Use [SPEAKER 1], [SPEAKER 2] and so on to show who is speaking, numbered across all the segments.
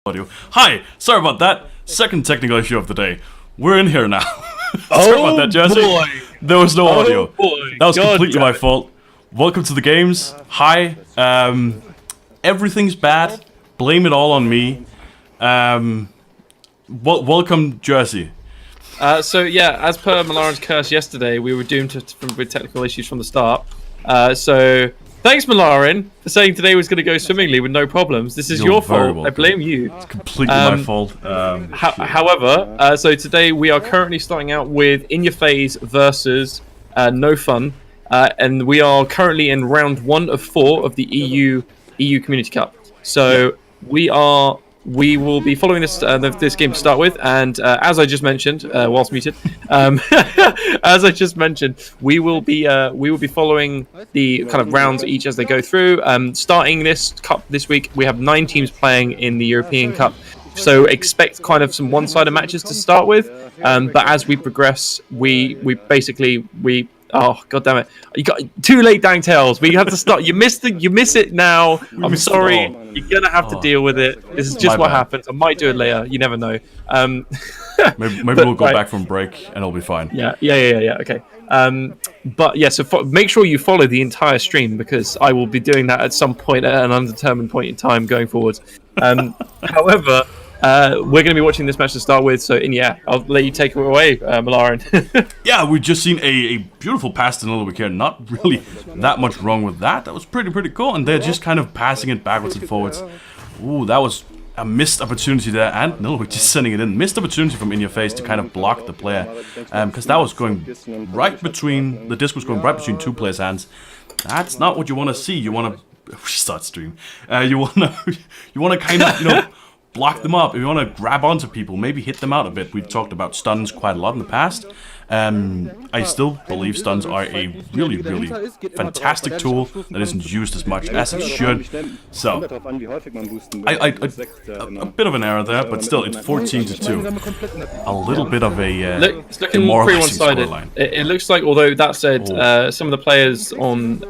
[SPEAKER 1] Audio. Hi, sorry about that. Second technical issue of the day. We're in here now. Sorry about that, Jesse.
[SPEAKER 2] Boy.
[SPEAKER 1] There was no audio.
[SPEAKER 2] Boy.
[SPEAKER 1] That was
[SPEAKER 2] God
[SPEAKER 1] completely
[SPEAKER 2] damn
[SPEAKER 1] my
[SPEAKER 2] it.
[SPEAKER 1] fault. Welcome to the games. Hi. Everything's bad. Blame it all on me. Welcome, Jesse.
[SPEAKER 2] So yeah, as per Malaran's curse yesterday, we were doomed with technical issues from the start. So thanks, Malaran, for saying today was going to go swimmingly with no problems. This is
[SPEAKER 1] You're
[SPEAKER 2] your
[SPEAKER 1] very
[SPEAKER 2] fault. I
[SPEAKER 1] welcome.
[SPEAKER 2] blame you.
[SPEAKER 1] Completely my fault.
[SPEAKER 2] However, so today we are currently starting out with In Your Phase versus No Fun, and we are currently in round 1 of 4 of the EU Community Cup. So we will be following this game to start with, and as I just mentioned, whilst muted, as I just mentioned, we will be following the kind of rounds each as they go through. Starting this cup this week, we have 9 teams playing in the European Cup, so expect kind of some one-sided matches to start with. But as we progress, we basically. Oh, god damn it! You got too late, Dang Tails. We have to start. You miss it now. I'm
[SPEAKER 1] missed it
[SPEAKER 2] sorry.
[SPEAKER 1] all.
[SPEAKER 2] You're gonna have to deal with it. This is just
[SPEAKER 1] My
[SPEAKER 2] what
[SPEAKER 1] bad.
[SPEAKER 2] happens. I might do it later. You never know.
[SPEAKER 1] Maybe
[SPEAKER 2] but,
[SPEAKER 1] we'll go
[SPEAKER 2] right.
[SPEAKER 1] back from break and it'll be fine.
[SPEAKER 2] Yeah. Okay. But yeah. So make sure you follow the entire stream, because I will be doing that at some point at an undetermined point in time going forward. However. We're going to be watching this match to start with, so I'll let you take it away, Malaran.
[SPEAKER 1] Yeah, we've just seen a beautiful pass to Nilwick here. Not really that much wrong with that. That was pretty cool, and they're just kind of passing it backwards and forwards. Ooh, that was a missed opportunity there, and Nilwick just sending it in. Missed opportunity from In Your Face to kind of block the player, because that was going right between, the disc was going right between 2 players' hands. That's not what you want to see. You want to restart stream. You want to kind of, block them up. If you want to grab onto people, maybe hit them out a bit. We've talked about stuns quite a lot in the past. I still believe stuns are a really fantastic tool that isn't used as much as it should. So, a bit of an error there, but still, it's 14-2. A little bit of a
[SPEAKER 2] It's looking pretty
[SPEAKER 1] demoralizing
[SPEAKER 2] one-sided.
[SPEAKER 1] scoreline.
[SPEAKER 2] It looks like, although that said, some of the players on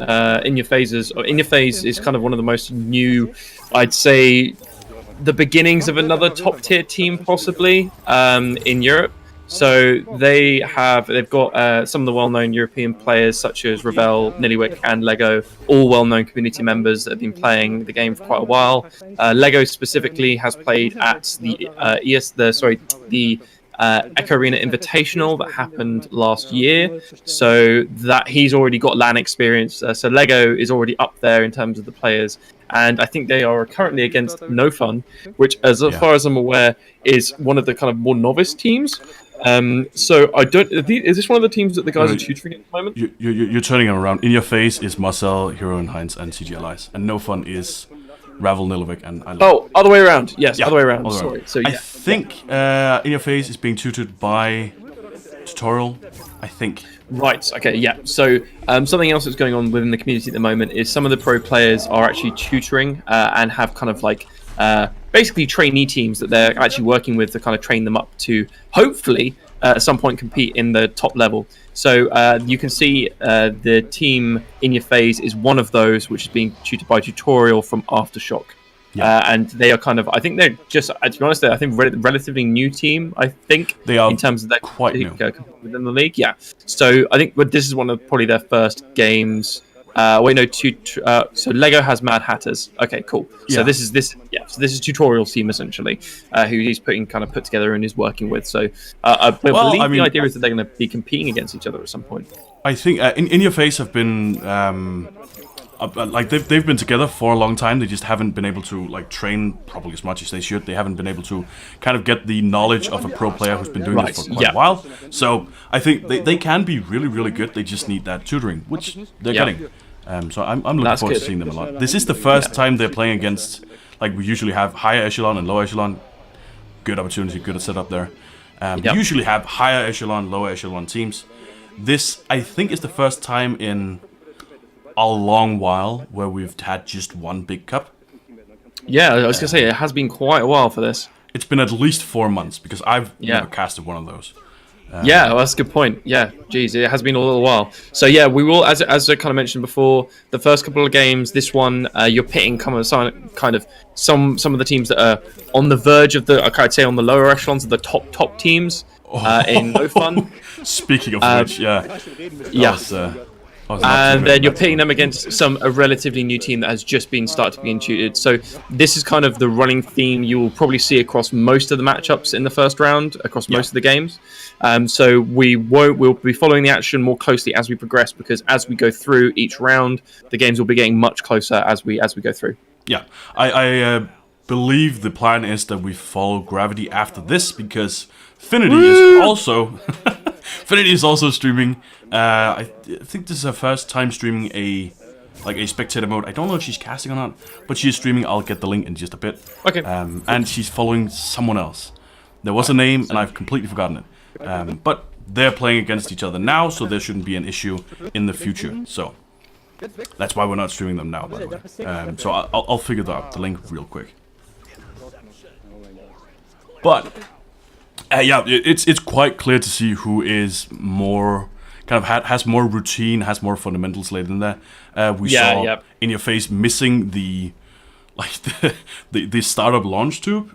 [SPEAKER 2] In Your Phase is kind of one of the most new, I'd say, the beginnings of another top-tier team possibly in Europe. So they've got some of the well-known European players such as Ravel, Nillywick, and Lego, all well-known community members that have been playing the game for quite a while. Lego specifically has played at the Echo Arena Invitational that happened last year, so that he's already got LAN experience. So Lego is already up there in terms of the players, and I think they are currently against No Fun, which, as far as I'm aware, is one of the kind of more novice teams. So I don't. Is this one of the teams that the guys are tutoring at the moment?
[SPEAKER 1] You're turning them around. In Your Face is Marcel, Hero and Heinz, and CG Allies, and No Fun is Ravel, Nilwick, and I.
[SPEAKER 2] Oh, other way around. Yes,
[SPEAKER 1] Yeah,
[SPEAKER 2] other way around.
[SPEAKER 1] other way
[SPEAKER 2] Sorry.
[SPEAKER 1] around.
[SPEAKER 2] So
[SPEAKER 1] I think In Your Face is being tutored by Tutorial. I think.
[SPEAKER 2] Right. Okay. Yeah. So something else that's going on within the community at the moment is some of the pro players are actually tutoring and have kind of like basically trainee teams that they're actually working with to kind of train them up to hopefully at some point compete in the top level. So you can see the team In Your Phase is one of those, which is being tutored by Tutorial from Aftershock. And they are kind of, I think they're just, to be honest, I think relatively new team. I think
[SPEAKER 1] They are
[SPEAKER 2] in terms of their
[SPEAKER 1] quite new
[SPEAKER 2] within the league. Yeah. So I think this is one of probably their first games. So Lego has Mad Hatters. Okay, cool. So
[SPEAKER 1] Yeah.
[SPEAKER 2] this is Tutorial's team essentially, who he's put together and is working with. So I believe the idea is that they're going to be competing against each other at some point.
[SPEAKER 1] I think In Your Face have been like they've been together for a long time. They just haven't been able to like train probably as much as they should. They haven't been able to kind of get the knowledge of a pro player who's been doing this for quite a while. So I think they can be really good. They just need that tutoring, which they're getting. So I'm looking forward to seeing them a lot. This is the first time they're playing against, like, we usually have higher echelon and lower echelon. Good opportunity, good setup there. We usually have higher echelon, lower echelon teams. This, I think, is the first time in a long while where we've had just one big cup.
[SPEAKER 2] Yeah, I was going to say, it has been quite a while for this.
[SPEAKER 1] It's been at least 4 months, because I've never casted one of those.
[SPEAKER 2] Yeah, well, that's a good point. Yeah, geez, it has been a little while. So yeah, we will, as I kind of mentioned before, the first couple of games. This one, you're pitting kind of some of the teams that are on the verge of I'd say on the lower echelons of the top teams in No Fun.
[SPEAKER 1] Speaking of which, yeah.
[SPEAKER 2] Yeah.
[SPEAKER 1] Not
[SPEAKER 2] And
[SPEAKER 1] too
[SPEAKER 2] then
[SPEAKER 1] bad.
[SPEAKER 2] you're pitting them against a relatively new team that has just been started to be intuited. So this is kind of the running theme you will probably see across most of the matchups in the first round, across most of the games. So we'll be following the action more closely as we progress, because as we go through each round, the games will be getting much closer as we go through.
[SPEAKER 1] Yeah, I believe the plan is that we follow Gravity after this, because Finity is also Finity is also streaming. I think this is her first time streaming a spectator mode. I don't know if she's casting or not, but she's streaming. I'll get the link in just a bit.
[SPEAKER 2] Okay.
[SPEAKER 1] And she's following someone else. There was a name, and I've completely forgotten it. But they're playing against each other now, so there shouldn't be an issue in the future. So that's why we're not streaming them now, by the way. So I'll figure out the link real quick. But yeah, it's quite clear to see who is more kind of has more routine, has more fundamentals laid in there. We saw In Your Face missing the startup launch tube,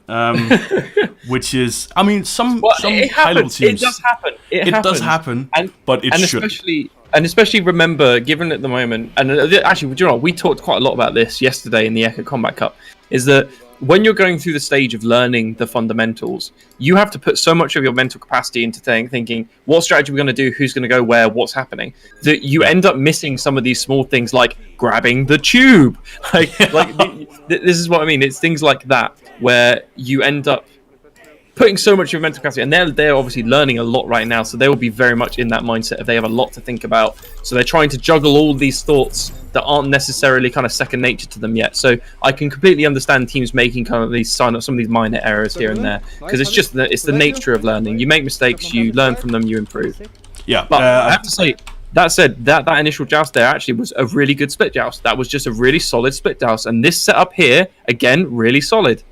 [SPEAKER 1] which is, I mean, some high level teams.
[SPEAKER 2] It does happen. It
[SPEAKER 1] does happen, but it should.
[SPEAKER 2] Especially remember, given at the moment, and actually, do you know what? We talked quite a lot about this yesterday in the Echo Combat Cup, is that when you're going through the stage of learning the fundamentals, you have to put so much of your mental capacity into thinking, what strategy are we going to do, who's going to go where, what's happening, that you end up missing some of these small things like grabbing the tube. This is what I mean. It's things like that where you end up putting so much of your mental capacity, and they're obviously learning a lot right now, so they will be very much in that mindset of they have a lot to think about. So they're trying to juggle all these thoughts that aren't necessarily kind of second nature to them yet. So I can completely understand teams making kind of some of these minor errors here and there, because it's the nature of learning. You make mistakes, you learn from them, you improve.
[SPEAKER 1] Yeah,
[SPEAKER 2] but I have to say, that said, that initial joust there actually was a really good split joust. That was just a really solid split joust, and this setup here, again, really solid.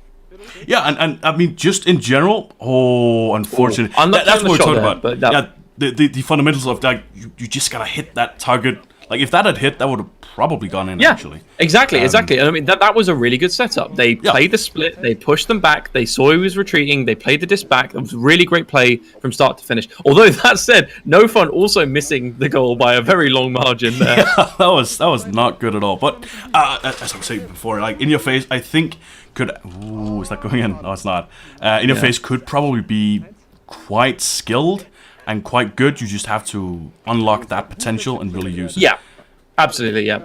[SPEAKER 1] Yeah, and I mean, just in general, unfortunately, that's what we're talking about.
[SPEAKER 2] But
[SPEAKER 1] the fundamentals of that, you just gotta hit that target. Like, if that had hit, that would have probably gone in, actually.
[SPEAKER 2] Exactly. And I mean, that was a really good setup. They played the split, they pushed them back, they saw he was retreating, they played the disc back. It was a really great play from start to finish. Although, that said, No Fun also missing the goal by a very long margin there.
[SPEAKER 1] Yeah, that was not good at all. But, as I was saying before, like, In Your Face, I think could... Ooh, is that going in? No, it's not. In Your Face could probably be quite skilled and quite good. You just have to unlock that potential and really use it.
[SPEAKER 2] Yeah, absolutely, yeah.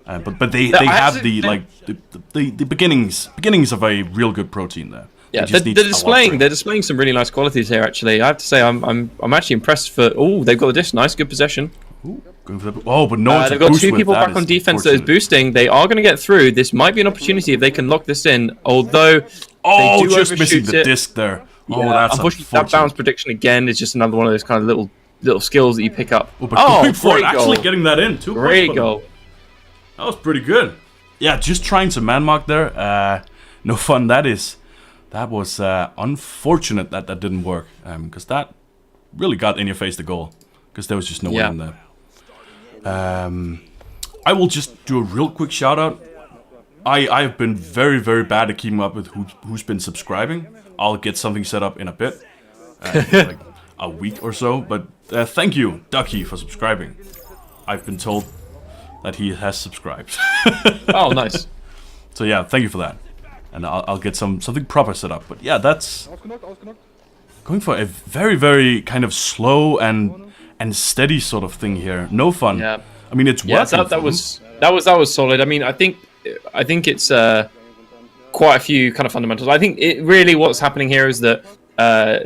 [SPEAKER 1] But they have the beginnings of a real good pro team there.
[SPEAKER 2] Yeah, they're displaying some really nice qualities here. Actually, I have to say I'm actually impressed. They've got the disc, nice, good possession.
[SPEAKER 1] Ooh, but no one's
[SPEAKER 2] they've got two people back on defense that is boosting. They are going to get through. This might be an opportunity if they can lock this in. Although they do
[SPEAKER 1] just missing
[SPEAKER 2] overshoot
[SPEAKER 1] the disc there.
[SPEAKER 2] Yeah, that's unfortunately that bounce prediction again is just another one of those kind of little skills that you pick up.
[SPEAKER 1] Great actually getting that in.
[SPEAKER 2] Great goal.
[SPEAKER 1] That was pretty good. Yeah, just trying to man mark there. No Fun. That was unfortunate that didn't work, because that really got In Your Face the goal, because there was just no one in there. I will just do a real quick shout out. I've been very, very bad at keeping up with who's been subscribing. I'll get something set up in a bit, like a week or so. But thank you, Ducky, for subscribing. I've been told that he has subscribed.
[SPEAKER 2] Oh, nice.
[SPEAKER 1] So yeah, thank you for that. And I'll get something proper set up. But yeah, that's going for a very, very kind of slow and steady sort of thing here. No Fun. Yeah. I mean, it's working.
[SPEAKER 2] Yeah, that was solid. I mean, I think it's quite a few kind of fundamentals. I think what's happening here is that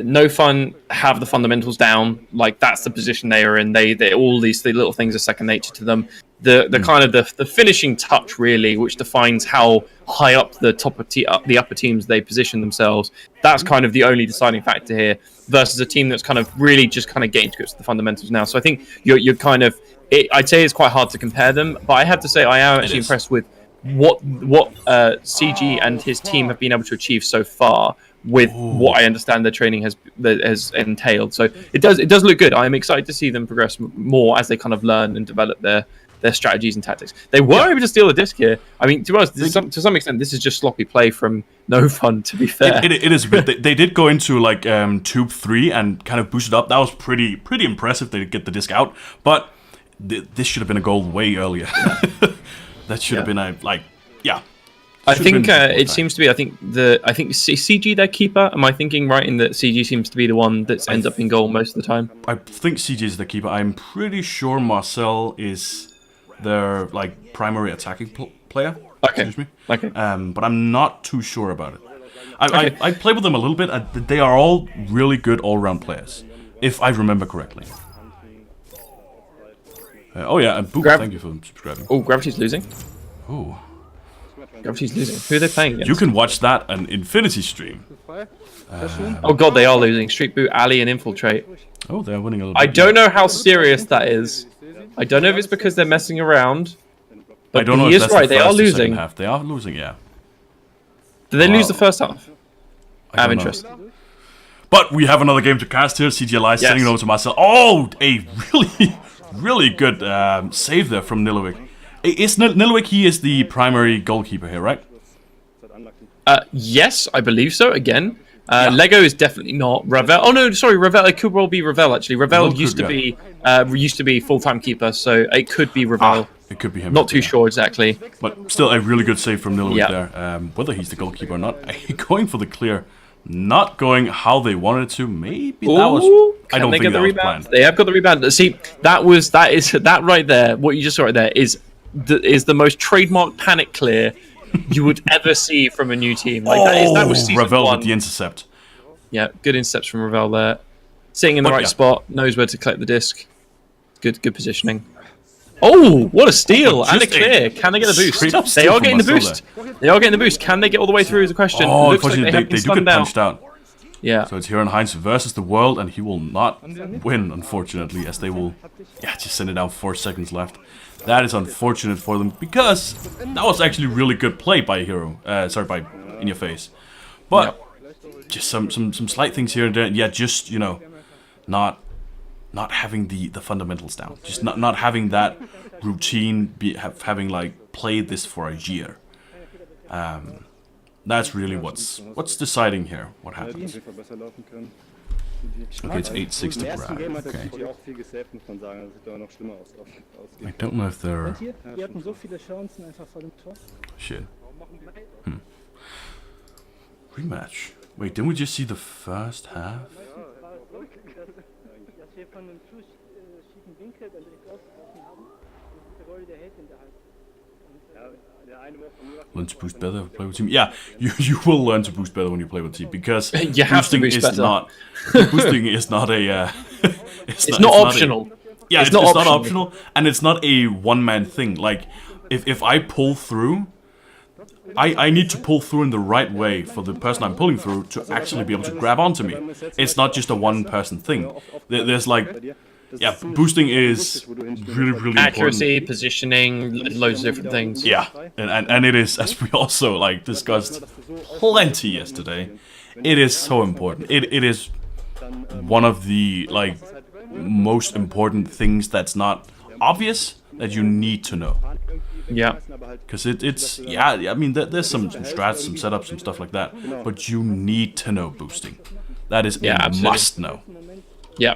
[SPEAKER 2] No Fun have the fundamentals down. Like, that's the position they are in. They all these little things are second nature to them. The kind of the finishing touch, really, which defines how high up the the upper teams they position themselves. That's kind of the only deciding factor here, versus a team that's kind of really just kind of getting to grips with the fundamentals now. So I think you're kind of. I'd say it's quite hard to compare them, but I have to say I am actually impressed with what CG and his team have been able to achieve so far with what I understand their training has entailed. So it does look good. I am excited to see them progress more as they kind of learn and develop their strategies and tactics. They were able to steal a disc here. I mean, to be honest, to some extent, this is just sloppy play from No Fun, to be fair.
[SPEAKER 1] It is a bit. They did go into like tube 3 and kind of boost it up. That was pretty impressive. They get the disc out, but this should have been a goal way earlier. That should have been I
[SPEAKER 2] think it seems to be. I think CG their keeper. Am I thinking right in that CG seems to be the one that ends up in goal most of the time?
[SPEAKER 1] I think CG is the keeper. I'm pretty sure Marcel is their like primary attacking player.
[SPEAKER 2] Okay.
[SPEAKER 1] Excuse me.
[SPEAKER 2] Okay.
[SPEAKER 1] But I'm not too sure about it. I played with them a little bit. They are all really good all-round players, if I remember correctly. And Boop, thank you for subscribing.
[SPEAKER 2] Oh, Gravity's losing.
[SPEAKER 1] Oh.
[SPEAKER 2] Gravity's losing. Who are they playing against?
[SPEAKER 1] You can watch that on Infinity stream.
[SPEAKER 2] Oh god, they are losing. Street Boot, Ali, and Infiltrate.
[SPEAKER 1] Oh, they're winning a little bit.
[SPEAKER 2] I don't know how serious that is. I don't know if it's because they're messing around. But
[SPEAKER 1] I don't know
[SPEAKER 2] he
[SPEAKER 1] if
[SPEAKER 2] is
[SPEAKER 1] that's
[SPEAKER 2] right.
[SPEAKER 1] the
[SPEAKER 2] They are
[SPEAKER 1] first or second
[SPEAKER 2] losing.
[SPEAKER 1] half. They are losing, yeah.
[SPEAKER 2] Did they lose the first half? I have
[SPEAKER 1] don't know.
[SPEAKER 2] interest.
[SPEAKER 1] But we have another game to cast here. CGLI sending it over to Marcel. Oh, a really good save there from Nilovic. Is Nilovic, he is the primary goalkeeper here, right?
[SPEAKER 2] Yes, I believe so. Again, Lego is definitely not. Ravel. Oh no, sorry, Ravel. It could well be Ravel actually. Ravel used to be full-time keeper, so it could be Ravel.
[SPEAKER 1] It could be him.
[SPEAKER 2] Not too sure exactly.
[SPEAKER 1] But still, a really good save from Nilovic there. Whether he's the goalkeeper or not, going for the clear, not going how they wanted to. Maybe that was. I don't think that was planned.
[SPEAKER 2] They have got the rebound. See, that right there. What you just saw right there is the most trademark panic clear you would ever see from a new team. Like that was season
[SPEAKER 1] Ravel
[SPEAKER 2] 1.
[SPEAKER 1] with the intercept.
[SPEAKER 2] Yeah, good intercepts from Ravel there. Sitting in the right spot, knows where to collect the disc. Good positioning. Oh, what a steal and a clear. Can they get a boost? They are getting the boost. They are getting the boost. Can they get all the way through is the question.
[SPEAKER 1] Oh,
[SPEAKER 2] Looks like
[SPEAKER 1] unfortunately, they do get punched out.
[SPEAKER 2] Yeah.
[SPEAKER 1] So it's Hiran Heinz versus the world, and he will not win, unfortunately, as they will just send it down 4 seconds left. That is unfortunate for them, because that was actually really good play by Hero. By In Your Face. But just some slight things here and there. Yeah, just, not having the fundamentals down. Just not having that routine, having like played this for a year. That's really what's deciding here. What happens? Okay, it's 8-6 to Brad. Okay. I don't know if they're... Shit. Rematch. Wait, didn't we just see the first half? Learn to boost better when you play with team. Yeah, you will learn to boost better when you play with team, because
[SPEAKER 2] you have to boost better.
[SPEAKER 1] Boosting is not a
[SPEAKER 2] it's not optional.
[SPEAKER 1] It's not optional, and it's not a one-man thing. Like if I pull through, I need to pull through in the right way for the person I'm pulling through to actually be able to grab onto me. It's not just a one-person thing. There's like... Yeah, boosting is really
[SPEAKER 2] accuracy,
[SPEAKER 1] important.
[SPEAKER 2] positioning, loads of different things.
[SPEAKER 1] Yeah, and it is, as we also like discussed plenty yesterday, it is so important. It is one of the like most important things that's not obvious that you need to know.
[SPEAKER 2] Yeah,
[SPEAKER 1] because it's I mean there's some strats, some setups, some stuff like that, but you need to know boosting. That is a must know.
[SPEAKER 2] Yeah.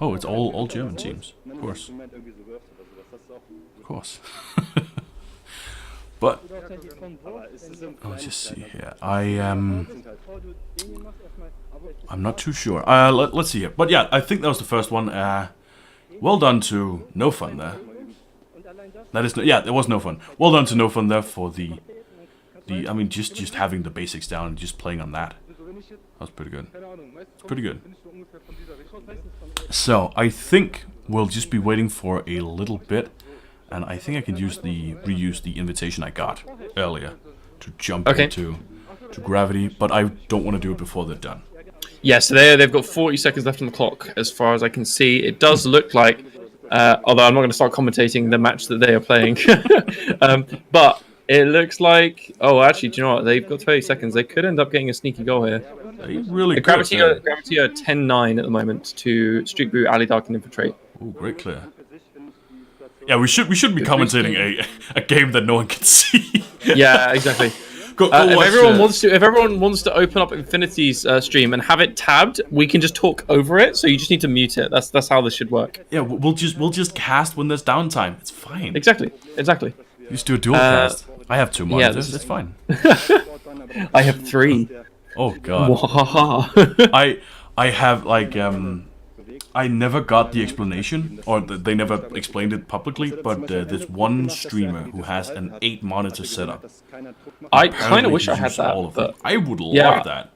[SPEAKER 1] Oh, it's all German teams, of course. Of course. But let's just see here. I'm not too sure. Let's see here. But yeah, I think that was the first one. Well done to No Fun there. That is there was No Fun. Well done to No Fun there for the I mean just having the basics down and just playing on that. That was pretty good. Pretty good. So I think we'll just be waiting for a little bit, and I think I can reuse the invitation I got earlier to jump into Gravity, but I don't want to do it before they're done.
[SPEAKER 2] Yeah, so they've got 40 seconds left on the clock, as far as I can see. It does look like Although I'm not going to start commentating the match that they are playing. But it looks like... Oh, actually, do you know what? They've got 30 seconds. They could end up getting a sneaky goal here.
[SPEAKER 1] They really could.
[SPEAKER 2] Gravity are 10-9 at the moment to Street Boot, Ali Dark, and Infiltrate.
[SPEAKER 1] Oh, great clear. Yeah, we should be commentating a game that no one can see.
[SPEAKER 2] Yeah, exactly.
[SPEAKER 1] Go
[SPEAKER 2] If
[SPEAKER 1] watch,
[SPEAKER 2] everyone wants to open up Infinity's stream and have it tabbed, we can just talk over it. So you just need to mute it. That's how this should work.
[SPEAKER 1] yeah, we'll just cast when there's downtime. It's fine.
[SPEAKER 2] Exactly.
[SPEAKER 1] Just do a dual cast. I have 2 monitors. It's fine.
[SPEAKER 2] I have 3.
[SPEAKER 1] Oh god. I have like I never got the explanation, or they never explained it publicly, but there's one streamer who has an 8 monitor setup.
[SPEAKER 2] I kind of wish I had
[SPEAKER 1] Uses all
[SPEAKER 2] that.
[SPEAKER 1] of them.
[SPEAKER 2] But
[SPEAKER 1] I would love that.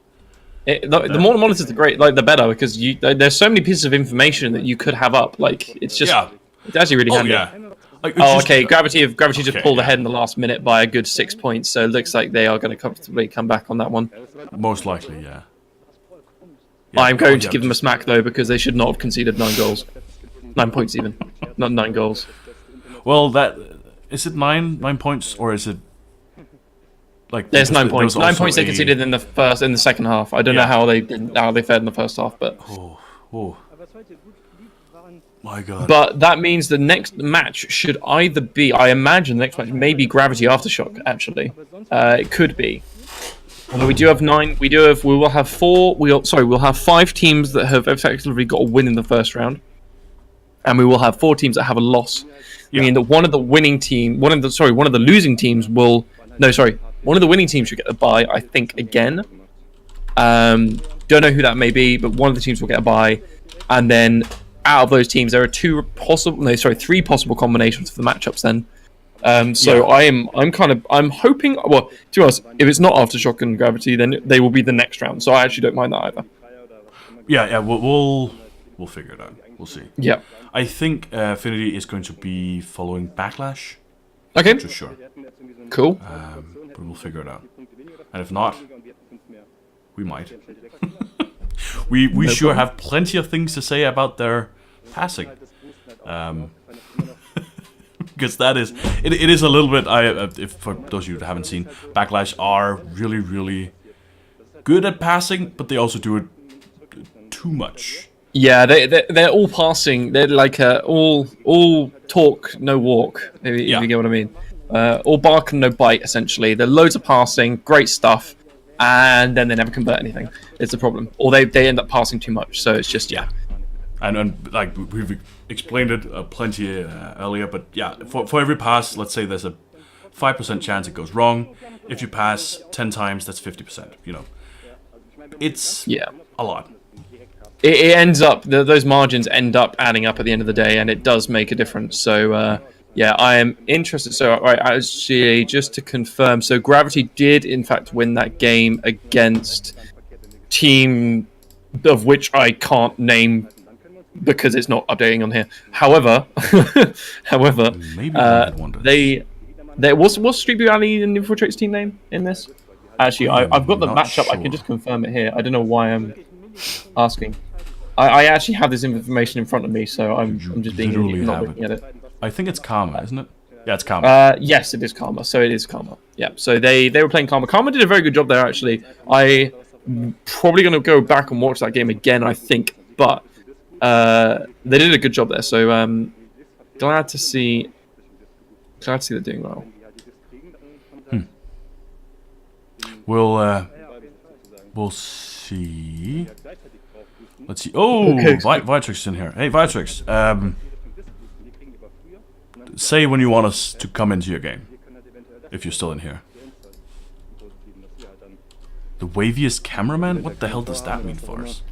[SPEAKER 2] the more monitors, the great, like the better, because there's so many pieces of information that you could have up. Like it's just, it's actually really handy.
[SPEAKER 1] Yeah. Like,
[SPEAKER 2] Okay. Gravity just
[SPEAKER 1] Okay,
[SPEAKER 2] pulled ahead in the last minute by a good 6 points, so it looks like they are going to comfortably come back on that one.
[SPEAKER 1] Most likely, yeah.
[SPEAKER 2] I'm going to give them a smack though, because they should not have conceded 9 goals, 9 points even, not 9 goals.
[SPEAKER 1] Well, that is it 9 points, or is it like
[SPEAKER 2] There's 9 points. 9 points they
[SPEAKER 1] a-
[SPEAKER 2] conceded in the second half. I don't know how they fared in the first half, but
[SPEAKER 1] Oh my god.
[SPEAKER 2] But that means the next match should either be, I imagine the next match may be Gravity Aftershock, actually. It could be. Although we do have 9, we'll have 5 teams that have effectively got a win in the first round. And we will have 4 teams that have a loss. Meaning that one of the losing teams one of the winning teams should get a bye, I think, again. Don't know who that may be, but one of the teams will get a bye. And then out of those teams, there are 3 possible combinations for the matchups then. I'm hoping, well, to be honest, if it's not Aftershock and Gravity, then they will be the next round, so I actually don't mind that either.
[SPEAKER 1] Yeah, we'll figure it out. We'll see.
[SPEAKER 2] Yeah.
[SPEAKER 1] I think Affinity is going to be following Backlash.
[SPEAKER 2] Okay.
[SPEAKER 1] For sure.
[SPEAKER 2] Cool.
[SPEAKER 1] But we'll figure it out. And if not, we might. we sure have plenty of things to say about their passing. Because that is, it is a little bit, if for those of you that haven't seen, Backlash are really, really good at passing, but they also do it too much.
[SPEAKER 2] Yeah, they're all passing. They're like all talk, no walk. If you get what I mean. All bark and no bite. Essentially, they're loads of passing, great stuff, and then they never convert anything. It's a problem. Or they end up passing too much. So it's just
[SPEAKER 1] And like we've explained it plenty earlier, but yeah, for every pass, let's say there's a 5% chance it goes wrong. If you pass 10 times, that's 50%. You know, it's a lot.
[SPEAKER 2] It ends up, those margins end up adding up at the end of the day, and it does make a difference. So, I am interested. So, all right, actually, just to confirm, so Gravity did, in fact, win that game against team of which I can't name because it's not updating on here. However, what's Street View Alley and Infiltrate's team name in this? Actually, I've got the matchup. Sure. I can just confirm it here. I don't know why I'm asking. I actually have this information in front of me, so I'm just being not looking at it.
[SPEAKER 1] I think it's Karma, isn't it? Yeah, it's Karma.
[SPEAKER 2] Yes, it is Karma. So it is Karma. Yeah. So they were playing Karma. Karma did a very good job there, actually. I'm probably going to go back and watch that game again, I think. But they did a good job there. So glad to see they're doing well.
[SPEAKER 1] We'll see. Let's see. Oh, okay. Vitrix is in here. Hey, Vitrix. Say when you want us to come into your game, if you're still in here. The waviest cameraman? What the hell does that mean for us?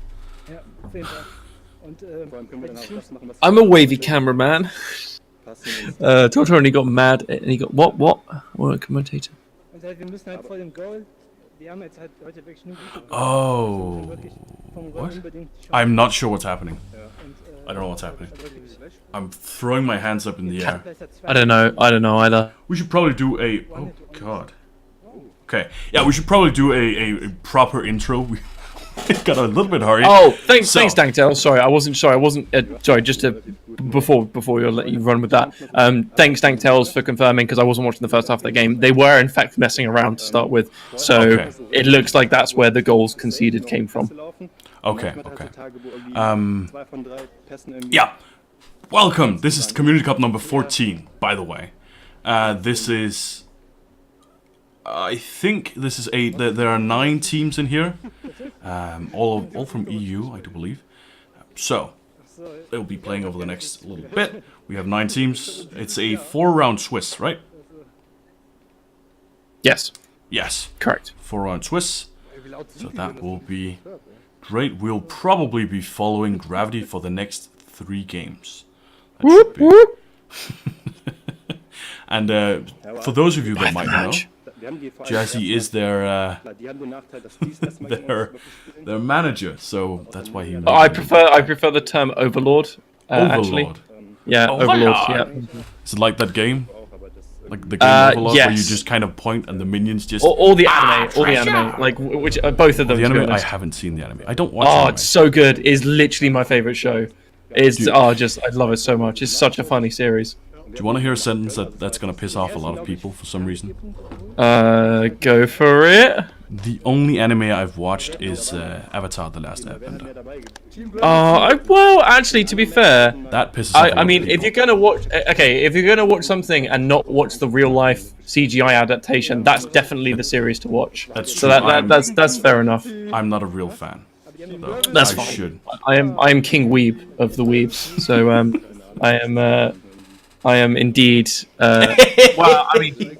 [SPEAKER 2] I'm a wavy cameraman. Toto only got mad and he got what a commentator.
[SPEAKER 1] Oh, what? I'm not sure what's happening. I don't know what's happening. I'm throwing my hands up in the air.
[SPEAKER 2] I don't know either.
[SPEAKER 1] We should probably do a... Oh, God. Okay. Yeah, we should probably do a proper intro. got a little bit hurried.
[SPEAKER 2] Oh, thanks,
[SPEAKER 1] So-
[SPEAKER 2] thanks, Danktail. Sorry, I wasn't. Sorry, just to before you let you run with that. Thanks, Danktails, for confirming because I wasn't watching the first half of the game. They were in fact messing around to start with, so
[SPEAKER 1] Okay.
[SPEAKER 2] it looks like that's where the goals conceded came from.
[SPEAKER 1] Okay. Yeah. Welcome. This is Community Cup number 14, by the way. This is... I think this is there are 9 teams in here. All from EU, I do believe. So, they'll be playing over the next little bit. We have 9 teams. It's a 4-round Swiss, right?
[SPEAKER 2] Yes,
[SPEAKER 1] Yes.
[SPEAKER 2] correct.
[SPEAKER 1] 4-round Swiss. So that will be great. We'll probably be following Gravity for the next 3 games. That should be. And for those of you that might know, Jazzy is their manager, so that's why he.
[SPEAKER 2] I prefer the term Overlord. Actually,
[SPEAKER 1] Overlord.
[SPEAKER 2] yeah,
[SPEAKER 1] Overlord.
[SPEAKER 2] Overlord. Yeah.
[SPEAKER 1] Is it like that game? Like the game Overlord, where you
[SPEAKER 2] yes.
[SPEAKER 1] just kind of point and the minions just.
[SPEAKER 2] All the anime, like which both of them.
[SPEAKER 1] The
[SPEAKER 2] to be
[SPEAKER 1] anime? I
[SPEAKER 2] honest.
[SPEAKER 1] haven't seen the anime. I don't watch
[SPEAKER 2] Oh,
[SPEAKER 1] anime.
[SPEAKER 2] it's so good. It's literally my favorite show. It's
[SPEAKER 1] Dude.
[SPEAKER 2] I love it so much. It's such a funny series.
[SPEAKER 1] Do you want to hear a sentence that's gonna piss off a lot of people for some reason?
[SPEAKER 2] Go for it.
[SPEAKER 1] The only anime I've watched is Avatar: The Last Airbender.
[SPEAKER 2] Well, actually, to be fair,
[SPEAKER 1] That pisses off a lot
[SPEAKER 2] I
[SPEAKER 1] of
[SPEAKER 2] mean,
[SPEAKER 1] people.
[SPEAKER 2] if you're gonna watch, if you're gonna watch something and not watch the real life CGI adaptation, that's definitely the series to watch.
[SPEAKER 1] That's
[SPEAKER 2] So
[SPEAKER 1] true.
[SPEAKER 2] that's fair enough.
[SPEAKER 1] I'm not a real fan. Though.
[SPEAKER 2] That's
[SPEAKER 1] I
[SPEAKER 2] fine.
[SPEAKER 1] should.
[SPEAKER 2] I am King Weeb of the Weebs, so I am indeed. Well, I mean,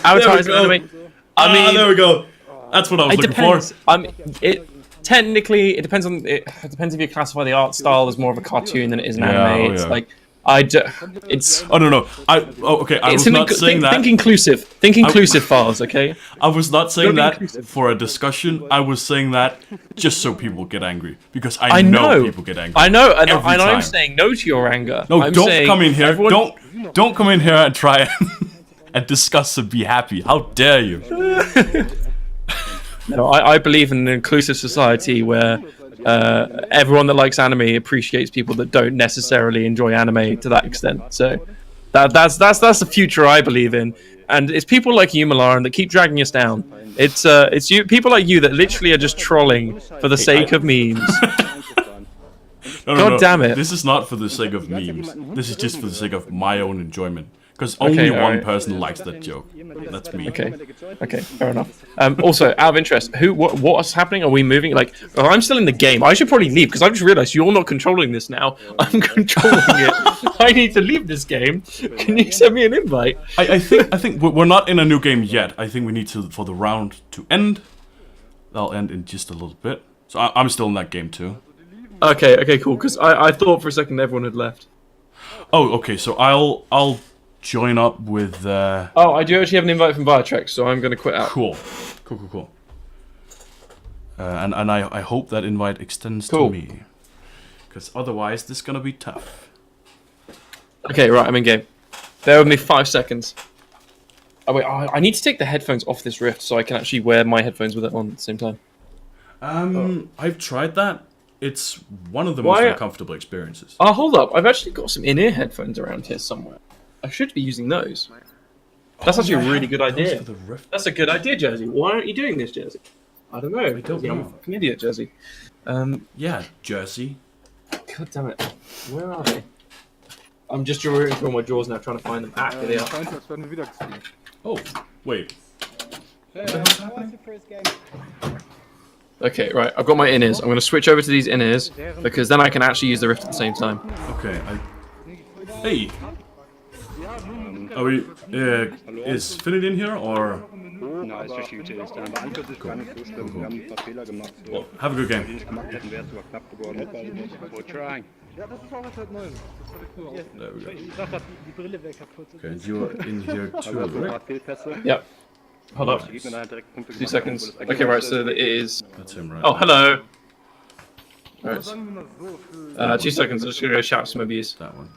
[SPEAKER 2] Avatar is an anime. I mean,
[SPEAKER 1] there we go. That's what I was
[SPEAKER 2] it
[SPEAKER 1] looking
[SPEAKER 2] depends.
[SPEAKER 1] for.
[SPEAKER 2] Technically, it depends on. It depends if you classify the art style as more of a cartoon than it is an
[SPEAKER 1] Yeah,
[SPEAKER 2] anime.
[SPEAKER 1] oh,
[SPEAKER 2] It's
[SPEAKER 1] yeah.
[SPEAKER 2] like it's.
[SPEAKER 1] Oh no. Okay. I was not saying that.
[SPEAKER 2] Think inclusive. Think inclusive, files. Okay.
[SPEAKER 1] I was not saying
[SPEAKER 2] Don't be
[SPEAKER 1] that
[SPEAKER 2] inclusive.
[SPEAKER 1] for a discussion. I was saying that just so people get angry because I know people get angry.
[SPEAKER 2] I know, and
[SPEAKER 1] every
[SPEAKER 2] I'm
[SPEAKER 1] time.
[SPEAKER 2] saying no to your anger.
[SPEAKER 1] No,
[SPEAKER 2] I'm
[SPEAKER 1] don't
[SPEAKER 2] saying
[SPEAKER 1] come in here.
[SPEAKER 2] everyone-
[SPEAKER 1] Don't come in here and try and discuss and be happy. How dare you?
[SPEAKER 2] No, I believe in an inclusive society where everyone that likes anime appreciates people that don't necessarily enjoy anime to that extent. So that's the future I believe in, and it's people like you, Malaran, that keep dragging us down. It's you, people like you, that literally are just trolling for the sake of memes.
[SPEAKER 1] No,
[SPEAKER 2] God damn it.
[SPEAKER 1] This is not for the sake of memes. This is just for the sake of my own enjoyment. Because only
[SPEAKER 2] Okay,
[SPEAKER 1] one
[SPEAKER 2] alright.
[SPEAKER 1] person likes that joke. That's me.
[SPEAKER 2] Okay, fair enough. Also, out of interest, what's happening? Are we moving? Like, I'm still in the game. I should probably leave because I've just realised you're not controlling this now. I'm controlling it. I need to leave this game. Can you send me an invite?
[SPEAKER 1] I think we're not in a new game yet. I think we need to for the round to end. That'll end in just a little bit. So I'm still in that game too.
[SPEAKER 2] Okay, cool. Because I thought for a second everyone had left.
[SPEAKER 1] Oh, okay. So I'll join up with.
[SPEAKER 2] Oh, I do actually have an invite from Viatrex, so I'm going to quit out.
[SPEAKER 1] Cool. And I hope that invite extends
[SPEAKER 2] Cool.
[SPEAKER 1] to me. Because otherwise, this is gonna be tough.
[SPEAKER 2] Okay, right, I'm in game. Bear with me 5 seconds. Oh wait, I need to take the headphones off this Rift so I can actually wear my headphones with it on at the same time.
[SPEAKER 1] I've tried that. It's one of the
[SPEAKER 2] Why-
[SPEAKER 1] most uncomfortable experiences.
[SPEAKER 2] Oh, hold up. I've actually got some in-ear headphones around here somewhere. I should be using those. That's actually a really good idea.
[SPEAKER 1] For the Rift.
[SPEAKER 2] That's a good idea, Jersey. Why aren't you doing this, Jersey? I don't know. I
[SPEAKER 1] don't
[SPEAKER 2] I'm a
[SPEAKER 1] know.
[SPEAKER 2] fucking idiot, Jersey.
[SPEAKER 1] Yeah, Jersey.
[SPEAKER 2] God damn it. Where are they? I'm just rooting through all my drawers now, trying to find them. Ah, here they are.
[SPEAKER 3] Freundschaft werden wir wieder gezogen.
[SPEAKER 1] Oh, wait.
[SPEAKER 2] Okay, right. I've got my in-ears. I'm going to switch over to these in-ears because then I can actually use the Rift at the same time.
[SPEAKER 1] Okay, Hey! Are we... is Finit in here, or...
[SPEAKER 3] Na, ist verschiebt ist. Aber Angriff ist gar nicht so schlimm. Wir haben ein paar Fehler gemacht. So,
[SPEAKER 1] Well, have a good game.
[SPEAKER 3] wenn wir nicht gemacht hätten, wäre es sogar knapp geworden. We're trying.
[SPEAKER 4] Ja, das ist auch was halt Neues. Das war cool aus.
[SPEAKER 1] There we go.
[SPEAKER 4] Ich dachte, die Brille wäre kaputt.
[SPEAKER 1] Okay, and you're in here
[SPEAKER 3] Also
[SPEAKER 1] too,
[SPEAKER 3] hast du ein
[SPEAKER 1] right?
[SPEAKER 3] paar Fehlpässe.
[SPEAKER 2] Yeah. Hold up.
[SPEAKER 3] Die Gegner dann direkt Punkte
[SPEAKER 2] 2
[SPEAKER 3] gemacht,
[SPEAKER 2] seconds.
[SPEAKER 3] obwohl das
[SPEAKER 2] Okay, right.
[SPEAKER 3] eigentlich
[SPEAKER 2] So it is.
[SPEAKER 1] That's him, right?
[SPEAKER 2] Oh, hello. Right.
[SPEAKER 4] Sagen wir mal so, für
[SPEAKER 2] 2 seconds. I'm just going to go shout some abuse.
[SPEAKER 1] That one.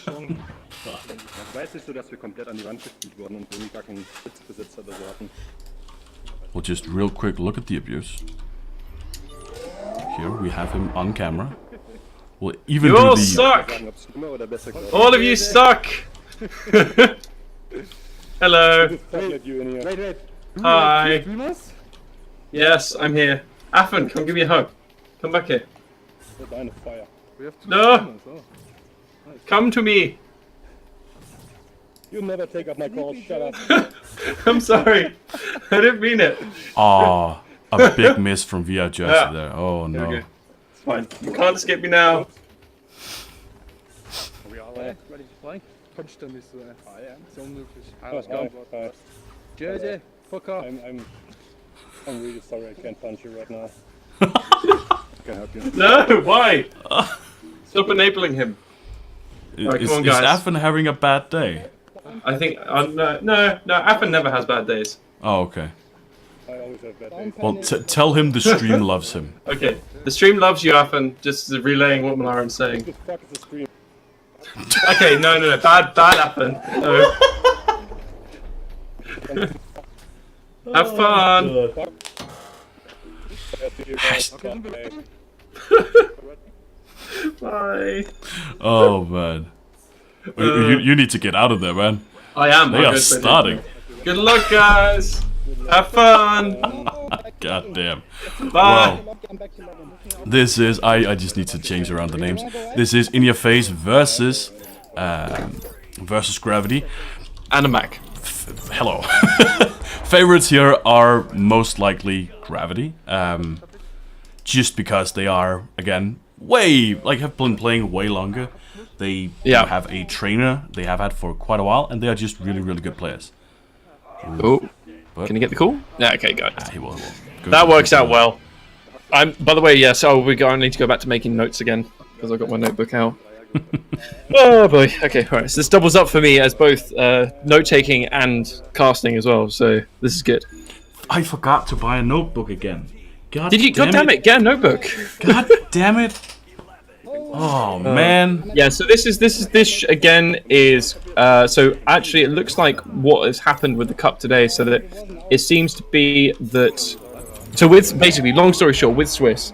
[SPEAKER 4] schon.
[SPEAKER 3] Ich weiß nicht so, dass wir komplett an die Wand gespielt wurden und irgendwie gar keinen Sitzbesitzer oder so hatten.
[SPEAKER 1] We'll just real quick look at the abuse. here. We have him on camera. We'll even
[SPEAKER 2] You
[SPEAKER 1] do
[SPEAKER 2] all
[SPEAKER 1] the...
[SPEAKER 2] suck!
[SPEAKER 3] Sagen, ob's schlimmer oder besser klappt.
[SPEAKER 2] All of you suck! Hello.
[SPEAKER 3] Fuck let you in here.
[SPEAKER 4] Wait, wait.
[SPEAKER 2] Hi.
[SPEAKER 4] Streamers?
[SPEAKER 2] Yes, I'm here. Affan, come give me a hug. Come back here.
[SPEAKER 3] With eine Feier.
[SPEAKER 4] We have two
[SPEAKER 2] No.
[SPEAKER 4] streamers, oh.
[SPEAKER 2] Come to me.
[SPEAKER 3] You never take up my call. Shut up.
[SPEAKER 2] I'm sorry. I didn't mean it.
[SPEAKER 1] Aw, a big miss from VR Jersey
[SPEAKER 2] Yeah.
[SPEAKER 1] there. Oh
[SPEAKER 2] There we
[SPEAKER 1] no.
[SPEAKER 2] go. It's fine. You can't escape me now.
[SPEAKER 3] Are we all right?
[SPEAKER 4] Ready to play? Punch dann nicht so, ey.
[SPEAKER 3] Ah, yeah.
[SPEAKER 4] Ist ja unmöglich.
[SPEAKER 3] Hi,
[SPEAKER 4] Alles
[SPEAKER 3] hi,
[SPEAKER 4] klar.
[SPEAKER 3] hi.
[SPEAKER 4] JJ, fuck off.
[SPEAKER 3] I'm really sorry I can't punch you right now. Can help you.
[SPEAKER 2] No, why? Stop enabling him. Alright,
[SPEAKER 1] Is,
[SPEAKER 2] come on,
[SPEAKER 1] is
[SPEAKER 2] guys.
[SPEAKER 1] Affan having a bad day?
[SPEAKER 2] I think no, Affan never has bad days.
[SPEAKER 1] Oh, okay.
[SPEAKER 3] I always have bad days.
[SPEAKER 1] Well, tell him the stream loves him.
[SPEAKER 2] Okay, the stream loves you, Affan. Just relaying what Malaran's saying.
[SPEAKER 3] What the fuck is the stream?
[SPEAKER 2] Okay, no, bad Affan. No. Have fun. Bye.
[SPEAKER 1] Oh man. You need to get out of there, man.
[SPEAKER 2] I am.
[SPEAKER 1] They are starting.
[SPEAKER 2] Good luck, guys. Have fun.
[SPEAKER 1] God damn.
[SPEAKER 2] Bye.
[SPEAKER 1] Well, this is... I just need to change around the names. This is In Your Face versus... versus Gravity.
[SPEAKER 2] And a Mac.
[SPEAKER 1] Hello. Favorites here are most likely Gravity. Just because they are, again, have been playing way longer. They have a trainer they have had for quite a while, and they are just really, really good players.
[SPEAKER 2] Oh, can you get the call? Yeah, okay, good.
[SPEAKER 1] He will. Good,
[SPEAKER 2] That
[SPEAKER 1] good,
[SPEAKER 2] works
[SPEAKER 1] good.
[SPEAKER 2] out well. By the way, yes. I need to go back to making notes again because I got my notebook out. Oh boy. Okay, all right. So this doubles up for me as both note taking and casting as well. So this is good.
[SPEAKER 1] I forgot to buy a notebook again. God
[SPEAKER 2] Did you? God damn it! Get a notebook.
[SPEAKER 1] God damn it! Oh man.
[SPEAKER 2] Yeah. So this again is so actually it looks like what has happened with the cup today. So that it seems to be that. So with basically, long story short, with Swiss,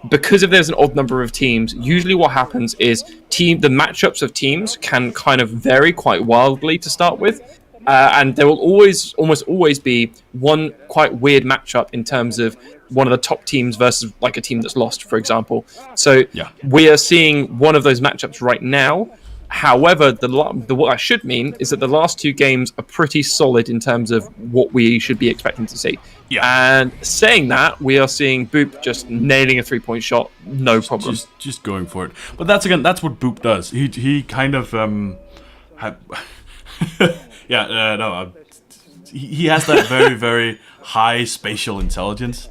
[SPEAKER 2] because if there's an odd number of teams, usually what happens is the matchups of teams can kind of vary quite wildly to start with. And there will almost always be one quite weird matchup in terms of one of the top teams versus like a team that's lost, for example. So we are seeing one of those matchups right now. However, what I should mean is that the last two games are pretty solid in terms of what we should be expecting to see.
[SPEAKER 1] Yeah.
[SPEAKER 2] And saying that, we are seeing Boop just nailing a 3-point shot, no problem.
[SPEAKER 1] Just going for it. But that's what Boop does. He kind of he has that very, very high spatial intelligence.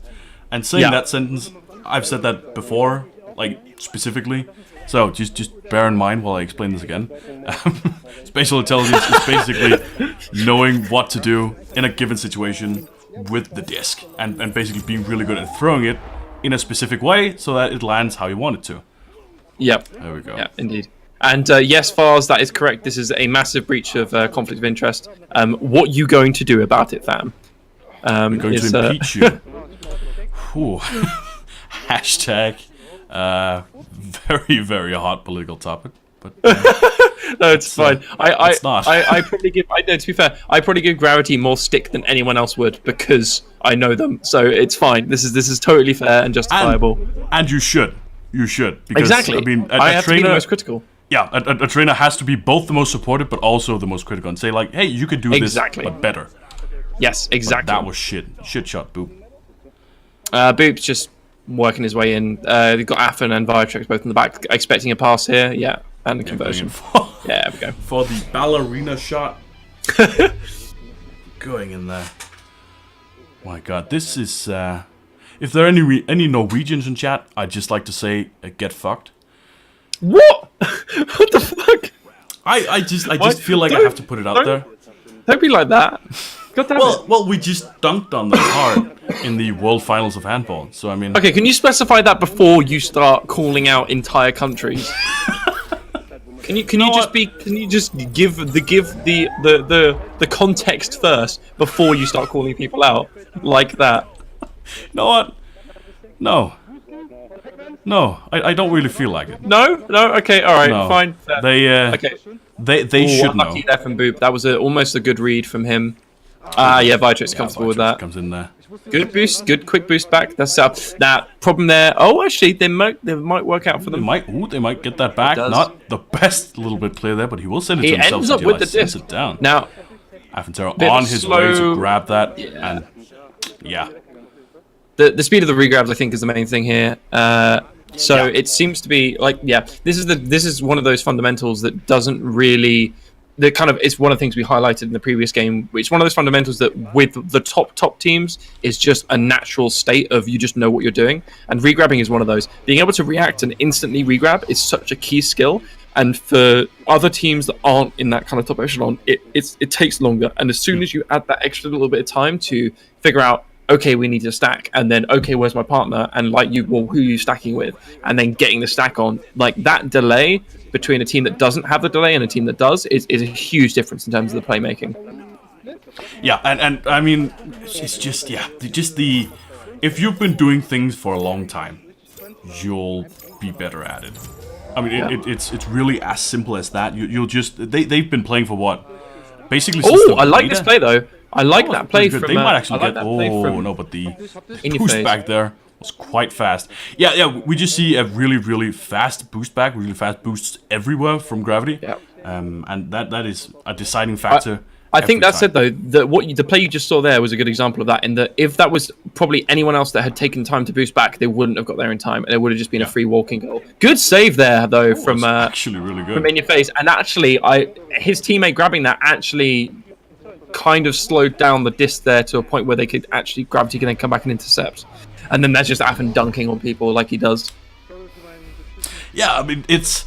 [SPEAKER 1] And saying that sentence, I've said that before, like specifically. So just bear in mind while I explain this again. Spatial intelligence is basically knowing what to do in a given situation with the disc, and basically being really good at throwing it in a specific way so that it lands how you want it to.
[SPEAKER 2] Yep.
[SPEAKER 1] There we go.
[SPEAKER 2] Yeah, indeed. And yes, Fars, that is correct. This is a massive breach of conflict of interest. What you going to do about it, fam?
[SPEAKER 1] I'm going to impeach you. Whew. Hashtag very, very hot political topic. But
[SPEAKER 2] no, it's fine.
[SPEAKER 1] it's not.
[SPEAKER 2] I probably give. No, to be fair, I probably give Gravity more stick than anyone else would because I know them. So it's fine. This is totally fair and justifiable.
[SPEAKER 1] And you should. You should. Because,
[SPEAKER 2] Exactly.
[SPEAKER 1] I mean,
[SPEAKER 2] I
[SPEAKER 1] a
[SPEAKER 2] have
[SPEAKER 1] trainer,
[SPEAKER 2] to be the most critical.
[SPEAKER 1] Yeah, a trainer has to be both the most supportive but also the most critical and say like, hey, you could do this, but better.
[SPEAKER 2] Yes, exactly.
[SPEAKER 1] But that was shit. Shit shot, Boop.
[SPEAKER 2] Boop's just working his way in. They've got Affan and Viatrex both in the back, expecting a pass here. Yeah, and a conversion. Yeah, there we go.
[SPEAKER 1] For the ballerina shot. Going in there. My god, this is... if there are any Norwegians in chat, I'd just like to say, get fucked.
[SPEAKER 2] What? What the fuck?
[SPEAKER 1] I just feel like I have to put it out there.
[SPEAKER 2] Don't be like that. God damn it.
[SPEAKER 1] Well, we just dunked on them hard in the World Finals of Handball. So I mean,
[SPEAKER 2] Okay, can you specify that before you start calling out entire countries? Can you just give the context first before you start calling people out like that?
[SPEAKER 1] you know what? No. No, I don't really feel like it.
[SPEAKER 2] No, no. Okay, all right,
[SPEAKER 1] No.
[SPEAKER 2] fine. Fair.
[SPEAKER 1] They
[SPEAKER 2] Okay.
[SPEAKER 1] they should know.
[SPEAKER 2] Lucky there from Boop. That was almost a good read from him. Yeah, Vitrix comfortable with that.
[SPEAKER 1] Comes in there.
[SPEAKER 2] Good boost, good quick boost back. That's up. Now, problem there. Oh, actually, they might work out for
[SPEAKER 1] They
[SPEAKER 2] them.
[SPEAKER 1] might get that back.
[SPEAKER 2] does.
[SPEAKER 1] Not the best little bit clear there, but he will send it
[SPEAKER 2] He
[SPEAKER 1] to himself.
[SPEAKER 2] ends up
[SPEAKER 1] CGI
[SPEAKER 2] with the
[SPEAKER 1] sends
[SPEAKER 2] disc.
[SPEAKER 1] it down.
[SPEAKER 2] Now,
[SPEAKER 1] Aventero
[SPEAKER 2] bit of
[SPEAKER 1] on his way to
[SPEAKER 2] slow-
[SPEAKER 1] grab that,
[SPEAKER 2] Yeah.
[SPEAKER 1] and yeah,
[SPEAKER 2] the speed of the regrabs, I think, is the main thing here. So
[SPEAKER 1] Yeah.
[SPEAKER 2] it seems to be like, yeah, this is one of those fundamentals that doesn't really. The kind of it's one of the things we highlighted in the previous game. It's one of those fundamentals that with the top teams is just a natural state of you just know what you're doing, and regrabbing is one of those. Being able to react and instantly regrab is such a key skill. And for other teams that aren't in that kind of top echelon, it takes longer. And as soon as you add that extra little bit of time to figure out, okay, we need to stack, and then okay, where's my partner? And like you, well, who are you stacking with? And then getting the stack on, like that delay between a team that doesn't have the delay and a team that does is a huge difference in terms of the playmaking.
[SPEAKER 1] yeah, and I mean, it's just the if you've been doing things for a long time, you'll be better at it. I mean, it's really as simple as that. You'll just they've been playing for what, basically. Since
[SPEAKER 2] Oh,
[SPEAKER 1] the
[SPEAKER 2] I like
[SPEAKER 1] beta?
[SPEAKER 2] this play though. I like
[SPEAKER 1] That was
[SPEAKER 2] that play
[SPEAKER 1] pretty good.
[SPEAKER 2] from.
[SPEAKER 1] They might actually
[SPEAKER 2] I like
[SPEAKER 1] get.
[SPEAKER 2] that play
[SPEAKER 1] Oh
[SPEAKER 2] from
[SPEAKER 1] no, but the
[SPEAKER 2] In Your
[SPEAKER 1] boost
[SPEAKER 2] Face.
[SPEAKER 1] back there was quite fast. Yeah, we just see a really fast boost back, really fast boosts everywhere from Gravity.
[SPEAKER 2] Yeah.
[SPEAKER 1] And that is a deciding factor.
[SPEAKER 2] I think
[SPEAKER 1] every
[SPEAKER 2] that
[SPEAKER 1] time.
[SPEAKER 2] said though, the play you just saw there was a good example of that. In that, if that was probably anyone else that had taken time to boost back, they wouldn't have got there in time, and it would have just been a free walking goal. Good save there though
[SPEAKER 1] It
[SPEAKER 2] from
[SPEAKER 1] was actually really good.
[SPEAKER 2] from In Your Face, and actually, his teammate grabbing that actually kind of slowed down the disc there to a point where they could actually Gravity can then come back and intercept, and then that's just Affen dunking on people like he does.
[SPEAKER 1] Yeah, I mean, it's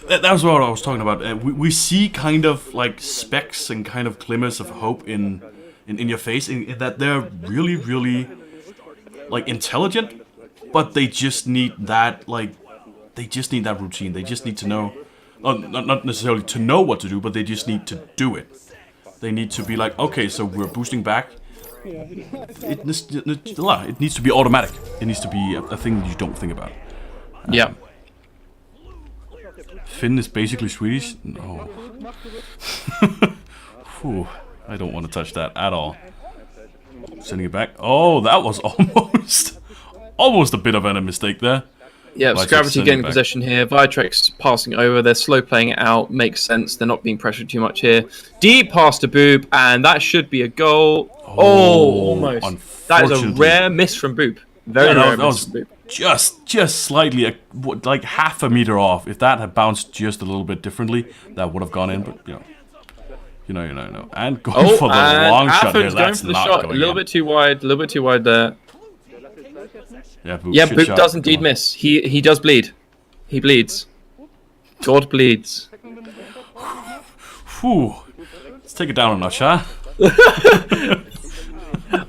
[SPEAKER 1] that was what I was talking about. We see kind of like specks and kind of glimmers of hope in Your Face, in that they're really like intelligent, but they just need that routine. They just need to know, not necessarily to know what to do, but they just need to do it. They need to be like, okay, so we're boosting back. It needs to be automatic. It needs to be a thing you don't think about.
[SPEAKER 2] Yeah.
[SPEAKER 1] Finn is basically Swedish? No. Phew, I don't want to touch that at all. Sending it back. Oh, that was almost a bit of a mistake there.
[SPEAKER 2] Yeah,
[SPEAKER 1] Vitrix
[SPEAKER 2] Gravity
[SPEAKER 1] sending
[SPEAKER 2] getting
[SPEAKER 1] it back.
[SPEAKER 2] possession here. Vitrix passing over. They're slow playing it out. Makes sense. They're not being pressured too much here. Deep pass to Boop, and that should be a goal. Oh, almost. That is a
[SPEAKER 1] unfortunately.
[SPEAKER 2] rare miss from Boop. Very
[SPEAKER 1] Yeah,
[SPEAKER 2] rare
[SPEAKER 1] that
[SPEAKER 2] miss
[SPEAKER 1] was
[SPEAKER 2] from Boop.
[SPEAKER 1] just slightly, like half a meter off. If that had bounced just a little bit differently, that would have gone in. But you know. And going
[SPEAKER 2] Oh,
[SPEAKER 1] for the
[SPEAKER 2] and
[SPEAKER 1] long shot here.
[SPEAKER 2] Affen's going
[SPEAKER 1] That's
[SPEAKER 2] for the
[SPEAKER 1] not
[SPEAKER 2] shot. A
[SPEAKER 1] going
[SPEAKER 2] little
[SPEAKER 1] in.
[SPEAKER 2] bit too wide. A little bit too wide there.
[SPEAKER 1] Yeah, Boop,
[SPEAKER 2] Yeah,
[SPEAKER 1] shit
[SPEAKER 2] Boop
[SPEAKER 1] shot.
[SPEAKER 2] does
[SPEAKER 1] Come
[SPEAKER 2] indeed
[SPEAKER 1] on.
[SPEAKER 2] miss. He does bleed. He bleeds. God bleeds.
[SPEAKER 1] Whew. Let's take it down a notch, huh?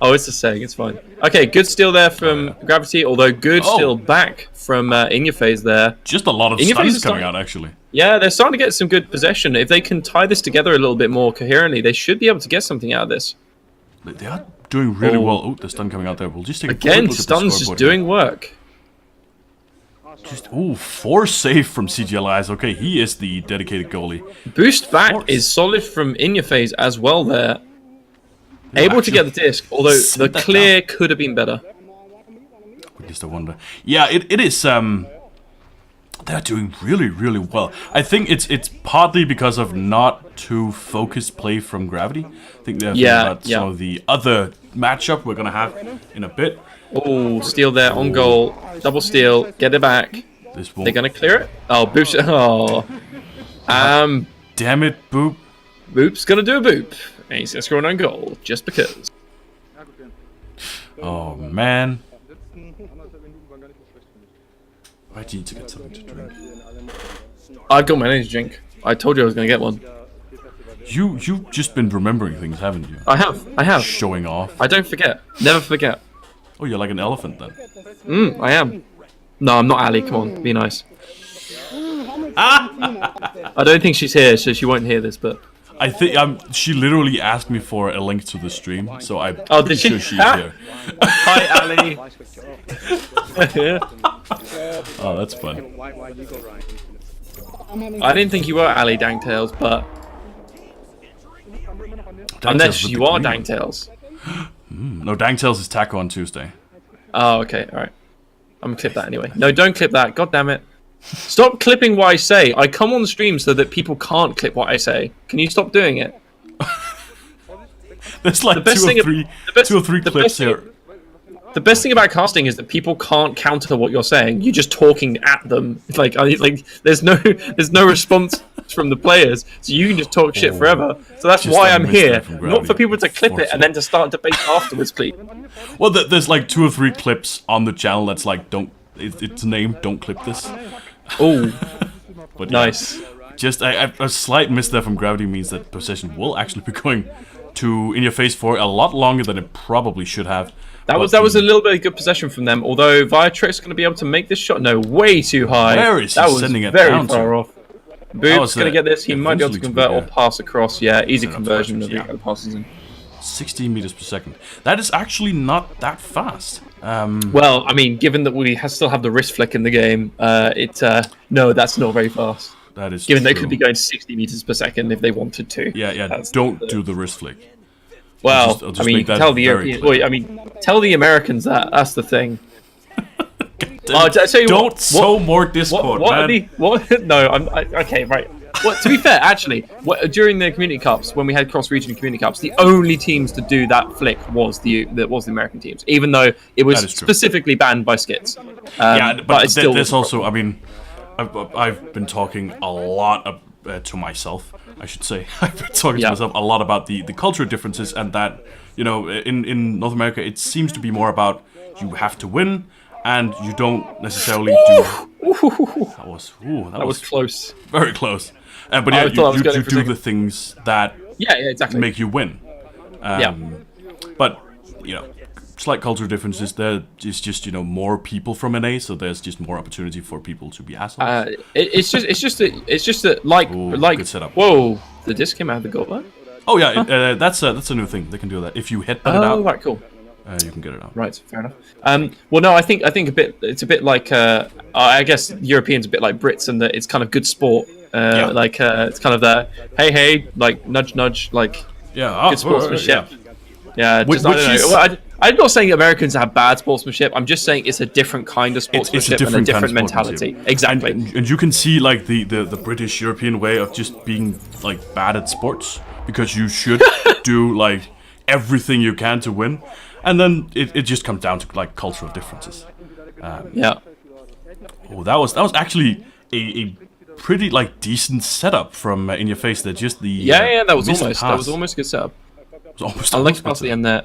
[SPEAKER 2] Oh, it's a saying. It's fine. Okay, good steal there from Gravity. Although good
[SPEAKER 1] Oh.
[SPEAKER 2] steal back from In Your Face there.
[SPEAKER 1] Just a lot of
[SPEAKER 2] In Your Face
[SPEAKER 1] stuns
[SPEAKER 2] is
[SPEAKER 1] coming
[SPEAKER 2] starting-
[SPEAKER 1] out, actually.
[SPEAKER 2] Yeah, they're starting to get some good possession. If they can tie this together a little bit more coherently, they should be able to get something out of this.
[SPEAKER 1] They are doing really
[SPEAKER 2] Oh.
[SPEAKER 1] well. Oh, the stun coming out there. We'll just take a quick
[SPEAKER 2] Again,
[SPEAKER 1] look at the
[SPEAKER 2] Stun's just
[SPEAKER 1] scoreboard here.
[SPEAKER 2] doing work.
[SPEAKER 1] Ooh, 4 save from CGLIs. Okay, he is the dedicated goalie.
[SPEAKER 2] Boost back
[SPEAKER 1] Force.
[SPEAKER 2] is solid from In Your Face as well there.
[SPEAKER 1] Yeah,
[SPEAKER 2] Able to
[SPEAKER 1] actually
[SPEAKER 2] get the disc, although the
[SPEAKER 1] sent that
[SPEAKER 2] clear could have been better.
[SPEAKER 1] At least I wonder. Yeah, it is. They're doing really well. I think it's partly because of not too focused play from Gravity. I think they're
[SPEAKER 2] Yeah,
[SPEAKER 1] about
[SPEAKER 2] yeah.
[SPEAKER 1] some of the other matchup we're gonna have in a bit.
[SPEAKER 2] Oh, steal there on goal. Double steal. Get it back.
[SPEAKER 1] This won't.
[SPEAKER 2] They're going to clear it. Oh, Boop's... Oh.
[SPEAKER 1] Damn it, Boop.
[SPEAKER 2] Boop's going to do a Boop. And he's going to score an own goal, just because.
[SPEAKER 1] Oh man. I need to get something to drink.
[SPEAKER 2] I got my energy drink. I told you I was going to get one.
[SPEAKER 1] You've just been remembering things, haven't you?
[SPEAKER 2] I have.
[SPEAKER 1] Showing off.
[SPEAKER 2] I don't forget. Never forget.
[SPEAKER 1] Oh, you're like an elephant then.
[SPEAKER 2] I am. No, I'm not Ali. Come on, be nice. I don't think she's here, so she won't hear this, but...
[SPEAKER 1] I think she literally asked me for a link to the stream, so I'm
[SPEAKER 2] Oh,
[SPEAKER 1] pretty
[SPEAKER 2] did she?
[SPEAKER 1] sure she's here.
[SPEAKER 2] Hi, Ali.
[SPEAKER 1] Oh, that's fun.
[SPEAKER 4] Why you go right?
[SPEAKER 2] I didn't think you were Ali Danktails, but unless
[SPEAKER 1] with
[SPEAKER 2] you
[SPEAKER 1] the
[SPEAKER 2] are
[SPEAKER 1] green.
[SPEAKER 2] Danktails.
[SPEAKER 1] No, Dangtails is Taco on Tuesday.
[SPEAKER 2] Oh, okay, all right. I'm gonna clip that anyway. No, don't clip that. God damn it! Stop clipping what I say. I come on stream so that people can't clip what I say. Can you stop doing it?
[SPEAKER 1] There's like
[SPEAKER 2] best thing- the best-
[SPEAKER 1] two or three
[SPEAKER 2] the
[SPEAKER 1] clips
[SPEAKER 2] best thing-
[SPEAKER 1] here.
[SPEAKER 2] The best thing about casting is that people can't counter what you're saying. You're just talking at them. Like there's no response from the players, so you can just talk shit forever. So that's
[SPEAKER 1] Just
[SPEAKER 2] why
[SPEAKER 1] a
[SPEAKER 2] I'm
[SPEAKER 1] mistake
[SPEAKER 2] here,
[SPEAKER 1] from
[SPEAKER 2] not
[SPEAKER 1] Gravity.
[SPEAKER 2] for people to clip it and then to start debate afterwards, please.
[SPEAKER 1] Well, there's like 2 or 3 clips on the channel that's like, don't. It's named "Don't clip this."
[SPEAKER 2] Oh,
[SPEAKER 1] But yeah,
[SPEAKER 2] nice.
[SPEAKER 1] just a slight miss there from Gravity means that possession will actually be going to In Your Face for a lot longer than it probably should have.
[SPEAKER 2] That was a little bit of good possession from them. Although Viatrix going to be able to make this shot, no, way too high.
[SPEAKER 1] Where is he
[SPEAKER 2] that was
[SPEAKER 1] sending it
[SPEAKER 2] very
[SPEAKER 1] down to?
[SPEAKER 2] far off.
[SPEAKER 1] was
[SPEAKER 2] Boob's going to
[SPEAKER 1] a-
[SPEAKER 2] get this. He might be able to
[SPEAKER 1] eventually
[SPEAKER 2] convert or
[SPEAKER 1] yeah.
[SPEAKER 2] pass across. Yeah, easy
[SPEAKER 1] Yeah,
[SPEAKER 2] conversion
[SPEAKER 1] pass
[SPEAKER 2] of
[SPEAKER 1] across,
[SPEAKER 2] the passes in.
[SPEAKER 1] 16 meters per second. That is actually not that fast.
[SPEAKER 2] Well, I mean, given that we still have the wrist flick in the game, no, that's not very fast.
[SPEAKER 1] That is
[SPEAKER 2] Given they
[SPEAKER 1] true.
[SPEAKER 2] could be going 60 meters per second if they wanted to.
[SPEAKER 1] Yeah.
[SPEAKER 2] That's
[SPEAKER 1] Don't do the wrist flick.
[SPEAKER 2] Well,
[SPEAKER 1] I'll just
[SPEAKER 2] I mean,
[SPEAKER 1] make that
[SPEAKER 2] tell the
[SPEAKER 1] very
[SPEAKER 2] European.
[SPEAKER 1] clear.
[SPEAKER 2] Wait, I mean, tell the Americans that. That's the thing. I tell you
[SPEAKER 1] Don't
[SPEAKER 2] what,
[SPEAKER 1] sow more discord,
[SPEAKER 2] what
[SPEAKER 1] man.
[SPEAKER 2] are the what? No, okay, right. Well, to be fair, actually, during the community cups, when we had cross-region community cups, the only teams to do that flick was the American teams, even though it was
[SPEAKER 1] That is true.
[SPEAKER 2] specifically banned by skits.
[SPEAKER 1] Yeah, but
[SPEAKER 2] it still
[SPEAKER 1] there's
[SPEAKER 2] was a
[SPEAKER 1] also, I mean, I've been talking a lot to myself, I should say. I've been talking
[SPEAKER 2] Yeah.
[SPEAKER 1] to myself a lot about the cultural differences, and that, you know, in North America, it seems to be more about you have to win, and you don't necessarily do. That was
[SPEAKER 2] close.
[SPEAKER 1] very close. But
[SPEAKER 2] I
[SPEAKER 1] yeah,
[SPEAKER 2] thought I was
[SPEAKER 1] you
[SPEAKER 2] going for a
[SPEAKER 1] do
[SPEAKER 2] second.
[SPEAKER 1] the things that
[SPEAKER 2] Yeah, exactly.
[SPEAKER 1] make you win.
[SPEAKER 2] Yeah.
[SPEAKER 1] But, you know, slight cultural differences. There is just, you know, more people from NA, so there's just more opportunity for people to be assholes.
[SPEAKER 2] It's just that like
[SPEAKER 1] Ooh,
[SPEAKER 2] like
[SPEAKER 1] good setup.
[SPEAKER 2] whoa, the disc came out of the goblet.
[SPEAKER 1] Oh yeah, that's a new thing. They can do that. If you headbutt it
[SPEAKER 2] Oh,
[SPEAKER 1] out,
[SPEAKER 2] right, cool.
[SPEAKER 1] you can get it out.
[SPEAKER 2] Right, fair enough. Well, no, I think it's a bit like I guess Europeans a bit like Brits, and that it's kind of good sport. Like it's kind of the hey, like nudge, like
[SPEAKER 1] Yeah,
[SPEAKER 2] good sportsmanship. Yeah,
[SPEAKER 1] Which
[SPEAKER 2] just, I don't know.
[SPEAKER 1] is-
[SPEAKER 2] Well, I'm not saying Americans have bad sportsmanship. I'm just saying it's a different kind of
[SPEAKER 1] It's
[SPEAKER 2] sportsmanship
[SPEAKER 1] a
[SPEAKER 2] and a
[SPEAKER 1] different kind of
[SPEAKER 2] different mentality.
[SPEAKER 1] sportsmanship.
[SPEAKER 2] Exactly.
[SPEAKER 1] And you can see like the British European way of just being like bad at sports, because you should do like everything you can to win, and then it just comes down to like cultural differences.
[SPEAKER 2] Yeah.
[SPEAKER 1] Oh, that was actually a pretty like decent setup from In Your Face. That just the
[SPEAKER 2] Yeah, that was
[SPEAKER 1] missed
[SPEAKER 2] almost
[SPEAKER 1] pass.
[SPEAKER 2] a good setup.
[SPEAKER 1] It was almost
[SPEAKER 2] I like
[SPEAKER 1] almost
[SPEAKER 2] past the
[SPEAKER 1] good.
[SPEAKER 2] end there.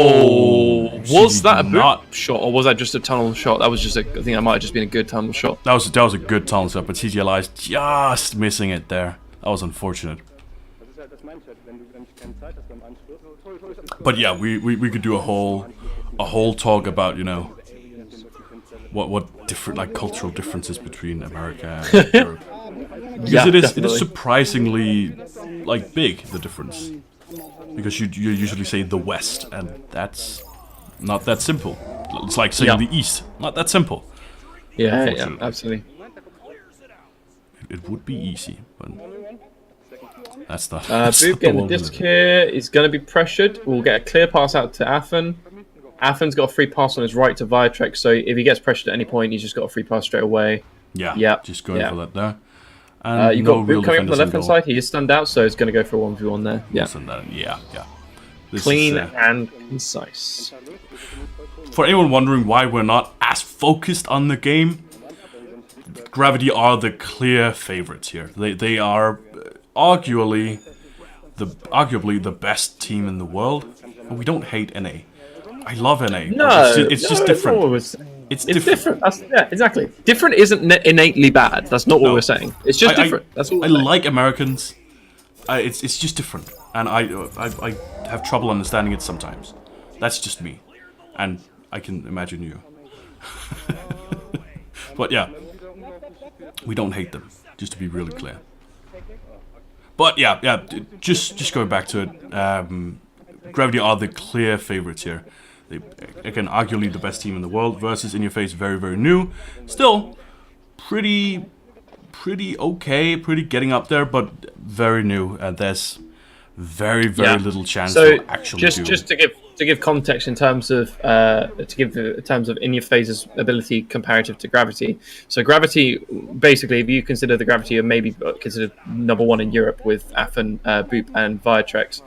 [SPEAKER 1] Oh,
[SPEAKER 2] Was
[SPEAKER 1] she
[SPEAKER 2] that a
[SPEAKER 1] did
[SPEAKER 2] boot
[SPEAKER 1] not?
[SPEAKER 2] shot or was that just a tunnel shot? That was just I think that might have just been a good tunnel shot.
[SPEAKER 1] That was a good tunnel shot, but CGLI is just missing it there. That was unfortunate.
[SPEAKER 3] Das ist halt das Mindset, wenn du keine Zeit hast beim Anschluss.
[SPEAKER 1] But yeah, we could do a whole talk about, you know, what different like cultural differences between America and Europe. Because
[SPEAKER 2] Yeah,
[SPEAKER 1] it is
[SPEAKER 2] definitely.
[SPEAKER 1] surprisingly like big, the difference. Because you usually say the West, and that's not that simple. It's like saying
[SPEAKER 2] Yeah.
[SPEAKER 1] the East, not that simple.
[SPEAKER 2] Yeah,
[SPEAKER 1] Unfortunately.
[SPEAKER 2] absolutely.
[SPEAKER 1] It would be easy, but that's not.
[SPEAKER 2] Boop
[SPEAKER 1] that's not
[SPEAKER 2] getting the
[SPEAKER 1] one we
[SPEAKER 2] disc
[SPEAKER 1] live in.
[SPEAKER 2] here. Is going to be pressured. We'll get a clear pass out to Athen. Athen's got a free pass on his right to Viatrix, so if he gets pressured at any point, he's just got a free pass straight away.
[SPEAKER 1] Yeah,
[SPEAKER 2] Yeah,
[SPEAKER 1] just going
[SPEAKER 2] yeah.
[SPEAKER 1] for that there. And
[SPEAKER 2] You've
[SPEAKER 1] no
[SPEAKER 2] got
[SPEAKER 1] real
[SPEAKER 2] Boop coming up on the
[SPEAKER 1] defenders in
[SPEAKER 2] left hand
[SPEAKER 1] goal.
[SPEAKER 2] side. He is stunned out, so it's going to go for a 1v1 there. Yeah.
[SPEAKER 1] Listen, yeah. This
[SPEAKER 2] Clean
[SPEAKER 1] is,
[SPEAKER 2] and concise.
[SPEAKER 1] for anyone wondering why we're not as focused on the game, Gravity are the clear favorites here. They are arguably the best team in the world. And we don't hate NA. I love NA.
[SPEAKER 2] No,
[SPEAKER 1] it's just
[SPEAKER 2] no,
[SPEAKER 1] different.
[SPEAKER 2] That's not what we're saying.
[SPEAKER 1] It's
[SPEAKER 2] It's
[SPEAKER 1] different.
[SPEAKER 2] different. Yeah, exactly. Different isn't innately bad. That's not what
[SPEAKER 1] No.
[SPEAKER 2] we're saying. It's just different. That's all.
[SPEAKER 1] I
[SPEAKER 2] we're saying.
[SPEAKER 1] like Americans. It's just different, and I have trouble understanding it sometimes. That's just me, and I can imagine you. But yeah, we don't hate them. Just to be really clear. But yeah. Just going back to it. Gravity are the clear favorites here. again, arguably the best team in the world versus In Your Face, very, very new. Still, pretty okay, pretty getting up there, but very new. And there's very little chance
[SPEAKER 2] So
[SPEAKER 1] to actually
[SPEAKER 2] just to give context in terms of In Your Phase's ability comparative to Gravity. So Gravity, basically, if you consider the Gravity, are maybe considered number one in Europe with Affen, Boop, and Viatrex.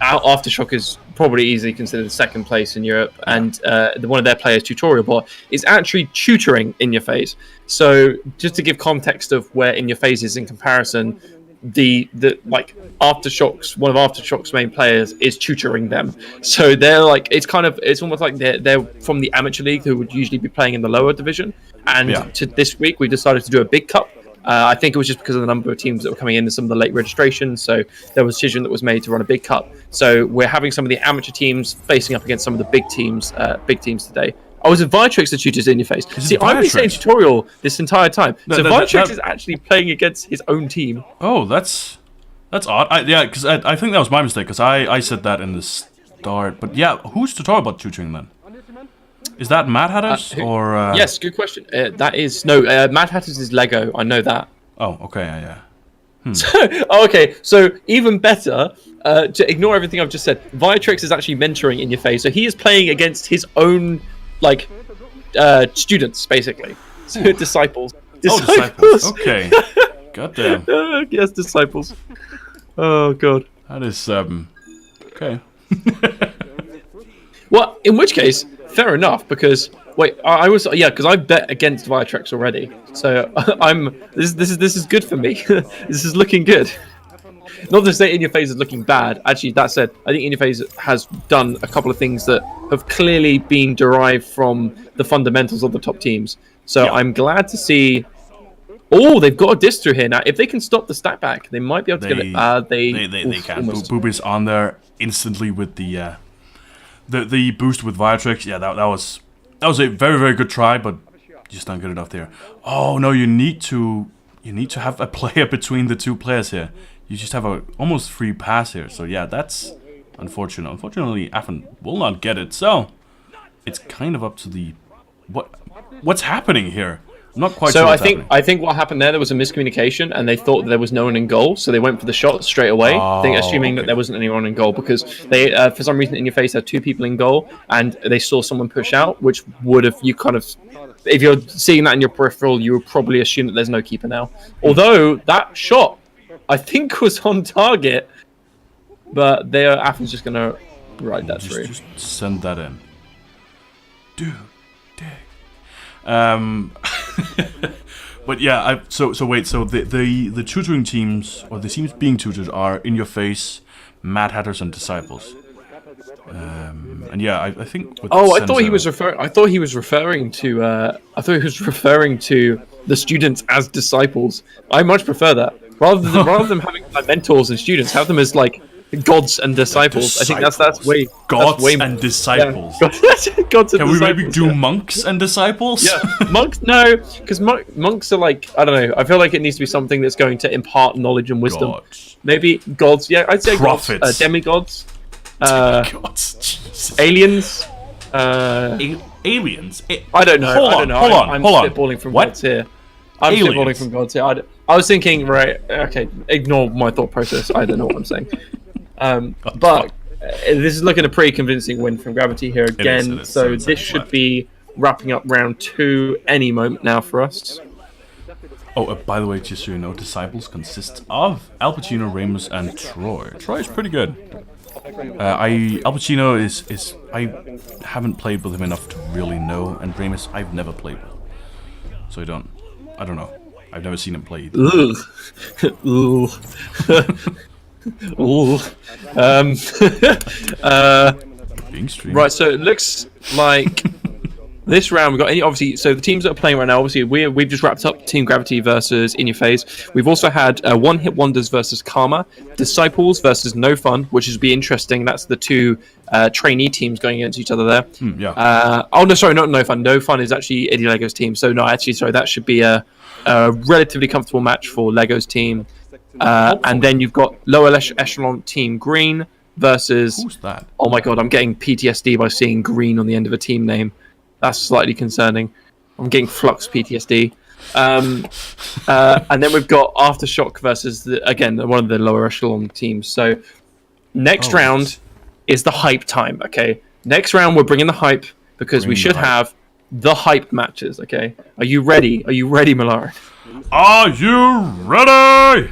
[SPEAKER 2] Aftershock is probably easily considered second place in Europe, and one of their players, Tutorial Bot, is actually tutoring In Your Phase. So just to give context of where In Your Phase is in comparison, the Aftershocks, one of Aftershock's main players is tutoring them. So they're like, it's almost like they're from the amateur league who would usually be playing in the lower division. And to this week we decided to do a big cup. I think it was just because of the number of teams that were coming in and some of the late registrations. So there was a decision that was made to run a big cup. So we're having some of the amateur teams facing up against some of the big teams today. Oh, was it Viatrex that tutors In Your Face? See, I've been saying Tutorial this entire time. So Viatrex is actually playing against his own team.
[SPEAKER 1] Oh, that's odd. Because I think that was my mistake, because I said that in the start. But yeah, who's Tutorial Bot tutoring then? Is that Mad Hatters or?
[SPEAKER 2] Yes, good question. That is Mad Hatters is Lego. I know that.
[SPEAKER 1] Oh, okay, yeah.
[SPEAKER 2] Okay, so even better. To ignore everything I've just said, Viatrex is actually mentoring In Your Face, so he is playing against his own students, basically. So disciples.
[SPEAKER 1] Disciples. Okay. Goddamn.
[SPEAKER 2] Yes, disciples. Oh god.
[SPEAKER 1] That is okay.
[SPEAKER 2] Well, in which case, fair enough, because because I bet against Viatrex already, so this is good for me. This is looking good. Not to say In Your Face is looking bad. Actually, that said, I think In Your Face has done a couple of things that have clearly been derived from the fundamentals of the top teams. So I'm glad to see. Oh, they've got a diss through here now. If they can stop the stack back, they might be able to get it.
[SPEAKER 1] They can. Boop is on there instantly with the boost with Viatrex. Yeah, that was a very, very good try, but just not good enough there. Oh no, you need to have a player between the two players here. You just have a almost free pass here. So yeah, that's unfortunate. Unfortunately, Affen will not get it. So it's kind of up to the what's happening here. I'm not quite sure. So
[SPEAKER 2] I think what happened there was a miscommunication, and they thought that there was no one in goal, so they went for the shot straight away, assuming that there wasn't anyone in goal, because they for some reason In Your Face had two people in goal, and they saw someone push out, which would have if you're seeing that in your peripheral, you would probably assume that there's no keeper now. Although that shot, I think, was on target, but Affen's just gonna ride that through.
[SPEAKER 1] Just send that in, dude. But yeah, so wait, so the tutoring teams, or the teams being tutored, are In Your Face, Mad Hatters, and Disciples. And yeah, I think.
[SPEAKER 2] I thought he was referring to the students as disciples. I much prefer that rather than them having mentors and students, have them as gods and disciples. I think that's way
[SPEAKER 1] gods and disciples.
[SPEAKER 2] Yeah. Gods and
[SPEAKER 1] Can
[SPEAKER 2] disciples,
[SPEAKER 1] we maybe do monks and disciples?
[SPEAKER 2] Yeah, monks. No, because monks are I don't know. I feel like it needs to be something that's going to impart knowledge and wisdom.
[SPEAKER 1] Gods.
[SPEAKER 2] Maybe gods. Yeah, I'd say
[SPEAKER 1] prophets,
[SPEAKER 2] gods, demigods,
[SPEAKER 1] gods, Jesus.
[SPEAKER 2] aliens.
[SPEAKER 1] Aliens.
[SPEAKER 2] I don't know.
[SPEAKER 1] Hold on.
[SPEAKER 2] I'm spitballing from gods here. I'm spitballing from gods here. I was thinking, right? Okay, ignore my thought process. I don't know what I'm saying. But this is looking a pretty convincing win from Gravity here again.
[SPEAKER 1] It is.
[SPEAKER 2] So this should be wrapping up round 2 any moment now for us.
[SPEAKER 1] Oh, by the way, just so you know, Disciples consists of Al Pacino, Ramos, and Troy. Troy is pretty good. Al Pacino is I haven't played with him enough to really know, and Ramos I've never played with, so I don't know. I've never seen him play either.
[SPEAKER 2] Ooh. Ooh.
[SPEAKER 1] Being streamed.
[SPEAKER 2] Right, so it looks like this round we've got obviously. So the teams that are playing right now, obviously we've just wrapped up Team Gravity versus In Your Face. We've also had One Hit Wonders versus Karma, Disciples versus No Fun, which is be interesting. That's the two trainee teams going against each other there.
[SPEAKER 1] Yeah.
[SPEAKER 2] Oh no, sorry, not No Fun. No Fun is actually Eddie Lego's team. So no, actually, sorry, that should be a relatively comfortable match for Lego's team. And then you've got lower echelon Team Green versus.
[SPEAKER 1] Who's that?
[SPEAKER 2] Oh my god, I'm getting PTSD by seeing green on the end of a team name. That's slightly concerning. I'm getting Flux PTSD. And then we've got Aftershock versus again one of the lower echelon teams. So next round is the hype time. Okay, next round we're bringing the hype because we should have the hype matches. Okay, are you ready? Are you ready, Milari?
[SPEAKER 1] Are you ready?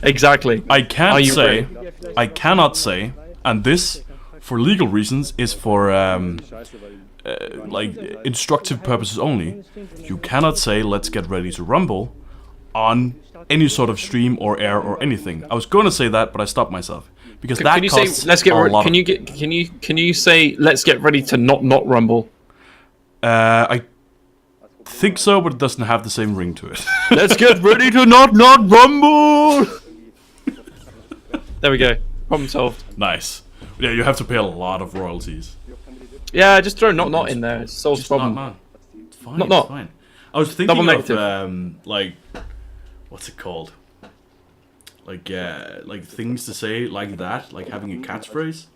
[SPEAKER 2] Exactly.
[SPEAKER 1] I can't
[SPEAKER 2] Are you
[SPEAKER 1] say,
[SPEAKER 2] ready?
[SPEAKER 1] I cannot say, and this, for legal reasons, is for like instructive purposes only. You cannot say "Let's get ready to rumble" on any sort of stream or air or anything. I was going to say that, but I stopped myself because that
[SPEAKER 2] Can you
[SPEAKER 1] costs
[SPEAKER 2] say let's get
[SPEAKER 1] a lot.
[SPEAKER 2] can you say let's get ready to not rumble?
[SPEAKER 1] I think so, but it doesn't have the same ring to it.
[SPEAKER 2] Let's get ready to not rumble. There we go. Problem solved.
[SPEAKER 1] Nice. Yeah, you have to pay a lot of royalties.
[SPEAKER 2] Yeah, just throw not in there. It solves the problem.
[SPEAKER 1] Not. It's fine.
[SPEAKER 2] Not.
[SPEAKER 1] It's fine. I was thinking
[SPEAKER 2] Double
[SPEAKER 1] of
[SPEAKER 2] negative.
[SPEAKER 1] like, what's it called? Like things to say like that, like having a catchphrase,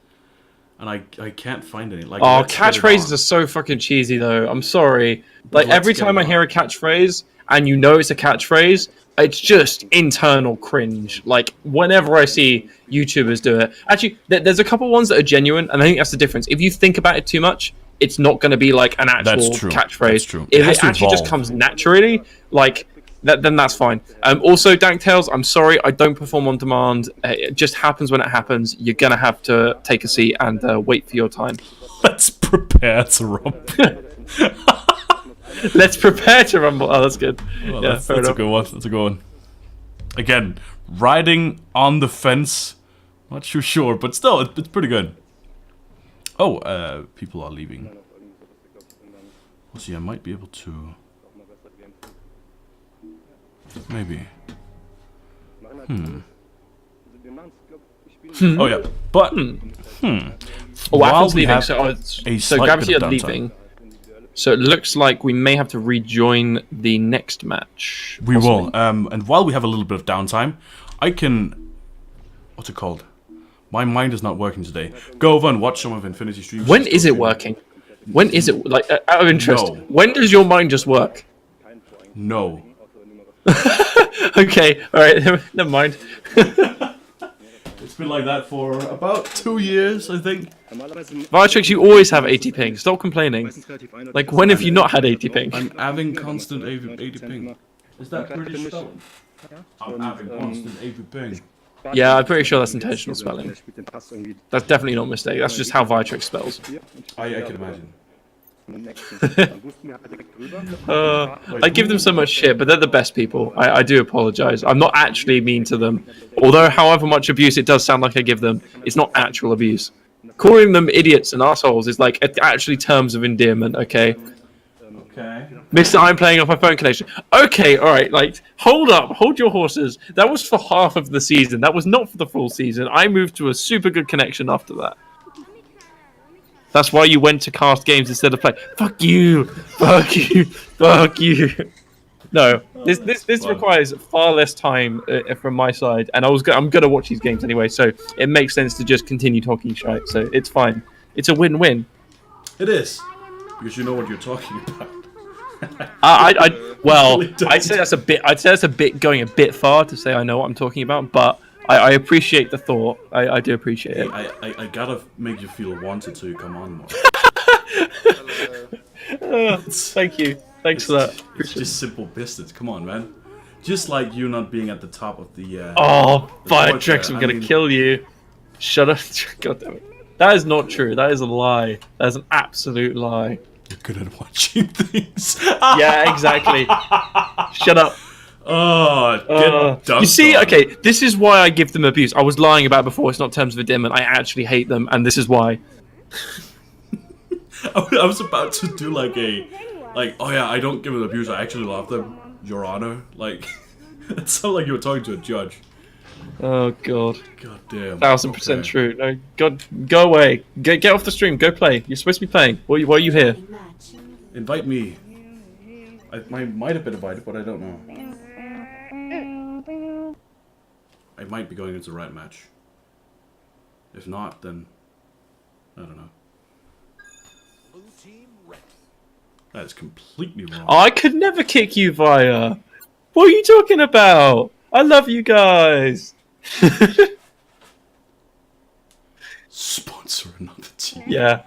[SPEAKER 1] and I can't find any. Like,
[SPEAKER 2] Oh,
[SPEAKER 1] let's get it
[SPEAKER 2] catchphrases
[SPEAKER 1] on.
[SPEAKER 2] are so fucking cheesy though. I'm sorry. Like
[SPEAKER 1] Let's
[SPEAKER 2] every
[SPEAKER 1] get
[SPEAKER 2] time
[SPEAKER 1] it
[SPEAKER 2] I
[SPEAKER 1] on.
[SPEAKER 2] hear a catchphrase and you know it's a catchphrase, it's just internal cringe. Like whenever I see YouTubers do it. Actually, there's a couple ones that are genuine, and I think that's the difference. If you think about it too much, it's not going to be like an actual
[SPEAKER 1] That's true.
[SPEAKER 2] catchphrase.
[SPEAKER 1] That's true. It
[SPEAKER 2] If
[SPEAKER 1] has
[SPEAKER 2] it
[SPEAKER 1] to
[SPEAKER 2] actually just
[SPEAKER 1] evolve.
[SPEAKER 2] comes naturally, like that, then that's fine. Also, Danktails, I'm sorry, I don't perform on demand. It just happens when it happens. You're gonna have to take a seat and wait for your time.
[SPEAKER 1] Let's prepare to rumble.
[SPEAKER 2] Let's prepare to rumble. Oh, that's good.
[SPEAKER 1] Well,
[SPEAKER 2] Yeah,
[SPEAKER 1] that's
[SPEAKER 2] fair
[SPEAKER 1] a
[SPEAKER 2] enough.
[SPEAKER 1] good one. That's a good one. Again, riding on the fence. Not too sure, but still, it's pretty good. Oh, people are leaving. Let's see, I might be able to. Maybe. Oh yeah, but
[SPEAKER 2] Oh,
[SPEAKER 1] While
[SPEAKER 2] Apple's
[SPEAKER 1] we
[SPEAKER 2] leaving.
[SPEAKER 1] have
[SPEAKER 2] So
[SPEAKER 1] a
[SPEAKER 2] so
[SPEAKER 1] slight
[SPEAKER 2] Gravity
[SPEAKER 1] bit
[SPEAKER 2] are
[SPEAKER 1] of downtime.
[SPEAKER 2] leaving. So it looks like we may have to rejoin the next match.
[SPEAKER 1] we
[SPEAKER 2] possibly.
[SPEAKER 1] will. And while we have a little bit of downtime, I can. What's it called? My mind is not working today. Go over and watch some of Infinity streams.
[SPEAKER 2] When is it working? When is it like out of interest?
[SPEAKER 1] No.
[SPEAKER 2] When does your mind just work?
[SPEAKER 1] No.
[SPEAKER 2] Okay, all right, never mind.
[SPEAKER 1] It's been like that for about 2 years, I think.
[SPEAKER 2] Vitrix, you always have 80 ping. Stop complaining. Like, when have you not had 80 ping?
[SPEAKER 1] I'm having constant 80 ping. Is that British spelling? I'm having constant 80 ping.
[SPEAKER 2] Yeah, I'm pretty sure that's intentional spelling. That's definitely not a mistake. That's just how Vitrix spells.
[SPEAKER 1] I can imagine.
[SPEAKER 2] I give them so much shit, but they're the best people. I do apologize. I'm not actually mean to them. Although, however much abuse it does sound like I give them, it's not actual abuse. Calling them idiots and assholes is like actually terms of endearment, okay?
[SPEAKER 1] Okay.
[SPEAKER 2] Mister, I'm playing off my phone connection. Okay, alright, like, hold up, hold your horses. That was for half of the season. That was not for the full season. I moved to a super good connection after that. That's why you went to cast games instead of play. Fuck you! Fuck you! Fuck you! No, this requires far less time from my side, and I'm gonna watch these games anyway, so it makes sense to just continue talking shite. So it's fine. It's a win-win.
[SPEAKER 1] It is. Because you know what you're talking about.
[SPEAKER 2] Well,
[SPEAKER 1] really don't.
[SPEAKER 2] I'd say that's a bit. I'd say that's a bit going a bit far to say I know what I'm talking about, but I appreciate the thought. I do appreciate it.
[SPEAKER 1] I gotta make you feel wanted to come on more.
[SPEAKER 2] Thank you. Thanks for that.
[SPEAKER 1] It's just simple business. Come on, man. Just like you not being at the top of the.
[SPEAKER 2] Oh,
[SPEAKER 1] the board
[SPEAKER 2] Vitrix,
[SPEAKER 1] there.
[SPEAKER 2] I'm
[SPEAKER 1] I
[SPEAKER 2] gonna
[SPEAKER 1] mean,
[SPEAKER 2] kill you. Shut up. God damn it. That is not true. That is a lie. That is an absolute lie.
[SPEAKER 1] You're good at watching things.
[SPEAKER 2] Yeah, exactly. Shut up.
[SPEAKER 1] Oh, get dunked
[SPEAKER 2] You see,
[SPEAKER 1] on.
[SPEAKER 2] okay, this is why I give them abuse. I was lying about before. It's not terms of endearment. I actually hate them, and this is why.
[SPEAKER 1] I was about to do like oh yeah, I don't give them abuse. I actually love them, Your Honor. Like, it sounded like you were talking to a judge.
[SPEAKER 2] Oh god.
[SPEAKER 1] God damn.
[SPEAKER 2] 1000%
[SPEAKER 1] Okay.
[SPEAKER 2] true. No, God, go away. Get off the stream. Go play. You're supposed to be playing. Why are you here?
[SPEAKER 1] Invite me. I might have been invited, but I don't know. I might be going into the right match. If not, then I don't know.
[SPEAKER 5] Blue team ready.
[SPEAKER 1] That is completely wrong.
[SPEAKER 2] I could never kick you, Via. What are you talking about? I love you guys.
[SPEAKER 1] Sponsor another team.
[SPEAKER 2] Yeah.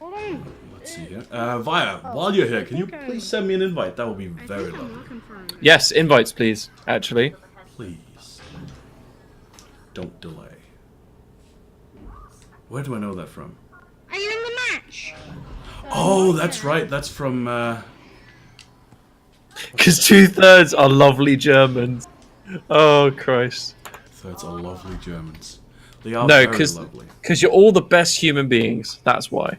[SPEAKER 1] Let's see here. Via, while you're here, can you please send me an invite? That would be very lovely.
[SPEAKER 2] Yes, invites, please. Actually.
[SPEAKER 1] Please. Don't delay. Where do I know that from?
[SPEAKER 6] Are you in the match?
[SPEAKER 1] Oh, that's right. That's from.
[SPEAKER 2] Because 2/3 are lovely Germans. Oh, Christ.
[SPEAKER 1] So it's a lovely Germans. They are
[SPEAKER 2] No,
[SPEAKER 1] very lovely.
[SPEAKER 2] because you're all the best human beings. That's why.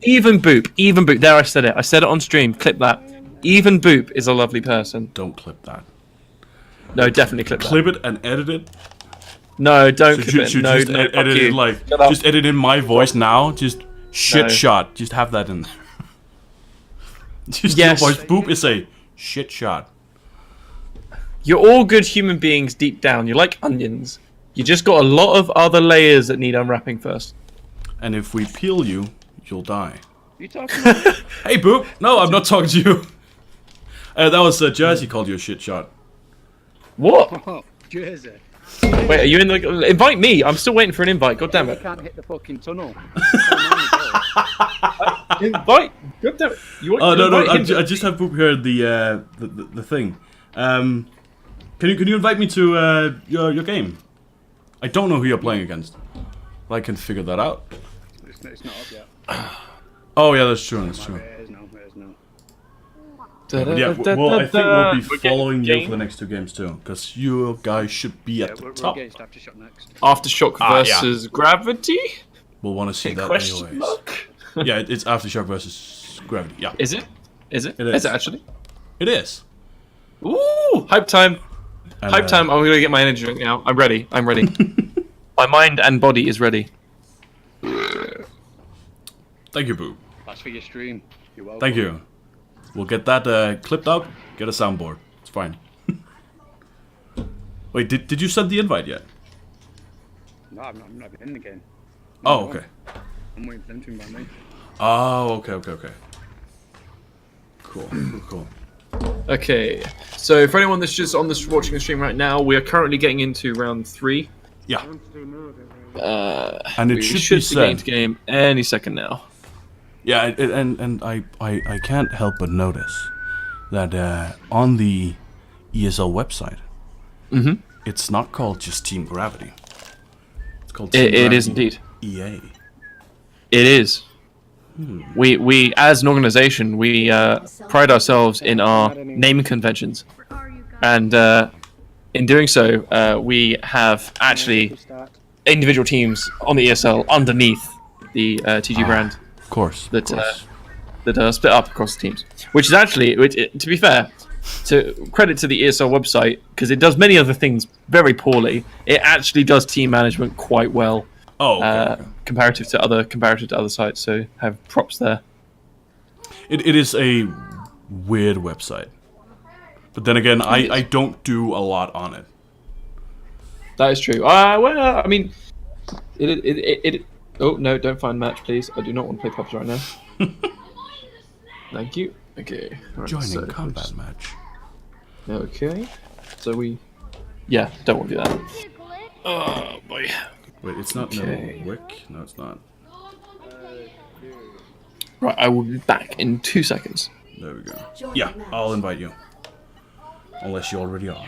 [SPEAKER 2] Even Boop. There, I said it. I said it on stream. Clip that. Even Boop is a lovely person.
[SPEAKER 1] Don't clip that.
[SPEAKER 2] No, definitely clip that.
[SPEAKER 1] Clip it and edit it.
[SPEAKER 2] No, don't
[SPEAKER 1] So
[SPEAKER 2] clip it.
[SPEAKER 1] should
[SPEAKER 2] No,
[SPEAKER 1] just
[SPEAKER 2] no, fuck
[SPEAKER 1] edit
[SPEAKER 2] you.
[SPEAKER 1] it like
[SPEAKER 2] Shut up.
[SPEAKER 1] just edit in my voice now. Just shit
[SPEAKER 2] No.
[SPEAKER 1] shot. Just have that in. Just
[SPEAKER 2] Yes.
[SPEAKER 1] your voice. Boop is a shit shot.
[SPEAKER 2] You're all good human beings deep down. You're like onions. You just got a lot of other layers that need unwrapping first.
[SPEAKER 1] And if we peel you, you'll die.
[SPEAKER 3] You talking about me?
[SPEAKER 1] Hey, Boop. No, I'm not talking to you. That was Jersey called you a shit shot.
[SPEAKER 2] What?
[SPEAKER 3] Oh, Jersey.
[SPEAKER 2] Wait, are you in the... Invite me. I'm still waiting for an invite. God damn
[SPEAKER 3] You
[SPEAKER 2] it.
[SPEAKER 3] can't hit the fucking tunnel.
[SPEAKER 2] Invite? God damn it. You want
[SPEAKER 1] Oh no, no,
[SPEAKER 2] invite him?
[SPEAKER 1] I just have Boop here the thing. Can you invite me to your game? I don't know who you're playing against. I can figure that out.
[SPEAKER 3] It's not up yet.
[SPEAKER 1] Oh yeah, that's true. That's true.
[SPEAKER 3] It is now. It is now.
[SPEAKER 1] Yeah, well, I think we'll be
[SPEAKER 2] We're
[SPEAKER 1] following
[SPEAKER 2] getting
[SPEAKER 1] you for the next 2 games too, because you guys should be at the
[SPEAKER 3] We're
[SPEAKER 1] top.
[SPEAKER 3] against Aftershock next.
[SPEAKER 2] Aftershock
[SPEAKER 1] Ah, yeah.
[SPEAKER 2] versus Gravity?
[SPEAKER 1] We'll want to see that
[SPEAKER 2] Question
[SPEAKER 1] anyways.
[SPEAKER 2] mark?
[SPEAKER 1] Yeah, it's Aftershock versus Gravity. Yeah,
[SPEAKER 2] Is it? Is it?
[SPEAKER 1] It
[SPEAKER 2] Is
[SPEAKER 1] is.
[SPEAKER 2] it actually?
[SPEAKER 1] it is.
[SPEAKER 2] Ooh! Hype time!
[SPEAKER 1] And,
[SPEAKER 2] Hype time. I'm gonna get my energy drink now. I'm ready. I'm ready. My mind and body is ready.
[SPEAKER 1] Thank you, Boo.
[SPEAKER 3] That's for your stream. You're welcome.
[SPEAKER 1] Thank you. We'll get that clipped out. Get a soundboard. It's fine. Wait, did you send the invite yet?
[SPEAKER 3] No, I'm not in the game.
[SPEAKER 1] Oh, okay.
[SPEAKER 3] I'm waiting for them to invite me.
[SPEAKER 1] Oh, okay. Cool.
[SPEAKER 2] Okay, so for anyone that's just on this watching the stream right now, we are currently getting into round 3.
[SPEAKER 1] Yeah,
[SPEAKER 2] Uh,
[SPEAKER 1] and it
[SPEAKER 2] we
[SPEAKER 1] should
[SPEAKER 2] should
[SPEAKER 1] be
[SPEAKER 2] be getting
[SPEAKER 1] said.
[SPEAKER 2] to game any second now.
[SPEAKER 1] Yeah, and I can't help but notice that on the ESL website, it's not called just Team Gravity. It's called Team
[SPEAKER 2] It is
[SPEAKER 1] Gravity
[SPEAKER 2] indeed.
[SPEAKER 1] EA.
[SPEAKER 2] It is. We as an organization, we pride ourselves in our naming conventions, and in doing so, we have actually individual teams on the ESL underneath the TG brand
[SPEAKER 1] Of course.
[SPEAKER 2] that are split up across the teams. Which is actually, to be fair, to credit to the ESL website, because it does many other things very poorly. It actually does team management quite well.
[SPEAKER 1] Oh, okay.
[SPEAKER 2] Comparative to other sites, so have props there.
[SPEAKER 1] It is a weird website, but then again, I don't do a lot on it.
[SPEAKER 2] That is true. Well, I mean, it. Oh no! Don't find match, please. I do not want to play pubs right now. Thank you. Okay. Right,
[SPEAKER 1] Joining
[SPEAKER 2] so
[SPEAKER 1] combat match.
[SPEAKER 2] Okay. So we. Yeah, don't want to do that. Oh boy.
[SPEAKER 1] Wait, it's not
[SPEAKER 2] Okay.
[SPEAKER 1] no Wick. No, it's not.
[SPEAKER 2] Right, I will be back in 2 seconds.
[SPEAKER 1] There we go. Yeah, I'll invite you. Unless you already are.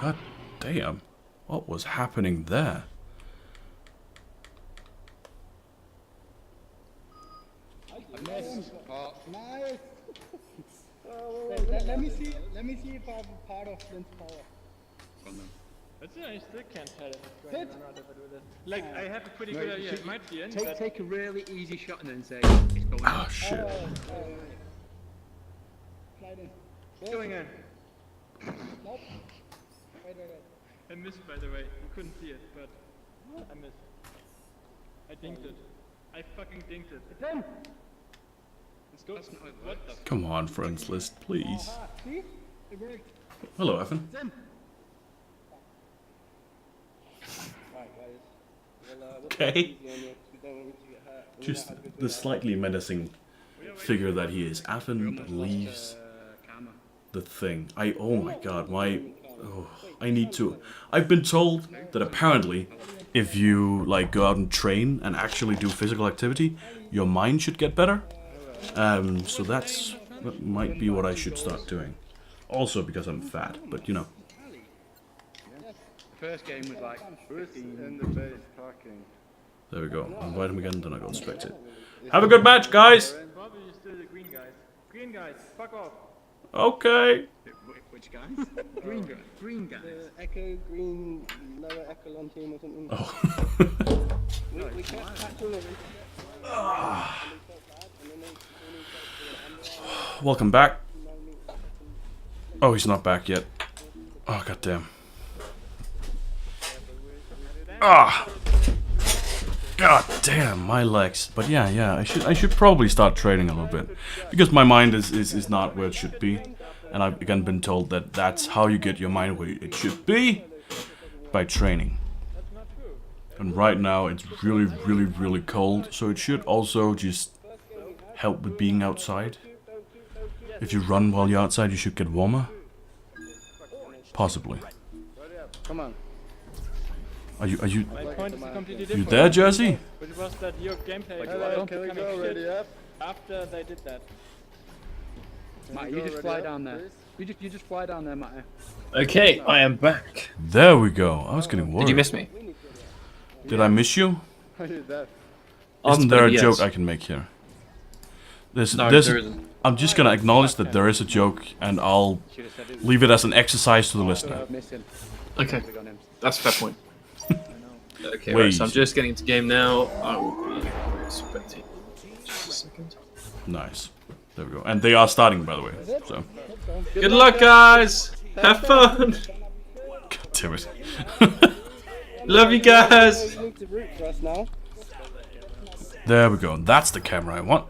[SPEAKER 1] God damn. What was happening there?
[SPEAKER 3] Nice. Let me see if I'm part of Flint's power.
[SPEAKER 7] I still can't tell if it's going or not if I do this. Like, I have a pretty good idea. It might be in, but
[SPEAKER 3] Take a really easy shot and then say it's going.
[SPEAKER 1] Oh shit.
[SPEAKER 7] it's going in. I missed, by the way. You couldn't see it, but I missed. I dinked it. I fucking dinked it. It's in! Let's go. What the
[SPEAKER 1] Come on, friends list, please.
[SPEAKER 3] See? It worked.
[SPEAKER 1] Hello, Evan. Okay. Just the slightly menacing figure that he is. Evan leaves the thing. Oh my god, I need to. I've been told that apparently, if you like go out and train and actually do physical activity, your mind should get better. So that might be what I should start doing. Also because I'm fat, but you know.
[SPEAKER 4] First game was like 15.
[SPEAKER 3] In the base talking.
[SPEAKER 1] There we go. Invite him again, then I go inspect it. Have a good match, guys!
[SPEAKER 7] Probably still the green guys. Green guys, fuck off.
[SPEAKER 1] Okay.
[SPEAKER 4] Which guys? Green guys. Green guys.
[SPEAKER 8] Echo, green, lower echelon team or something.
[SPEAKER 1] Oh.
[SPEAKER 8] We can't catch all of it.
[SPEAKER 1] Welcome back. Oh, he's not back yet. Oh, goddamn. Ah. God damn, my legs. But yeah, I should probably start training a little bit. Because my mind is not where it should be. And I've again been told that that's how you get your mind where it should be. By training. And right now it's really, really, really cold. So it should also just help with being outside. If you run while you're outside, you should get warmer. Possibly.
[SPEAKER 4] Come on.
[SPEAKER 1] Are you
[SPEAKER 7] My point is completely
[SPEAKER 1] you
[SPEAKER 7] different.
[SPEAKER 1] there, Jersey?
[SPEAKER 7] Which was that your gameplay
[SPEAKER 3] Hello,
[SPEAKER 7] was
[SPEAKER 3] can we
[SPEAKER 7] becoming
[SPEAKER 3] go
[SPEAKER 7] shit
[SPEAKER 3] ready up?
[SPEAKER 7] after they did that.
[SPEAKER 4] Matt, you just fly down there. You just fly down there, Matt.
[SPEAKER 2] Okay, I am back.
[SPEAKER 1] There we go. I was getting worried.
[SPEAKER 2] Did you miss me?
[SPEAKER 1] Did I miss you?
[SPEAKER 3] How you that?
[SPEAKER 1] Isn't there a
[SPEAKER 2] Yes.
[SPEAKER 1] joke I can make here?
[SPEAKER 2] No,
[SPEAKER 1] there's
[SPEAKER 2] there isn't.
[SPEAKER 1] I'm just gonna acknowledge that there is a joke, and I'll leave it as an exercise to the listener.
[SPEAKER 4] Missing.
[SPEAKER 2] Okay,
[SPEAKER 4] We got him.
[SPEAKER 2] that's a fair point. Okay,
[SPEAKER 1] Wait.
[SPEAKER 2] right, so I'm just getting into game now. I will be expecting. Just a second.
[SPEAKER 1] Nice. There we go. And they are starting, by the way. So,
[SPEAKER 2] Good luck, guys! Have fun!
[SPEAKER 1] God damn it.
[SPEAKER 2] Love you guys!
[SPEAKER 8] We need to root for us now.
[SPEAKER 1] There we go. That's the camera I want.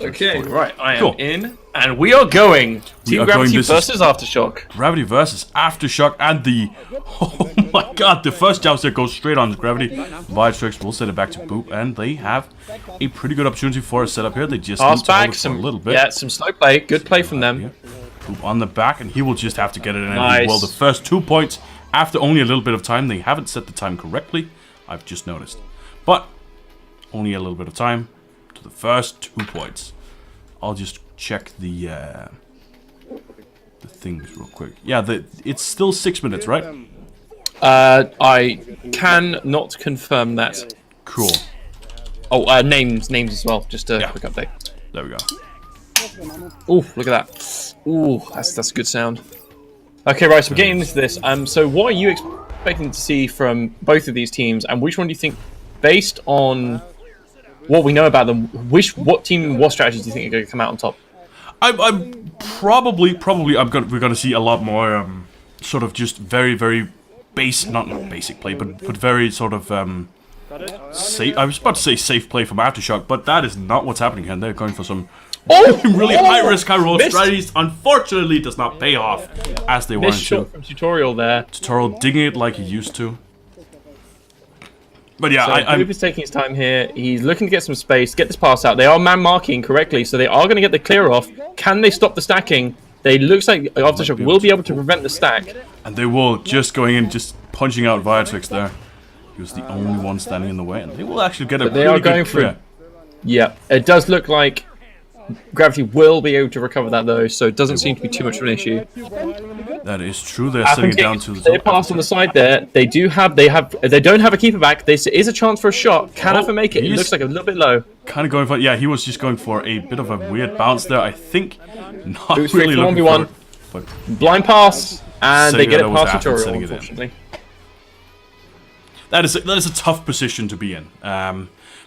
[SPEAKER 2] Okay, right, I am
[SPEAKER 1] Cool.
[SPEAKER 2] in, and we are going. Team
[SPEAKER 1] are
[SPEAKER 2] Gravity
[SPEAKER 1] going, this is-
[SPEAKER 2] versus Aftershock.
[SPEAKER 1] Gravity versus Aftershock, and the oh my god, the first joust there goes straight on Gravity. Viatrix will set it back to Boop, and they have a pretty good opportunity for a setup here. They just
[SPEAKER 2] Pass
[SPEAKER 1] need to hold
[SPEAKER 2] back,
[SPEAKER 1] it for
[SPEAKER 2] some
[SPEAKER 1] a little bit.
[SPEAKER 2] Yeah, some slow play. Good play from them.
[SPEAKER 1] Boop on the back, and he will just have to get it in.
[SPEAKER 2] Nice.
[SPEAKER 1] Well, the first 2 points after only a little bit of time. They haven't set the time correctly, I've just noticed, but only a little bit of time to the first 2 points. I'll just check the things real quick. Yeah, it's still 6 minutes, right?
[SPEAKER 2] I can not confirm that.
[SPEAKER 1] Cool.
[SPEAKER 2] Oh, names as well. Just a
[SPEAKER 1] Yeah.
[SPEAKER 2] quick update.
[SPEAKER 1] There we go.
[SPEAKER 2] Ooh, look at that. Ooh, that's a good sound. Okay, right, so we're getting into this. So what are you expecting to see from both of these teams, and which one do you think, based on what we know about them, what team, what strategies do you think are going to come out on top?
[SPEAKER 1] I'm probably we're gonna see a lot more sort of just very basic, not basic play, but very sort of safe. I was about to say safe play from Aftershock, but that is not what's happening here. They're going for some really high risk, high roll
[SPEAKER 2] Missed.
[SPEAKER 1] strategies. Unfortunately, does not pay off as they
[SPEAKER 2] This
[SPEAKER 1] wanted
[SPEAKER 2] shot
[SPEAKER 1] to.
[SPEAKER 2] from tutorial there.
[SPEAKER 1] Tutorial digging it like he used to. But yeah,
[SPEAKER 2] So
[SPEAKER 1] I'm
[SPEAKER 2] Boop is taking his time here. He's looking to get some space, get this pass out. They are man marking correctly, so they are going to get the clear off. Can they stop the stacking? They looks like Aftershock will be able to prevent the stack.
[SPEAKER 1] and they will just going in, just punching out Viatrix there. He was the only one standing in the way, and they will actually get a
[SPEAKER 2] But they
[SPEAKER 1] pretty
[SPEAKER 2] are going
[SPEAKER 1] good
[SPEAKER 2] for
[SPEAKER 1] clear.
[SPEAKER 2] it. Yeah, it does look like Gravity will be able to recover that though, so it doesn't seem to be too much of an issue.
[SPEAKER 1] That is true. They're setting it down to the
[SPEAKER 2] They
[SPEAKER 1] top.
[SPEAKER 2] pass on the side there. They don't have a keeper back. There is a chance for a shot. Can Alpha make it? It
[SPEAKER 1] he's-
[SPEAKER 2] looks like a little bit low.
[SPEAKER 1] Kind of going for, yeah, he was just going for a bit of a weird bounce there. I think not
[SPEAKER 2] Boots
[SPEAKER 1] really
[SPEAKER 2] for
[SPEAKER 1] looking
[SPEAKER 2] 1v1.
[SPEAKER 1] for it, but
[SPEAKER 2] Blind pass, and
[SPEAKER 1] Setting
[SPEAKER 2] they get
[SPEAKER 1] it
[SPEAKER 2] it
[SPEAKER 1] was
[SPEAKER 2] past
[SPEAKER 1] after
[SPEAKER 2] tutorial,
[SPEAKER 1] setting it in.
[SPEAKER 2] unfortunately.
[SPEAKER 1] that is a tough position to be in.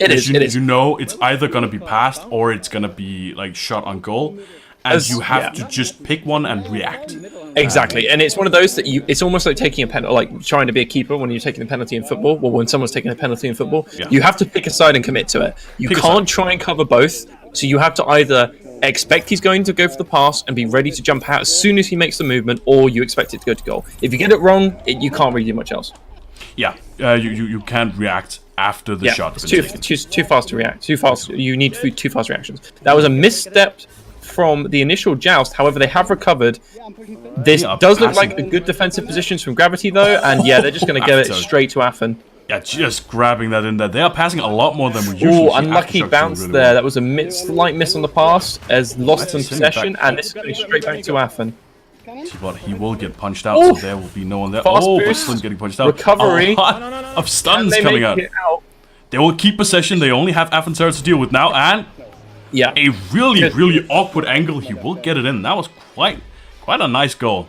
[SPEAKER 2] It
[SPEAKER 1] because
[SPEAKER 2] is, it is.
[SPEAKER 1] You know, it's either gonna be passed or it's gonna be like shot on goal, and you have to just pick one and react.
[SPEAKER 2] Exactly, and it's one of those that it's almost like taking a penalty, like trying to be a keeper when you're taking a penalty in football. Well, when someone's taking a penalty in football,
[SPEAKER 1] Yeah.
[SPEAKER 2] you have to pick a side and commit to it. You
[SPEAKER 1] Pick a
[SPEAKER 2] can't
[SPEAKER 1] side.
[SPEAKER 2] try and cover both, so you have to either expect he's going to go for the pass and be ready to jump out as soon as he makes the movement, or you expect it to go to goal. If you get it wrong, you can't really do much else.
[SPEAKER 1] Yeah, you can't react after the shot.
[SPEAKER 2] It's too fast to react. Too fast. You need too fast reactions. That was a misstep from the initial joust. However, they have recovered. This does look like a good defensive positions from Gravity, though, and yeah, they're just going to get it straight to Affen.
[SPEAKER 1] Yeah, just grabbing that in there. They are passing a lot more than we usually see.
[SPEAKER 2] Unlucky
[SPEAKER 1] Aftershocks
[SPEAKER 2] bounce
[SPEAKER 1] really
[SPEAKER 2] there.
[SPEAKER 1] well.
[SPEAKER 2] That was a slight miss on the pass, as lost some possession, and this is going straight back to Affen.
[SPEAKER 1] But he will get punched out, so there will be no one there.
[SPEAKER 2] Fast
[SPEAKER 1] But
[SPEAKER 2] boost.
[SPEAKER 1] Slim getting punched out.
[SPEAKER 2] Recovery.
[SPEAKER 1] A lot of stuns
[SPEAKER 2] They
[SPEAKER 1] coming
[SPEAKER 2] make
[SPEAKER 1] out.
[SPEAKER 2] it out.
[SPEAKER 1] They will keep possession. They only have Affen Turrets to deal with now, and
[SPEAKER 2] Yeah.
[SPEAKER 1] a really awkward angle. He will get it in. That was quite a nice goal.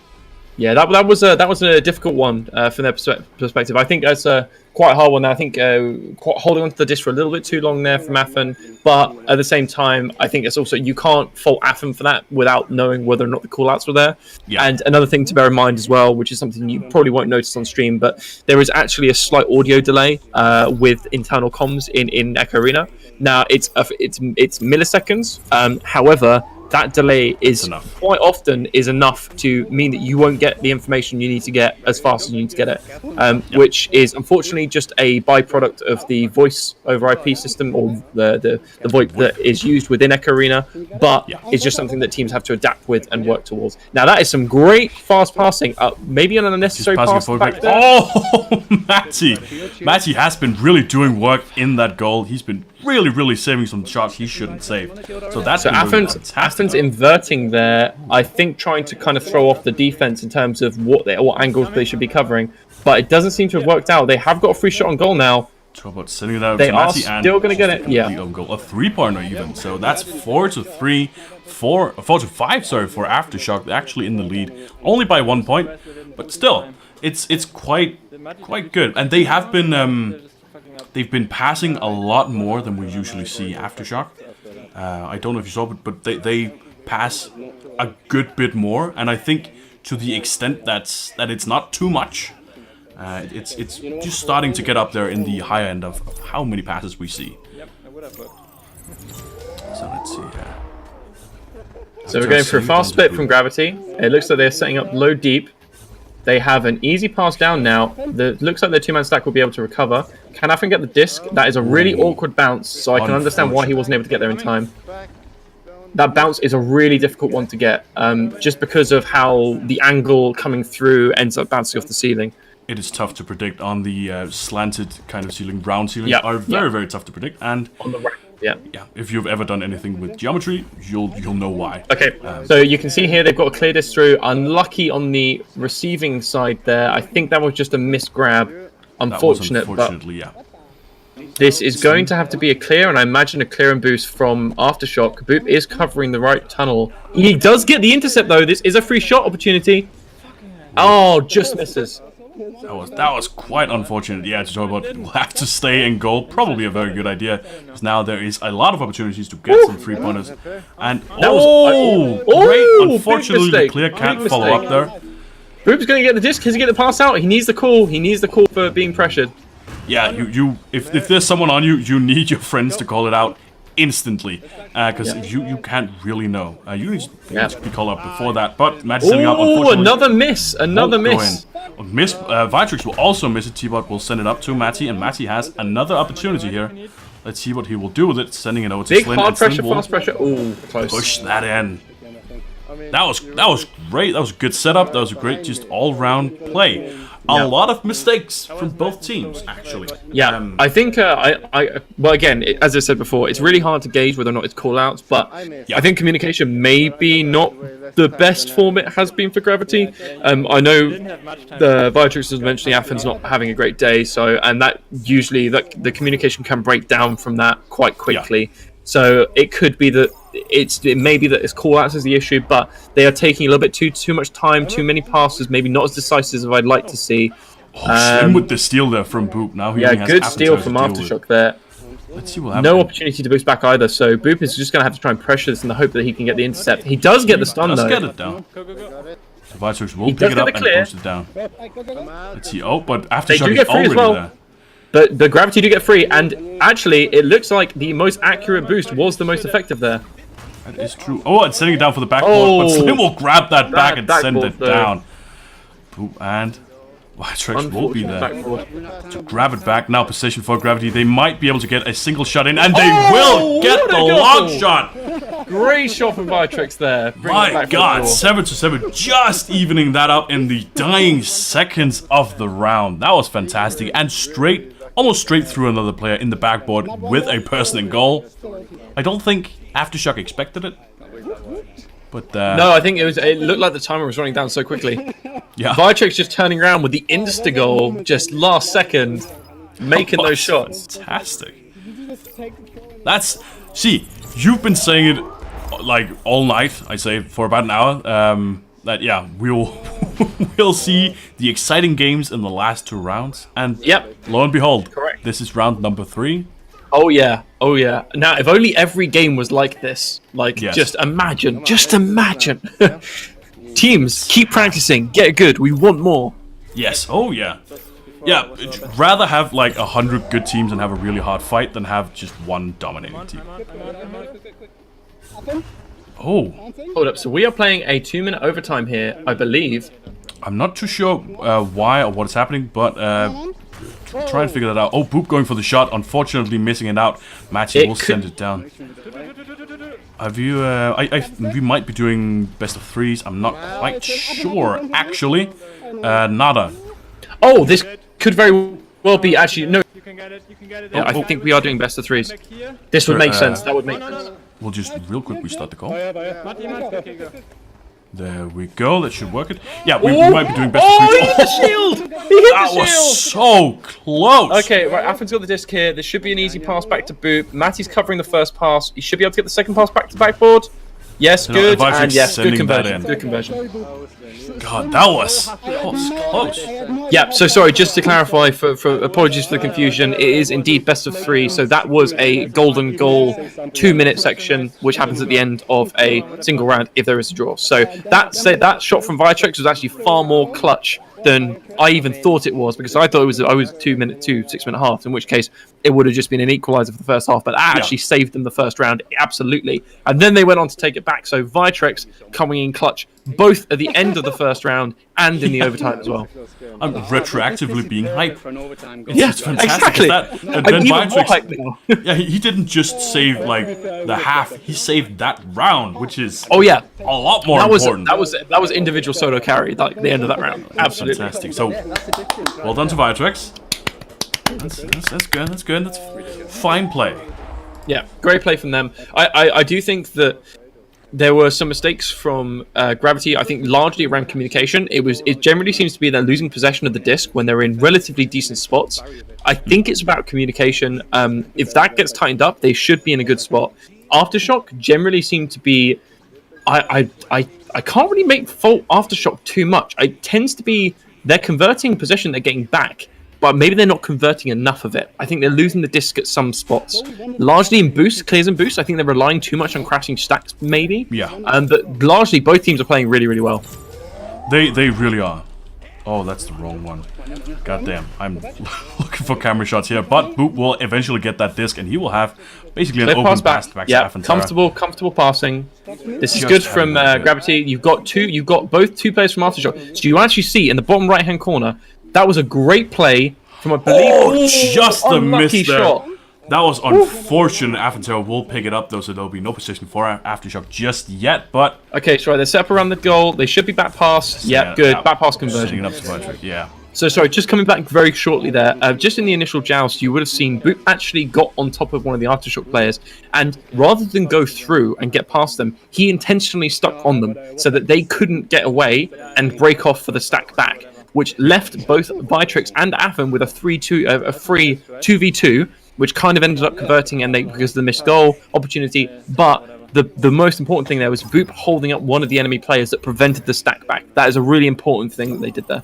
[SPEAKER 2] Yeah, that was a difficult one from their perspective. I think that's quite a hard one. I think holding onto the disc for a little bit too long there from Affen, but at the same time, I think it's also you can't fault Affen for that without knowing whether or not the callouts were there.
[SPEAKER 1] Yeah.
[SPEAKER 2] And another thing to bear in mind as well, which is something you probably won't notice on stream, but there is actually a slight audio delay with internal comms in Echo Arena. Now it's milliseconds. However, that delay is quite often is enough to mean that you won't get the information you need to get as fast as you need to get it, which is unfortunately just a byproduct of the voice over IP system or the VoIP that is used within Echo Arena, but it's just something that teams have to adapt with and work towards. Now that is some great fast passing, maybe an unnecessary pass back there.
[SPEAKER 1] Oh, Matty has been really doing work in that goal. He's been really saving some shots he shouldn't save. So that's been really fantastic.
[SPEAKER 2] Affen's inverting there, I think, trying to kind of throw off the defense in terms of what angles they should be covering, but it doesn't seem to have worked out. They have got a free shot on goal now.
[SPEAKER 1] Talk about sending it out
[SPEAKER 2] They
[SPEAKER 1] to
[SPEAKER 2] are
[SPEAKER 1] Matty and
[SPEAKER 2] still going to get it. Yeah.
[SPEAKER 1] own goal, a 3-pointer even. So that's 4-3, 4-5. Sorry, for Aftershock. They're actually in the lead, only by 1 point, but still, it's quite good. And they have been they've been passing a lot more than we usually see Aftershock. I don't know if you saw, but they pass a good bit more, and I think to the extent that it's not too much. It's just starting to get up there in the higher end of how many passes we see. So let's see here.
[SPEAKER 2] So we're going for a fast split from Gravity. It looks like they're setting up low deep. They have an easy pass down now. Looks like their two-man stack will be able to recover. Can Affen get the disc? That is a really awkward bounce, so I can understand why he wasn't able to get there in time. That bounce is a really difficult one to get, just because of how the angle coming through ends up bouncing off the ceiling.
[SPEAKER 1] It is tough to predict on the slanted kind of ceiling. Round ceilings are very tough to predict, and
[SPEAKER 2] on the rack. Yeah,
[SPEAKER 1] if you've ever done anything with geometry, you'll know why.
[SPEAKER 2] Okay, so you can see here they've got a clear disc through. Unlucky on the receiving side there. I think that was just a missed grab. Unfortunate,
[SPEAKER 1] unfortunately,
[SPEAKER 2] but this is going to have to be a clear, and I imagine a clear and boost from Aftershock. Boop is covering the right tunnel. He does get the intercept though. This is a free shot opportunity. Oh, just misses.
[SPEAKER 1] That was quite unfortunate. Yeah, to talk about, we'll have to stay in goal. Probably a very good idea, because now there is a lot of opportunities to get some 3-pointers. And great! Unfortunately, the clear can't follow up there.
[SPEAKER 2] Boop's going to get the disc. Does he get the pass out? He needs the call. He needs the call for being pressured.
[SPEAKER 1] Yeah, if there's someone on you, you need your friends to call it out instantly, because you can't really know. You need to be called out before that. But Matt's setting up. Unfortunately,
[SPEAKER 2] another miss! Another miss!
[SPEAKER 1] Vitrix will also miss it. T-Bot will send it up to Matty, and Matty has another opportunity here. Let's see what he will do with it. Sending it over to
[SPEAKER 2] Big
[SPEAKER 1] Slyn.
[SPEAKER 2] hard pressure, fast pressure. Ooh, close.
[SPEAKER 1] Push that in. That was great. That was a good setup. That was a great, just all-round play. A lot of mistakes from both teams, actually.
[SPEAKER 2] Yeah, I think well, again, as I said before, it's really hard to gauge whether or not it's call-outs, but I think communication may be not the best form it has been for Gravity. I know the Vitrix was mentioning Affen's not having a great day, and that usually the communication can break down from that quite quickly. So it could be that it may be that it's call-outs is the issue, but they are taking a little bit too much time, too many passes, maybe not as decisive as I'd like to see.
[SPEAKER 1] Same with the steal there from Boop. Now he only has
[SPEAKER 2] good steal from Aftershock there.
[SPEAKER 1] Let's see what happens.
[SPEAKER 2] No opportunity to boost back either, so Boop is just going to have to try and pressure this in the hope that he can get the intercept. He does get the stun, though.
[SPEAKER 1] Get it down. So Vitrix will pick it up and push it down. Let's see. Oh, but Aftershock is already there.
[SPEAKER 2] But the Gravity do get free, and actually, it looks like the most accurate boost was the most effective there.
[SPEAKER 1] That is true. Oh, and sending it down for the backboard, but Slim will grab that back and send
[SPEAKER 2] backboard
[SPEAKER 1] it
[SPEAKER 2] there.
[SPEAKER 1] down. Boop, and Vitrex will be there
[SPEAKER 2] Backboard.
[SPEAKER 1] to grab it back. Now position for Gravity. They might be able to get a single shot in, and they will get
[SPEAKER 2] what
[SPEAKER 1] the
[SPEAKER 2] a goal!
[SPEAKER 1] long shot.
[SPEAKER 2] Great shot from Vitrix there. Bring it
[SPEAKER 1] My
[SPEAKER 2] back for the
[SPEAKER 1] God,
[SPEAKER 2] draw.
[SPEAKER 1] 7-7, just evening that up in the dying seconds of the round. That was fantastic, and almost straight through another player in the backboard with a person in goal. I don't think Aftershock expected it, but
[SPEAKER 2] No, I think it looked like the timer was running down so quickly.
[SPEAKER 1] yeah.
[SPEAKER 2] Vitrix just turning around with the insta goal, just last second, making those shots.
[SPEAKER 1] Fantastic. See, you've been saying it like all night. I say for about an hour. That yeah, we'll see the exciting games in the last 2 rounds, and
[SPEAKER 2] Yep.
[SPEAKER 1] lo and behold,
[SPEAKER 2] Correct.
[SPEAKER 1] this is round number 3.
[SPEAKER 2] Oh yeah, oh yeah. Now, if only every game was like this. Like,
[SPEAKER 1] Yes.
[SPEAKER 2] just imagine. Teams, keep practicing. Get good. We want more.
[SPEAKER 1] Yes. Oh yeah. Yeah. Rather have like 100 good teams and have a really hard fight than have just one dominating team. Oh,
[SPEAKER 2] Hold up. So we are playing a 2-minute overtime here, I believe.
[SPEAKER 1] I'm not too sure why or what is happening, but try and figure that out. Oh, Boop going for the shot, unfortunately missing it out. Matchy will send it down. Have you? We might be doing best of 3s. I'm not quite sure, actually. Nada.
[SPEAKER 2] Oh, this could very well be actually no.
[SPEAKER 7] You can get it. You can get it.
[SPEAKER 2] Yeah, I think we are doing best of 3s.
[SPEAKER 7] Back here.
[SPEAKER 2] This would make
[SPEAKER 1] Sure,
[SPEAKER 2] sense. That would make sense.
[SPEAKER 1] We'll just real quick restart the call.
[SPEAKER 7] Matti, okay, go.
[SPEAKER 1] There we go. That should work it. Yeah, we might be doing best of 3s.
[SPEAKER 2] Oh, he hit the shield! He hit
[SPEAKER 1] That
[SPEAKER 2] the
[SPEAKER 1] was
[SPEAKER 2] shield!
[SPEAKER 1] so close.
[SPEAKER 2] Okay, right, Affin's got the disc here. This should be an easy pass back to Boop. Matty's covering the first pass. He should be able to get the second pass back to the backboard. Yes,
[SPEAKER 1] No,
[SPEAKER 2] good.
[SPEAKER 1] Vitrix
[SPEAKER 2] And yes, good
[SPEAKER 1] sending that
[SPEAKER 2] conversion.
[SPEAKER 1] in.
[SPEAKER 2] Good conversion.
[SPEAKER 1] God, that was close.
[SPEAKER 2] Yeah, so sorry, just to clarify, for apologies for the confusion, it is indeed best of 3, so that was a golden goal 2-minute section, which happens at the end of a single round if there is a draw. So that shot from Vitrix was actually far more clutch than I even thought it was, because I thought I was 6-minute half, in which case it would have just been an equaliser for the first half, but that actually saved them the first round, absolutely. And then they went on to take it back, so Vitrix coming in clutch both at the end of the first round and in the overtime as well.
[SPEAKER 1] I'm retroactively being hyped.
[SPEAKER 4] For an overtime goal.
[SPEAKER 2] Yeah,
[SPEAKER 1] It's fantastic.
[SPEAKER 2] exactly.
[SPEAKER 1] And
[SPEAKER 2] I'm
[SPEAKER 1] then
[SPEAKER 2] even more
[SPEAKER 1] Vitrix,
[SPEAKER 2] hyped now.
[SPEAKER 1] yeah, he didn't just save like the half. He saved that round, which is
[SPEAKER 2] Oh yeah,
[SPEAKER 1] a lot more
[SPEAKER 2] that was
[SPEAKER 1] important.
[SPEAKER 2] that was individual solo carry, like the end of that round. Absolutely.
[SPEAKER 1] Fantastic. So, well done to Vitrix. That's good. That's good. That's fine play.
[SPEAKER 2] Yeah, great play from them. I do think that there were some mistakes from Gravity. I think largely around communication. It generally seems to be they're losing possession of the disc when they're in relatively decent spots. I think it's about communication. If that gets tightened up, they should be in a good spot. Aftershock generally seem to be. I can't really make fault Aftershock too much. It tends to be they're converting possession they're getting back, but maybe they're not converting enough of it. I think they're losing the disc at some spots. Largely in boosts, clears and boosts, I think they're relying too much on crashing stacks, maybe.
[SPEAKER 1] Yeah.
[SPEAKER 2] But largely, both teams are playing really, really well.
[SPEAKER 1] They really are. Oh, that's the wrong one. God damn. I'm looking for camera shots here, but Boop will eventually get that disc, and he will have basically an
[SPEAKER 2] Clear
[SPEAKER 1] open
[SPEAKER 2] pass
[SPEAKER 1] pass
[SPEAKER 2] back.
[SPEAKER 1] back to
[SPEAKER 2] Yeah,
[SPEAKER 1] Afentera.
[SPEAKER 2] comfortable passing. This is
[SPEAKER 1] Just
[SPEAKER 2] good from
[SPEAKER 1] having that, yeah.
[SPEAKER 2] Gravity. You've got both two players from Aftershock. So you actually see in the bottom right hand corner, that was a great play from I believe.
[SPEAKER 1] Oh, just the miss
[SPEAKER 2] unlucky
[SPEAKER 1] there.
[SPEAKER 2] shot.
[SPEAKER 1] That was unfortunate. Afentera will pick it up though, so there'll be no position for Aftershock just yet. But
[SPEAKER 2] Okay, so they're set up around the goal. They should be back pass. Yeah, good.
[SPEAKER 1] yeah,
[SPEAKER 2] Back pass
[SPEAKER 1] sending
[SPEAKER 2] conversion.
[SPEAKER 1] it up to Vitrix. Yeah.
[SPEAKER 2] So sorry, just coming back very shortly there. Just in the initial joust, you would have seen Boop actually got on top of one of the Aftershock players, and rather than go through and get past them, he intentionally stuck on them so that they couldn't get away and break off for the stack back, which left both Vitrix and Affen with a free 2v2, which kind of ended up converting and because of the missed goal opportunity. But the most important thing there was Boop holding up one of the enemy players that prevented the stack back. That is a really important thing that they did there.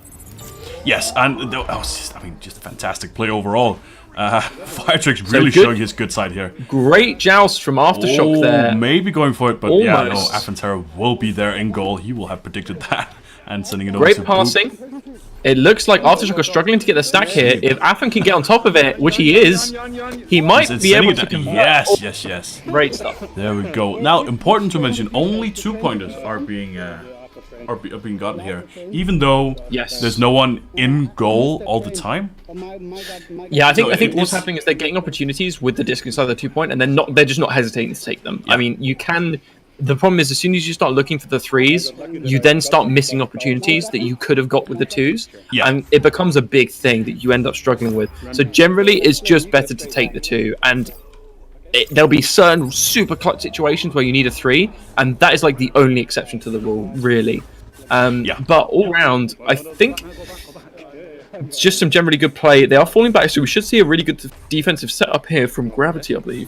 [SPEAKER 1] Yes, and that was just a fantastic play overall. Vitrix really
[SPEAKER 2] good.
[SPEAKER 1] showing his good side here.
[SPEAKER 2] Great joust from Aftershock there.
[SPEAKER 1] Maybe going for it, but yeah, no,
[SPEAKER 2] Almost.
[SPEAKER 1] Afentera will be there in goal. He will have predicted that and sending it over
[SPEAKER 2] Great
[SPEAKER 1] to Boop.
[SPEAKER 2] passing. It looks like Aftershock are struggling to get their stack here. If Affan can get on top of it, which he is, he might
[SPEAKER 1] It's
[SPEAKER 2] be
[SPEAKER 1] sending
[SPEAKER 2] able
[SPEAKER 1] it
[SPEAKER 2] to
[SPEAKER 1] down.
[SPEAKER 2] convert.
[SPEAKER 1] Yes.
[SPEAKER 2] Great stuff.
[SPEAKER 1] There we go. Now, important to mention, only 2 pointers are being being gotten here, even though
[SPEAKER 2] Yes.
[SPEAKER 1] there's no one in goal all the time.
[SPEAKER 2] Yeah, I think
[SPEAKER 1] So
[SPEAKER 2] I think
[SPEAKER 1] it
[SPEAKER 2] what's
[SPEAKER 1] is-
[SPEAKER 2] happening is they're getting opportunities with the disc inside the 2-point, and they're just not hesitating to take them. I mean, you can. The problem is, as soon as you start looking for the 3s, you then start missing opportunities that you could have got with the 2s,
[SPEAKER 1] Yeah.
[SPEAKER 2] and it becomes a big thing that you end up struggling with. So generally, it's just better to take the 2, and there'll be certain super clutch situations where you need a 3, and that is like the only exception to the rule, really.
[SPEAKER 1] Yeah.
[SPEAKER 2] But all round, I think it's just some generally good play. They are falling back, so we should see a really good defensive setup here from Gravity, I believe.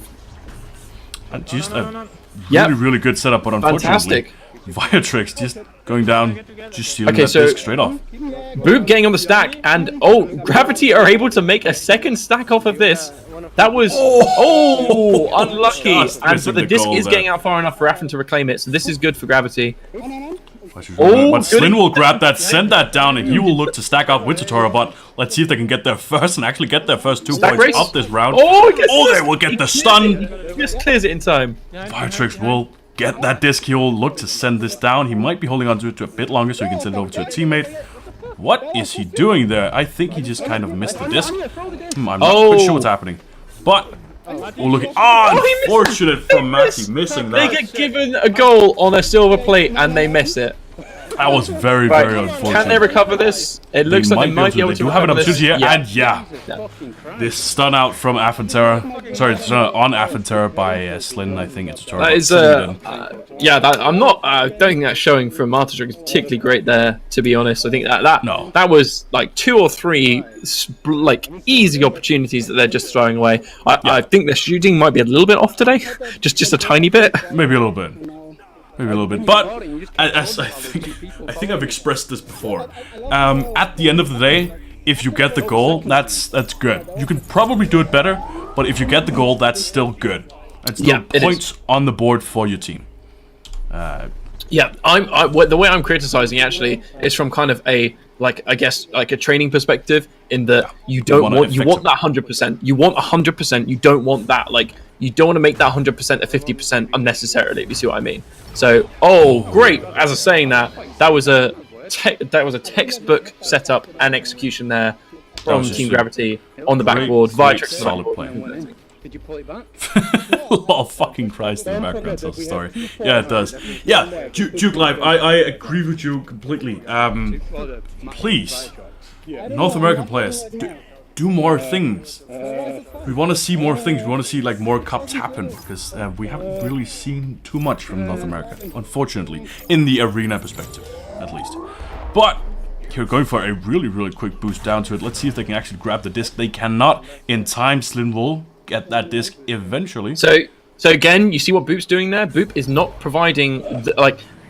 [SPEAKER 1] And just a
[SPEAKER 2] Yep.
[SPEAKER 1] really good setup, but unfortunately,
[SPEAKER 2] Fantastic.
[SPEAKER 1] Viatrix just going down, just stealing
[SPEAKER 2] Okay,
[SPEAKER 1] that
[SPEAKER 2] so-
[SPEAKER 1] disc straight off.
[SPEAKER 2] Boop getting on the stack, and Gravity are able to make a second stack off of this. That was unlucky,
[SPEAKER 1] Just
[SPEAKER 2] and
[SPEAKER 1] missing
[SPEAKER 2] but the
[SPEAKER 1] the
[SPEAKER 2] disc
[SPEAKER 1] goal
[SPEAKER 2] is
[SPEAKER 1] there.
[SPEAKER 2] getting out far enough for Affan to reclaim it. So this is good for Gravity.
[SPEAKER 1] But
[SPEAKER 2] good.
[SPEAKER 1] Slin will grab that, send that down, and he will look to stack up with Totoro, but let's see if they can get there first and actually get their first 2
[SPEAKER 2] Stack
[SPEAKER 1] points
[SPEAKER 2] race?
[SPEAKER 1] of this round.
[SPEAKER 2] Oh, he gets
[SPEAKER 1] they
[SPEAKER 2] this.
[SPEAKER 1] will get the stun.
[SPEAKER 2] Just clears it in time.
[SPEAKER 1] Viatrix will get that disc. He will look to send this down. He might be holding on to it a bit longer so he can send it over to a teammate. What is he doing there? I think he just kind of missed the disc. I'm not quite sure what's happening. But, look at... unfortunate from Matty missing
[SPEAKER 2] They
[SPEAKER 1] that.
[SPEAKER 2] get given a goal on a silver plate, and they miss it.
[SPEAKER 1] That was very,
[SPEAKER 2] Right.
[SPEAKER 1] very unfortunate.
[SPEAKER 2] Can they recover this? It looks like they might be able
[SPEAKER 1] They
[SPEAKER 2] to
[SPEAKER 1] do have an
[SPEAKER 2] recover this.
[SPEAKER 1] opportunity here, and this stun out from Affantera. Sorry, stun out on Affantera by Slin, I think it's a
[SPEAKER 2] That is, I'm not. Don't think that showing from Artichoke is particularly great there. To be honest, I think that was like 2 or 3 like easy opportunities that they're just throwing away. I think their shooting might be a little bit off today, just a tiny bit.
[SPEAKER 1] Maybe a little bit. Maybe a little bit, but as I think I've expressed this before. At the end of the day, if you get the goal, that's good. You can probably do it better, but if you get the goal, that's still good. That's still
[SPEAKER 2] it
[SPEAKER 1] points on the board for your team.
[SPEAKER 2] Yeah, the way I'm criticizing actually is from kind of a a training perspective, in that you don't want that 100%. You want 100%. You don't want that you don't want to make that 100% a 50% unnecessarily. If you see what I mean. So great. As I was saying that was a textbook setup and execution there from
[SPEAKER 1] was just
[SPEAKER 2] Team
[SPEAKER 1] a
[SPEAKER 2] Gravity on the backboard.
[SPEAKER 1] great
[SPEAKER 2] Viatrix
[SPEAKER 1] solid play.
[SPEAKER 4] Did you pull it back?
[SPEAKER 1] Oh, fucking Christ in the background tells the story. Yeah, it does. Yeah, Duke Live, I agree with you completely. Please, North American players, do more things. We want to see more things. We want to see more cups happen, because we haven't really seen too much from North America, unfortunately, in the arena perspective, at least. But you're going for a really quick boost down to it. Let's see if they can actually grab the disc. They cannot in time. Slin will get that disc eventually.
[SPEAKER 2] So again, you see what Boop's doing there? Boop is not providing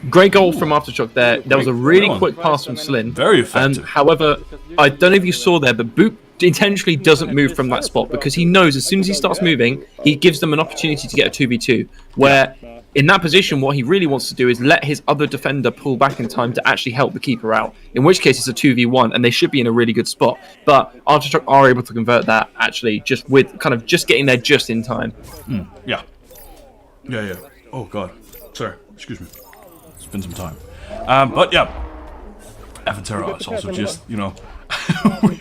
[SPEAKER 2] great goal from Aftershock there. There was a really quick pass from Slin.
[SPEAKER 1] Very effective.
[SPEAKER 2] However, I don't know if you saw there, but Boop intentionally doesn't move from that spot, because he knows as soon as he starts moving, he gives them an opportunity to get a 2v2, where in that position what he really wants to do is let his other defender pull back in time to actually help the keeper out, in which case it's a 2v1 and they should be in a really good spot. But Aftershock are able to convert that actually just with kind of just getting there just in time.
[SPEAKER 1] Yeah. Oh god. Sorry, excuse me. It's been some time. But yeah, Affantera is also just,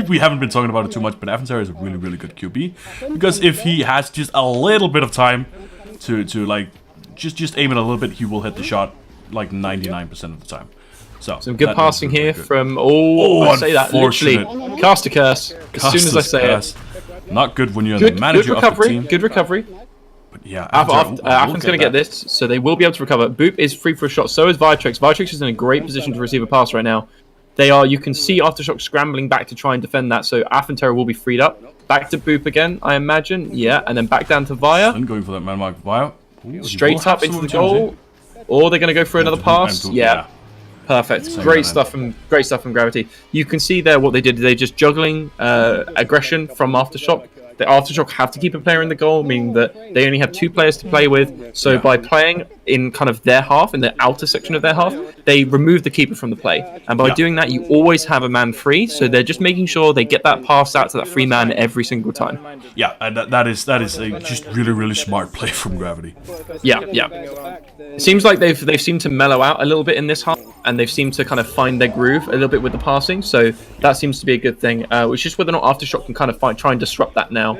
[SPEAKER 1] we haven't been talking about it too much, but Affantera is a really good QB, because if he has just a little bit of time to just aim it a little bit, he will hit the shot 99% of the time. So
[SPEAKER 2] Some good
[SPEAKER 1] that
[SPEAKER 2] passing
[SPEAKER 1] is really
[SPEAKER 2] here
[SPEAKER 1] good.
[SPEAKER 2] from I say that literally
[SPEAKER 1] unfortunate.
[SPEAKER 2] cast a curse as soon as I say
[SPEAKER 1] Curse.
[SPEAKER 2] it.
[SPEAKER 1] Not good when you're
[SPEAKER 2] Good
[SPEAKER 1] the manager of the
[SPEAKER 2] recovery.
[SPEAKER 1] team.
[SPEAKER 2] Good recovery.
[SPEAKER 1] But yeah,
[SPEAKER 2] Affan's
[SPEAKER 1] Affantera
[SPEAKER 2] going to get this, so they will be able to recover. Boop is free for a shot. So is Viatrix. Viatrix is in a great position to receive a pass right now. They are. You can see Aftershock scrambling back to try and defend that. So Affantera will be freed up. Back to Boop again, I imagine. Yeah, and then back down to Via.
[SPEAKER 1] I'm going for that man mark Via. Ooh, he will
[SPEAKER 2] Straight
[SPEAKER 1] have
[SPEAKER 2] up into
[SPEAKER 1] some
[SPEAKER 2] the
[SPEAKER 1] opportunity.
[SPEAKER 2] goal. Or they're going to go for another pass. Yeah. Perfect.
[SPEAKER 1] Same
[SPEAKER 2] Great
[SPEAKER 1] man.
[SPEAKER 2] stuff from Gravity. You can see there what they did. They just juggling aggression from Aftershock. The Aftershock have to keep a player in the goal, meaning that they only have 2 players to play with. So by playing in kind of their half, in the outer section of their half, they remove the keeper from the play. And by doing that, you always have a man free. So they're just making sure they get that pass out to that free man every single time.
[SPEAKER 1] Yeah, and that is a just really, really smart play from Gravity.
[SPEAKER 2] Yeah. It seems like they've seemed to mellow out a little bit in this half, and they've seemed to kind of find their groove a little bit with the passing. So that seems to be a good thing. Which is whether or not Aftershock can kind of try and disrupt that now.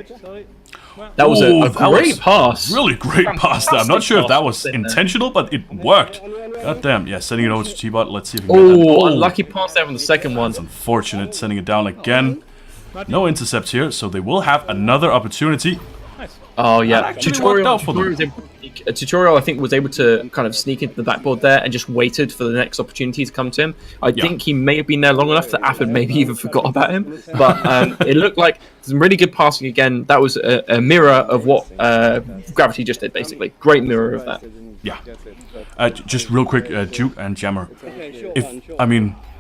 [SPEAKER 2] That was a great pass.
[SPEAKER 1] Really great pass there. I'm not sure if that was intentional, but it worked. God damn. Yeah, sending it over to T-Bot. Let's see if we can get that.
[SPEAKER 2] Oh, unlucky pass there on the second one.
[SPEAKER 1] It's unfortunate. Sending it down again. No intercepts here, so they will have another opportunity.
[SPEAKER 2] Oh yeah,
[SPEAKER 1] actually worked out for them.
[SPEAKER 2] Tutorial I think was able to kind of sneak into the backboard there and just waited for the next opportunity to come to him. I think he may have been there long enough that Afford maybe even forgot about him, but it looked like some really good passing again. That was a mirror of what Gravity just did, basically. Great mirror of that.
[SPEAKER 1] Yeah. Just real quick, Duke and Jammer.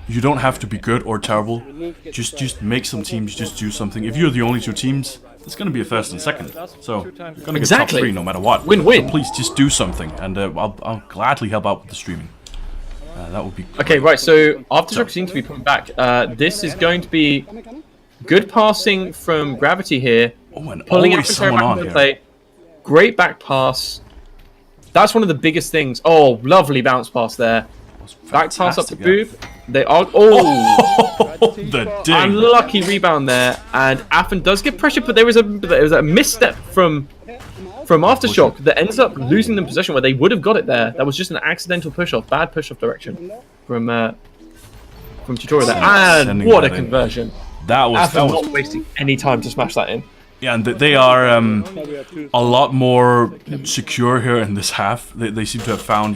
[SPEAKER 1] You don't have to be good or terrible. Just make some teams just do something. If you're the only two teams, it's going to be a first and second. So you're going to get top 3 no matter what.
[SPEAKER 2] Win-win.
[SPEAKER 1] So please just do something, and I'll gladly help out with the streaming. That would be great.
[SPEAKER 2] Okay, right. So Aftershock seems to be coming back. This is going to be good passing from Gravity here.
[SPEAKER 1] Oh, and
[SPEAKER 2] Pulling
[SPEAKER 1] always someone on here.
[SPEAKER 2] play. Great back pass. That's one of the biggest things. Oh, lovely bounce pass there. Back pass up to Boob. They are
[SPEAKER 1] the ding.
[SPEAKER 2] Unlucky rebound there, and Affon does get pressure, but there was a misstep from Aftershock that ends up losing them possession where they would have got it there. That was just an accidental push off, bad push off direction from Tutorial there. And what a conversion!
[SPEAKER 1] That was
[SPEAKER 2] not wasting any time to smash that in.
[SPEAKER 1] Yeah, and they are a lot more secure here in this half. They seem to have found,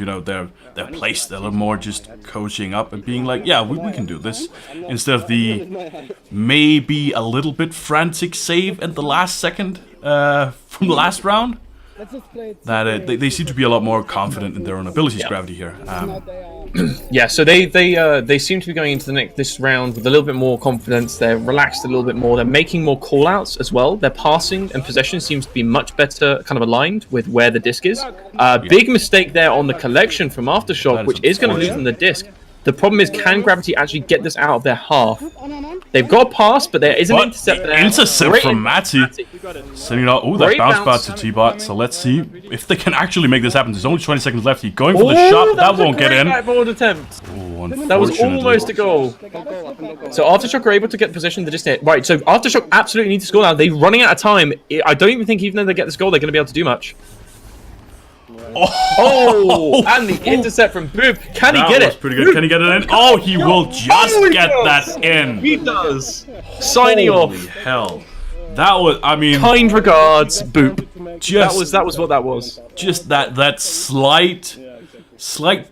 [SPEAKER 1] their place. They're a little more just coaching up and being like, yeah, we can do this. Instead of the maybe a little bit frantic save at the last second from the last round. That they seem to be a lot more confident in their own abilities, Gravity here.
[SPEAKER 2] Yeah, so they seem to be going into this round with a little bit more confidence. They're relaxed a little bit more. They're making more call-outs as well. Their passing and possession seems to be much better kind of aligned with where the disc is. Big mistake there on the collection from Aftershock, which is going to lose them the disc. The problem is, can Gravity actually get this out of their half? They've got a pass, but there is an intercept there.
[SPEAKER 1] Intercept from Matty. Sending it out. Oh, that bounce back to T-Bot. So let's see if they can actually make this happen. There's only 20 seconds left. He's going for the shot. That won't get in.
[SPEAKER 2] Backboard attempt.
[SPEAKER 1] Oh,
[SPEAKER 2] that was almost a goal. So Aftershock are able to get possession of the distance. Right, so Aftershock absolutely need to score now. They're running out of time. I don't even think even though they get this goal, they're going to be able to do much. Oh, and the intercept from Boob. Can he get it?
[SPEAKER 1] That was pretty good. Can he get it in? Oh, he will just get that in.
[SPEAKER 2] He does. Signing off.
[SPEAKER 1] Holy hell. That was,
[SPEAKER 2] kind regards, Boop. That was what that was.
[SPEAKER 1] Just that slight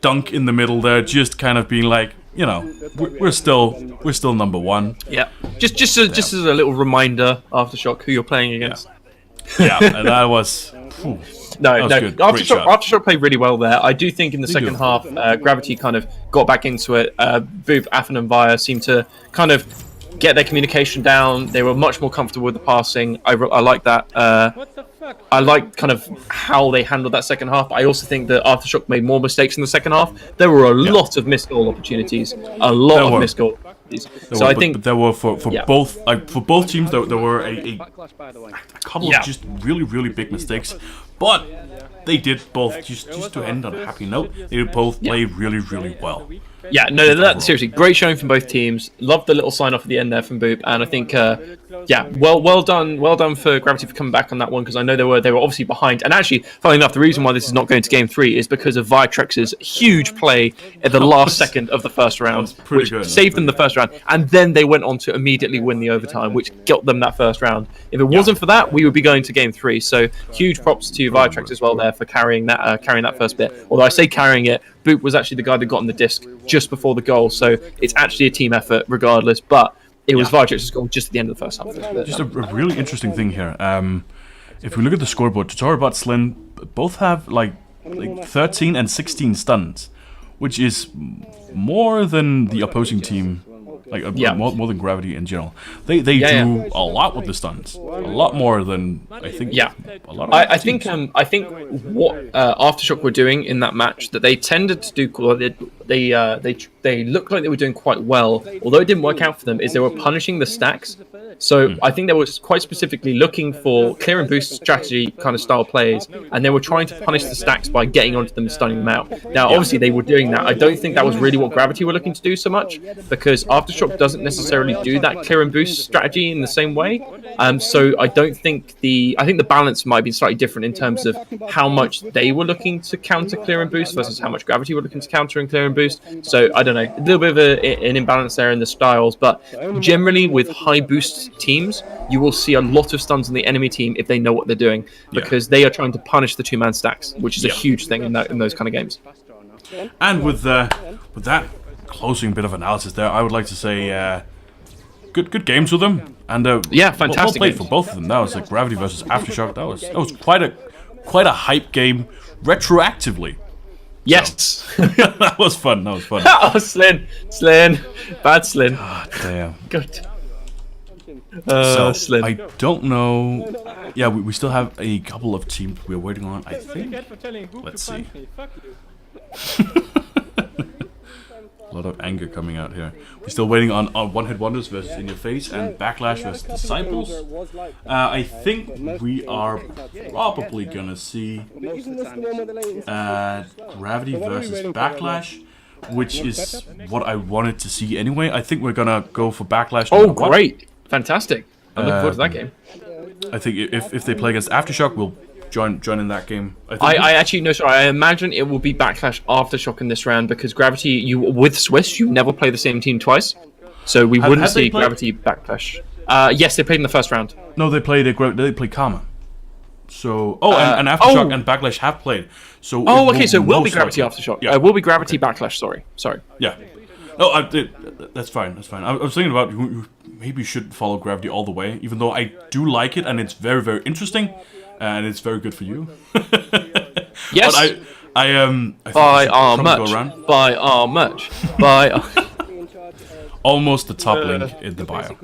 [SPEAKER 1] dunk in the middle there, just kind of being like, we're still number 1.
[SPEAKER 2] Yeah. Just as a little reminder, Aftershock, who you're playing against.
[SPEAKER 1] Yeah, and that was. Whew.
[SPEAKER 2] No.
[SPEAKER 1] Aftershock
[SPEAKER 2] played really well there. I do think in the second half, Gravity kind of got back into it. Boop, Affon, and Via seemed to kind of get their communication down. They were much more comfortable with the passing. I like that.
[SPEAKER 7] What the fuck?
[SPEAKER 2] I like kind of how they handled that second half. I also think that Aftershock made more mistakes in the second half. There were a lot of missed goal opportunities. So I think
[SPEAKER 1] there were for both teams. There were a couple of just really, really big mistakes, but they did both just to end on a happy note. They did both play really, really well.
[SPEAKER 2] Yeah, no, seriously, great showing from both teams. Loved the little sign off at the end there from Boop, and I think, well done for Gravity for coming back on that one, because I know they were obviously behind. And actually, funnily enough, the reason why this is not going to Game 3 is because of Viatrex's huge play at the last second of the first round, which saved them the first round, and then they went on to immediately win the overtime, which got them that first round. If it wasn't for that, we would be going to Game 3. So huge props to Viatrex as well there for carrying that first bit. Although I say carrying it, Boop was actually the guy that got on the disc just before the goal, so it's actually a team effort regardless, but it was Viatrex's goal just at the end of the first half.
[SPEAKER 1] Just a really interesting thing here. If we look at the scoreboard, Tutorial, Slin both have like 13 and 16 stuns, which is more than the opposing team like
[SPEAKER 2] Yeah.
[SPEAKER 1] more than Gravity in general. They do
[SPEAKER 2] Yeah.
[SPEAKER 1] a lot with the stuns, a lot more than I think.
[SPEAKER 2] Yeah.
[SPEAKER 1] a lot. Of
[SPEAKER 2] I
[SPEAKER 1] other
[SPEAKER 2] think
[SPEAKER 1] teams.
[SPEAKER 2] I think what Aftershock were doing in that match that they tended to do they looked like they were doing quite well, although it didn't work out for them. Is they were punishing the stacks. So I think they were quite specifically looking for clear and boost strategy kind of style plays, and they were trying to punish the stacks by getting onto them and stunning them out. Now, obviously, they were doing that. I don't think that was really what Gravity were looking to do so much, because Aftershock doesn't necessarily do that clear and boost strategy in the same way. So I don't think the balance might be slightly different in terms of how much they were looking to counter clear and boost versus how much Gravity were looking to counter and clear and boost. So I don't know, a little bit of an imbalance there in the styles, but generally with high boost teams, you will see a lot of stuns on the enemy team if they know what they're doing, because they are trying to punish the two-man stacks, which is a huge thing in those kind of games.
[SPEAKER 1] And with that closing bit of analysis there, I would like to say good games with them, and
[SPEAKER 2] Yeah,
[SPEAKER 1] well
[SPEAKER 2] fantastic
[SPEAKER 1] played
[SPEAKER 2] games.
[SPEAKER 1] for both of them. That was like Gravity versus Aftershock. That was quite a hype game retroactively.
[SPEAKER 2] Yes.
[SPEAKER 1] That was fun. That was fun.
[SPEAKER 2] Oh, Slin, bad Slin.
[SPEAKER 1] Damn.
[SPEAKER 2] Good.
[SPEAKER 1] So
[SPEAKER 2] Slin.
[SPEAKER 1] I don't know. Yeah, we still have a couple of teams we're waiting on. I
[SPEAKER 7] That's what you
[SPEAKER 1] think
[SPEAKER 7] get for telling Hoop
[SPEAKER 1] Let's
[SPEAKER 7] to punch
[SPEAKER 1] see.
[SPEAKER 7] me. Fuck you.
[SPEAKER 1] a lot of anger coming out here. We're still waiting on One Hit Wonders versus In Your Face and Backlash versus Disciples. I think we are probably gonna see Gravity versus Backlash, which is what I wanted to see anyway. I think we're gonna go for Backlash. no
[SPEAKER 2] Oh,
[SPEAKER 1] matter what.
[SPEAKER 2] great. Fantastic. I'm looking forward to that game.
[SPEAKER 1] I think if they play against Aftershock, we'll join in that game. think
[SPEAKER 2] I actually, no, sorry, I imagine it will be Backlash Aftershock in this round, because Gravity, with Swiss, you never play the same team twice. So we wouldn't
[SPEAKER 1] have they
[SPEAKER 2] see
[SPEAKER 1] played?
[SPEAKER 2] Gravity Backlash. Yes, they played in the first round.
[SPEAKER 1] No, they played Karma. So and Aftershock and Backlash have played. So
[SPEAKER 2] Oh, okay, so it will be
[SPEAKER 1] most
[SPEAKER 2] Gravity
[SPEAKER 1] likely-
[SPEAKER 2] Aftershock.
[SPEAKER 1] Yeah,
[SPEAKER 2] It will be Gravity Backlash, sorry.
[SPEAKER 1] yeah. No, that's fine. That's fine. I was thinking about maybe you should follow Gravity all the way, even though I do like it and it's very very interesting, and it's very good for you.
[SPEAKER 2] Yes,
[SPEAKER 1] But I think
[SPEAKER 2] buy
[SPEAKER 1] we should
[SPEAKER 2] our
[SPEAKER 1] probably go
[SPEAKER 2] merch.
[SPEAKER 1] around.
[SPEAKER 2] Buy our merch. Buy.
[SPEAKER 1] Almost the top link in the bio.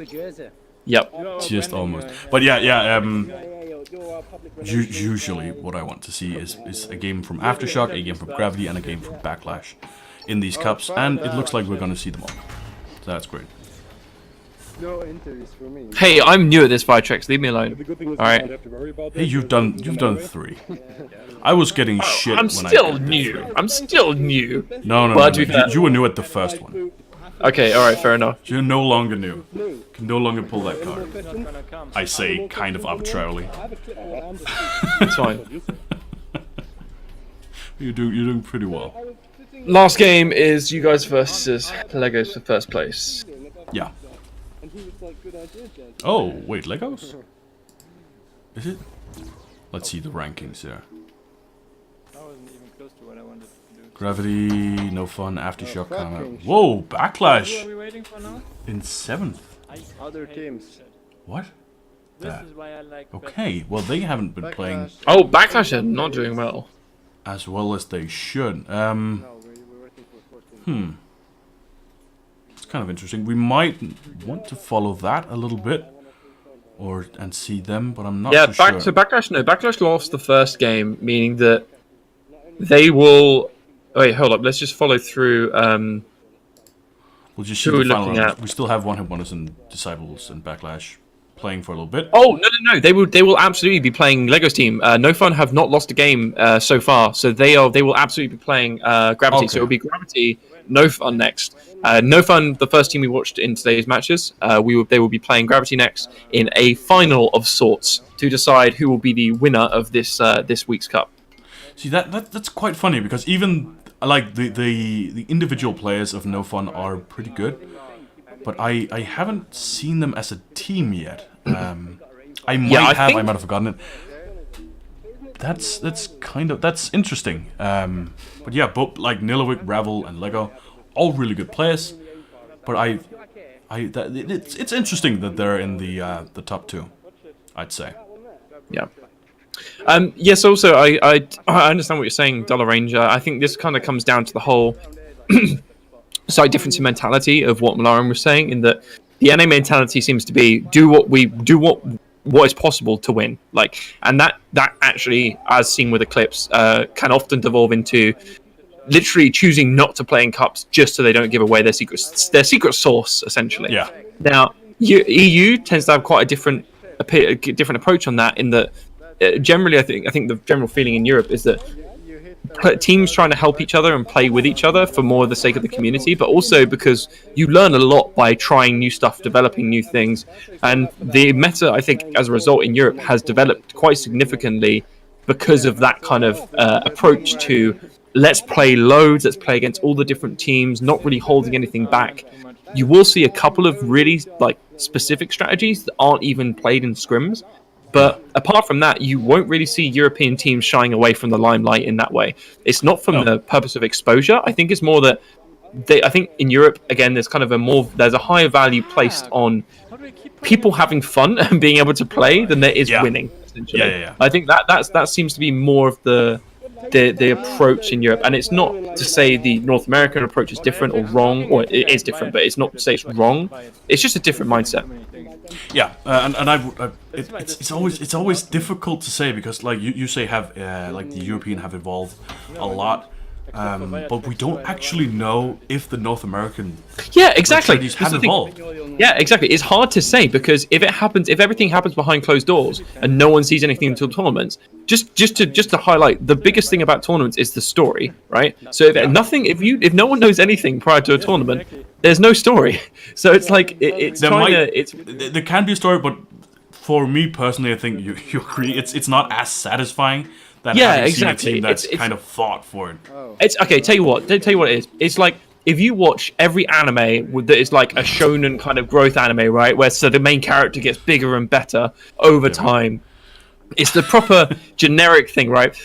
[SPEAKER 2] Yep.
[SPEAKER 1] Just almost. But yeah. Usually, what I want to see is a game from Aftershock, a game from Gravity, and a game from Backlash in these cups, and it looks like we're gonna see them all. So that's great.
[SPEAKER 8] No interviews for me.
[SPEAKER 2] Hey, I'm new at this Vitrex. Leave me alone.
[SPEAKER 3] The good thing is
[SPEAKER 2] All
[SPEAKER 3] we
[SPEAKER 2] right.
[SPEAKER 3] don't have to worry about
[SPEAKER 1] Hey,
[SPEAKER 3] that.
[SPEAKER 1] you've done 3. I was getting shit.
[SPEAKER 2] I'm
[SPEAKER 1] when
[SPEAKER 2] still
[SPEAKER 1] I got
[SPEAKER 2] new.
[SPEAKER 1] the 3.
[SPEAKER 2] I'm still new.
[SPEAKER 1] No.
[SPEAKER 2] Well, to be fair-
[SPEAKER 1] You were new at the first one.
[SPEAKER 2] Okay, all right, fair enough.
[SPEAKER 1] You're no longer new. Can no longer pull that card.
[SPEAKER 8] Questions?
[SPEAKER 7] Gonna come.
[SPEAKER 1] I say kind of arbitrarily.
[SPEAKER 8] I have a clip on Anders.
[SPEAKER 2] It's fine.
[SPEAKER 1] You're doing pretty well.
[SPEAKER 2] Last game is you guys versus Legos for first place.
[SPEAKER 1] Yeah.
[SPEAKER 8] And he was like, good idea, Jazz.
[SPEAKER 1] Oh wait, Legos? Is it? Let's see the rankings here.
[SPEAKER 7] I wasn't even close to what I wanted to do.
[SPEAKER 1] Gravity, No Fun, Aftershock,
[SPEAKER 8] fucking
[SPEAKER 1] Karma.
[SPEAKER 8] shit.
[SPEAKER 1] Whoa,
[SPEAKER 7] Who are
[SPEAKER 1] Backlash
[SPEAKER 7] we waiting for now?
[SPEAKER 1] in 7th.
[SPEAKER 7] I
[SPEAKER 8] Other
[SPEAKER 7] hate
[SPEAKER 8] teams.
[SPEAKER 7] this shit.
[SPEAKER 1] What?
[SPEAKER 7] This
[SPEAKER 1] That.
[SPEAKER 7] is why I like
[SPEAKER 1] Okay, well they haven't been playing
[SPEAKER 2] Oh, Backlash are not doing well.
[SPEAKER 1] as well as they should.
[SPEAKER 8] No, we're waiting for 14.
[SPEAKER 1] It's kind of interesting. We might want to follow that a little bit, and see them, but I'm not
[SPEAKER 2] Yeah,
[SPEAKER 1] too sure.
[SPEAKER 2] so Backlash lost the first game, meaning that they will. Wait, hold up. Let's just follow through.
[SPEAKER 1] We'll just see
[SPEAKER 2] who
[SPEAKER 1] the
[SPEAKER 2] we're
[SPEAKER 1] final
[SPEAKER 2] looking
[SPEAKER 1] rounds.
[SPEAKER 2] at.
[SPEAKER 1] We still have One Hit Wonders and Disciples and Backlash playing for a little bit.
[SPEAKER 2] Oh no! They will absolutely be playing Legos team. No Fun have not lost a game so far, so they will absolutely be playing Gravity.
[SPEAKER 1] Okay.
[SPEAKER 2] So it'll be Gravity, No Fun next. No Fun, the first team we watched in today's matches. They will be playing Gravity next in a final of sorts to decide who will be the winner of this week's cup.
[SPEAKER 1] See that's quite funny because even like the individual players of No Fun are pretty good, but I haven't seen them as a team yet. I might have forgotten it. That's interesting. But yeah, both like Nilowik, Ravel, and Lego, all really good players. But it's interesting that they're in the top 2, I'd say.
[SPEAKER 2] Yeah. Yes. Also, I understand what you're saying, Dollar Ranger. I think this kind of comes down to the whole slight difference in mentality of what Lauren was saying, in that the NA mentality seems to be do what is possible to win, like, and that actually, as seen with Eclipse, can often devolve into literally choosing not to play in cups just so they don't give away their secret sauce, essentially.
[SPEAKER 1] Yeah.
[SPEAKER 2] Now, EU tends to have quite a different approach on that, in that generally, I think the general feeling in Europe is that teams trying to help each other and play with each other for more of the sake of the community, but also because you learn a lot by trying new stuff, developing new things, and the meta, I think, as a result in Europe has developed quite significantly because of that kind of approach to let's play loads, let's play against all the different teams, not really holding anything back. You will see a couple of really like specific strategies that aren't even played in scrims. But apart from that, you won't really see European teams shying away from the limelight in that way. It's not from the purpose of exposure. I think it's more that I think in Europe, again, there's kind of there's a higher value placed on people having fun and being able to play than there is winning. Essentially.
[SPEAKER 1] Yeah.
[SPEAKER 2] I think that seems to be more of the approach in Europe, and it's not to say the North American approach is different or wrong, or it is different, but it's not to say it's wrong. It's just a different mindset.
[SPEAKER 1] Yeah, it's always difficult to say, because like you say like the European have evolved a lot, but we don't actually know if the North American strategies have evolved.
[SPEAKER 2] Yeah, exactly. It's hard to say, because if everything happens behind closed doors and no one sees anything until tournaments, just to highlight, the biggest thing about tournaments is the story, right? So if no one knows anything prior to a tournament, there's no story. So it's like
[SPEAKER 1] there can be a story, but for me personally, I think you agree, it's not as satisfying than having seen a team that's kind of fought for it.
[SPEAKER 2] It's okay. Tell you what it is. It's like if you watch every anime that is like a shonen kind of growth anime, right, where so the main character gets bigger and better over time. It's the proper generic thing, right?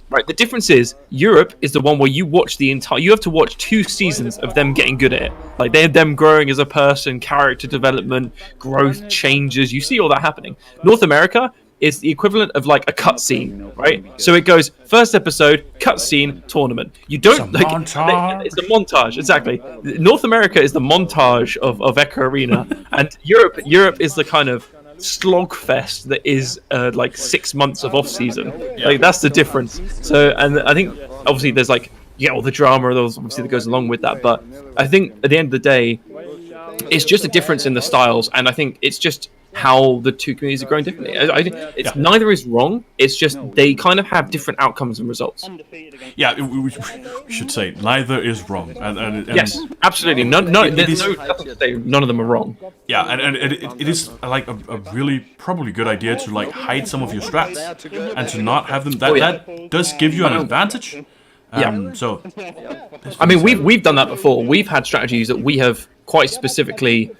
[SPEAKER 2] Right. The difference is Europe is the one where you have to watch 2 seasons of them getting good at it. Like they're them growing as a person, character development, growth, changes. You see all that happening. North America is the equivalent of like a cutscene, right? So it goes first episode, cutscene, tournament. You don't
[SPEAKER 1] it's a montage.
[SPEAKER 2] It's a montage, exactly. North America is the montage of Echo Arena, and Europe is the kind of slog fest that is like 6 months of off season. Like that's the difference. So, and I think obviously there's like all the drama that goes along with that, but I think at the end of the day, it's just a difference in the styles, and I think it's just how the two communities are growing differently. Neither is wrong. It's just they kind of have different outcomes and results.
[SPEAKER 1] Yeah, we should say neither is wrong. And
[SPEAKER 2] yes, absolutely. None of them are wrong.
[SPEAKER 1] Yeah, and it is like a really probably good idea to like hide some of your strats and to not have them. That does give you an advantage. So,
[SPEAKER 2] I mean, we've done that before. We've had strategies that we have quite specifically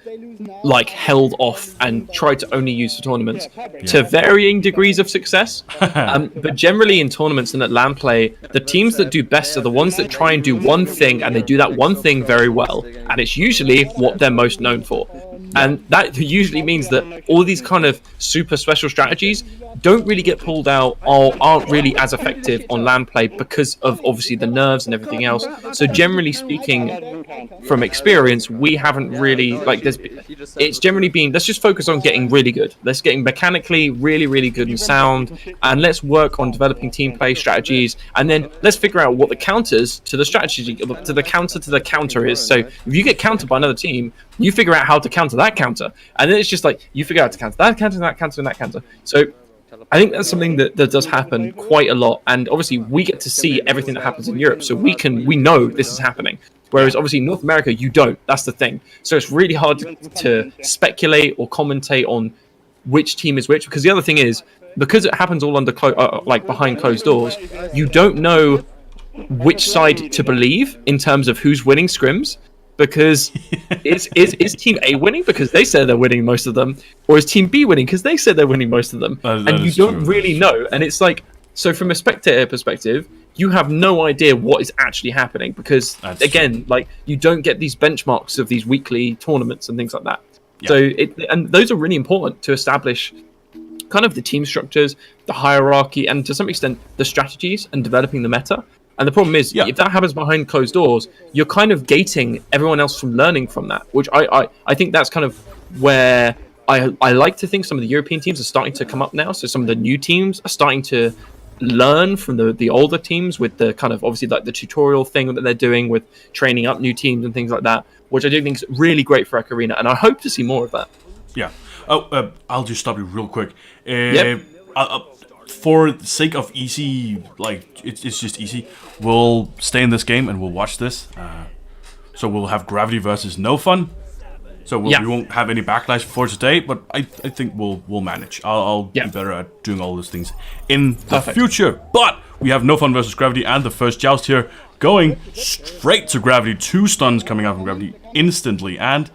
[SPEAKER 2] like held off and tried to only use for tournaments to varying degrees of success. But generally in tournaments and at LAN play, the teams that do best are the ones that try and do one thing, and they do that one thing very well, and it's usually what they're most known for. And that usually means that all these kind of super special strategies don't really get pulled out or aren't really as effective on LAN play because of obviously the nerves and everything else. So generally speaking, from experience, we haven't really it's generally been, let's just focus on getting really good. Let's get mechanically really, really good and sound, and let's work on developing team play strategies, and then let's figure out what the counters to the strategy, to the counter is. So if you get countered by another team, you figure out how to counter that counter, and then it's just like you figure out how to counter that counter and that counter and that counter. So I think that's something that does happen quite a lot, and obviously we get to see everything that happens in Europe, so we know this is happening. Whereas obviously North America, you don't. That's the thing. So it's really hard to speculate or commentate on which team is which, because the other thing is, because it happens all under behind closed doors, you don't know which side to believe in terms of who's winning scrims. Because is Team A winning because they say they're winning most of them, or is Team B winning because they say they're winning most of them? And you don't really know. And it's like, so from a spectator perspective, you have no idea what is actually happening, because again, like you don't get these benchmarks of these weekly tournaments and things like that. Yeah. So and those are really important to establish kind of the team structures, the hierarchy, and to some extent the strategies and developing the meta. And the problem is,
[SPEAKER 1] Yeah.
[SPEAKER 2] if that happens behind closed doors, you're kind of gating everyone else from learning from that, which I think that's kind of where I like to think some of the European teams are starting to come up now. So some of the new teams are starting to learn from the older teams with the kind of obviously like the tutorial thing that they're doing with training up new teams and things like that, which I do think is really great for Echo Arena, and I hope to see more of that.
[SPEAKER 1] Yeah. Oh, I'll just stop you real quick.
[SPEAKER 2] Yep.
[SPEAKER 1] For the sake of easy, like it's just easy. We'll stay in this game and we'll watch this. So we'll have Gravity versus No Fun. So we won't have any backlash for today, but I think we'll manage. I'll be better at doing all those things in the future. But we have No Fun versus Gravity and the first joust here, going straight to Gravity. 2 stuns coming out from Gravity instantly, and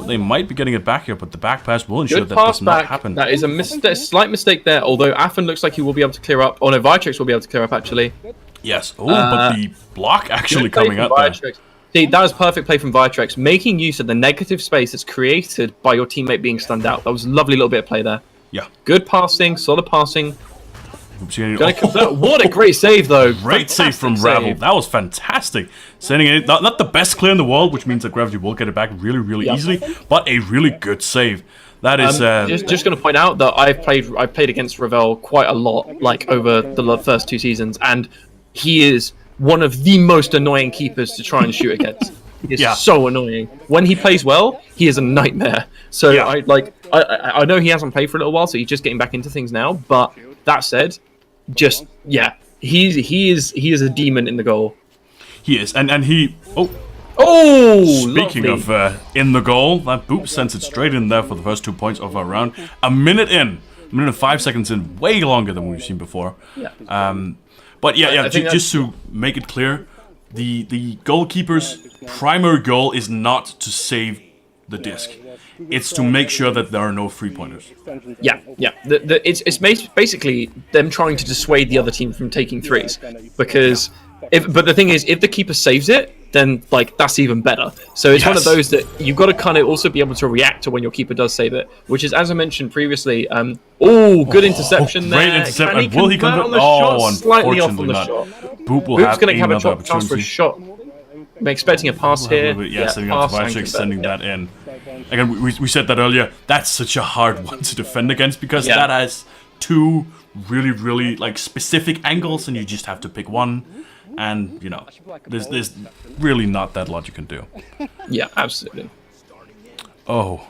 [SPEAKER 1] they might be getting it back here, but the back pass will ensure
[SPEAKER 2] Good
[SPEAKER 1] that
[SPEAKER 2] pass
[SPEAKER 1] does not
[SPEAKER 2] back.
[SPEAKER 1] happen.
[SPEAKER 2] That is a slight mistake there, although Affen looks like he will be able to clear up. Oh no, Vitrix will be able to clear up actually.
[SPEAKER 1] Yes. Oh, but the block actually
[SPEAKER 2] Good play
[SPEAKER 1] coming
[SPEAKER 2] from
[SPEAKER 1] out there.
[SPEAKER 2] Vitrix. See, that was perfect play from Vitrix, making use of the negative space that's created by your teammate being stunned out. That was a lovely little bit of play there.
[SPEAKER 1] Yeah.
[SPEAKER 2] Good passing, solid passing.
[SPEAKER 1] Gonna
[SPEAKER 2] convert. What a great save, though.
[SPEAKER 1] Great save from
[SPEAKER 2] Fantastic
[SPEAKER 1] Ravel.
[SPEAKER 2] save.
[SPEAKER 1] That was fantastic. Sending it, not the best clear in the world, which means that Gravity will get it back really easily, but a really good save. That is
[SPEAKER 2] just going to point out that I've played against Ravel quite a lot, like over the first 2 seasons, and he is one of the most annoying keepers to try and shoot against. He is so annoying. When he plays well, he is a nightmare. So I know he hasn't played for a little while, so he's just getting back into things now. But that said, he is a demon in the goal.
[SPEAKER 1] He is, and he. Speaking
[SPEAKER 2] lovely.
[SPEAKER 1] of in the goal, that Boop sends it straight in there for the first 2 points of our round. A minute and 5 seconds in, way longer than we've seen before.
[SPEAKER 2] Yeah.
[SPEAKER 1] But just to make it clear, the goalkeeper's primary goal is not to save the disc. It's to make sure that there are no 3-pointers.
[SPEAKER 2] Yeah. It's basically them trying to dissuade the other team from taking 3s, because but the thing is, if the keeper saves it, then like that's even better. So it's one of those that you've got to kind of also be able to react to when your keeper does save it, which is, as I mentioned previously, good interception there.
[SPEAKER 1] Great intercept.
[SPEAKER 2] Can he
[SPEAKER 1] Will he
[SPEAKER 2] convert
[SPEAKER 1] convert?
[SPEAKER 2] on the shot? Slightly off on the
[SPEAKER 1] not.
[SPEAKER 2] shot.
[SPEAKER 1] Boop will
[SPEAKER 2] Boop's
[SPEAKER 1] have
[SPEAKER 2] going to have a
[SPEAKER 1] another
[SPEAKER 2] chance for a
[SPEAKER 1] opportunity.
[SPEAKER 2] shot. I'm expecting a pass here.
[SPEAKER 1] Sending out to
[SPEAKER 2] pass and
[SPEAKER 1] Vitrix,
[SPEAKER 2] convert.
[SPEAKER 1] sending that in. Again, we said that earlier. That's such a hard one to defend against, because that has 2 really like specific angles, and you just have to pick one. And there's really not that lot you can do.
[SPEAKER 2] Yeah, absolutely.
[SPEAKER 1] Oh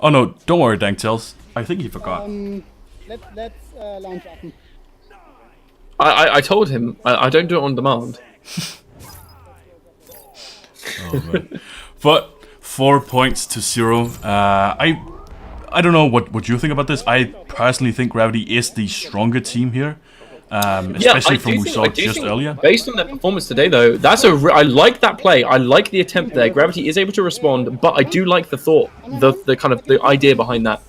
[SPEAKER 1] no! Don't worry, Danktails. I think he forgot.
[SPEAKER 8] Let's launch Affen.
[SPEAKER 2] I told him I don't do it on demand.
[SPEAKER 1] Oh, man. But 4 points to 0. I don't know what you think about this. I personally think Gravity is the stronger team here, especially from what we saw just earlier.
[SPEAKER 2] Based on their performance today, though, I like that play. I like the attempt there. Gravity is able to respond, but I do like the thought, the kind of the idea behind that.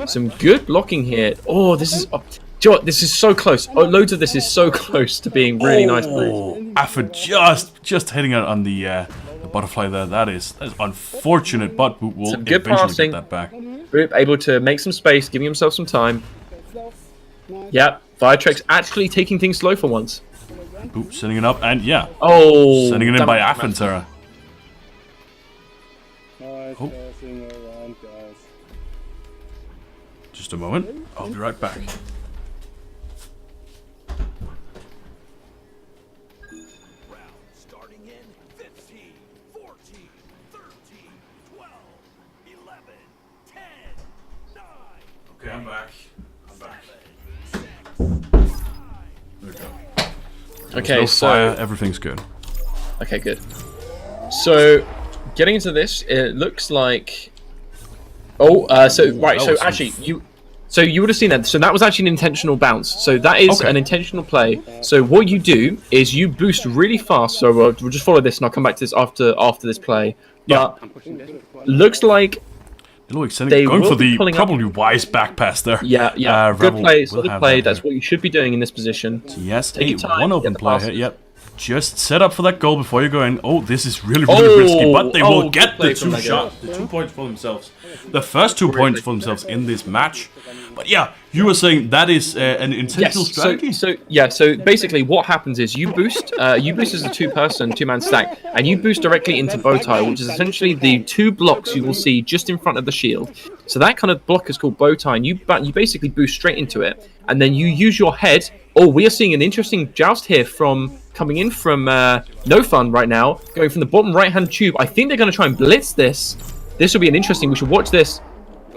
[SPEAKER 2] Some good blocking here. Oh, this is. Do you know what? This is so close. Oh, loads of this is so close to being really nice plays.
[SPEAKER 1] After just hitting it on the butterfly there, that is unfortunate, but we will
[SPEAKER 2] Some good
[SPEAKER 1] eventually
[SPEAKER 2] passing.
[SPEAKER 1] get that back.
[SPEAKER 2] Group able to make some space, giving himself some time. Yep, Vitrix actually taking things slow for once.
[SPEAKER 1] Boop, sending it up, and sending it in
[SPEAKER 2] damn
[SPEAKER 1] by
[SPEAKER 2] it.
[SPEAKER 1] Affentera.
[SPEAKER 3] Nice passing around, guys.
[SPEAKER 1] Just a moment. I'll be right back.
[SPEAKER 5] Starting in 15, 14, 13, 12, 11, 10, 9.
[SPEAKER 1] Okay, I'm back. There we go.
[SPEAKER 2] Okay,
[SPEAKER 1] No
[SPEAKER 2] so
[SPEAKER 1] fire, everything's good.
[SPEAKER 2] okay, good. So getting into this, it looks like. So actually you would have seen that. So that was actually an intentional bounce. So that is an intentional play. So what you do is you boost really fast. So we'll just follow this, and I'll come back to this after this play.
[SPEAKER 1] Yeah.
[SPEAKER 2] But looks like They
[SPEAKER 1] Going
[SPEAKER 2] will
[SPEAKER 1] for
[SPEAKER 2] be
[SPEAKER 1] the
[SPEAKER 2] pulling up-
[SPEAKER 1] probably wise back pass there.
[SPEAKER 2] Yeah. Good
[SPEAKER 1] Rebel
[SPEAKER 2] play,
[SPEAKER 1] will
[SPEAKER 2] solid
[SPEAKER 1] have
[SPEAKER 2] play.
[SPEAKER 1] that
[SPEAKER 2] That's
[SPEAKER 1] there.
[SPEAKER 2] what you should be doing in this position.
[SPEAKER 1] Yes,
[SPEAKER 2] Take your time,
[SPEAKER 1] one
[SPEAKER 2] get
[SPEAKER 1] open
[SPEAKER 2] the
[SPEAKER 1] player
[SPEAKER 2] passes.
[SPEAKER 1] here. Yep. just set up for that goal before you go in. Oh, this is really, really risky, but they will
[SPEAKER 2] good
[SPEAKER 1] get
[SPEAKER 2] play
[SPEAKER 1] the
[SPEAKER 2] from
[SPEAKER 1] two
[SPEAKER 2] that
[SPEAKER 1] shots, the 2 points for themselves. The first 2 points for themselves in this match. But yeah, you were saying that is an intentional strategy?
[SPEAKER 2] So basically what happens is you boost as a two-man stack, and you boost directly into Bowtie, which is essentially the 2 blocks you will see just in front of the shield. So that kind of block is called Bowtie, and you basically boost straight into it, and then you use your head. Oh, we are seeing an interesting joust here coming in from No Fun right now, going from the bottom right-hand tube. I think they're going to try and blitz this. This will be an interesting. We should watch this.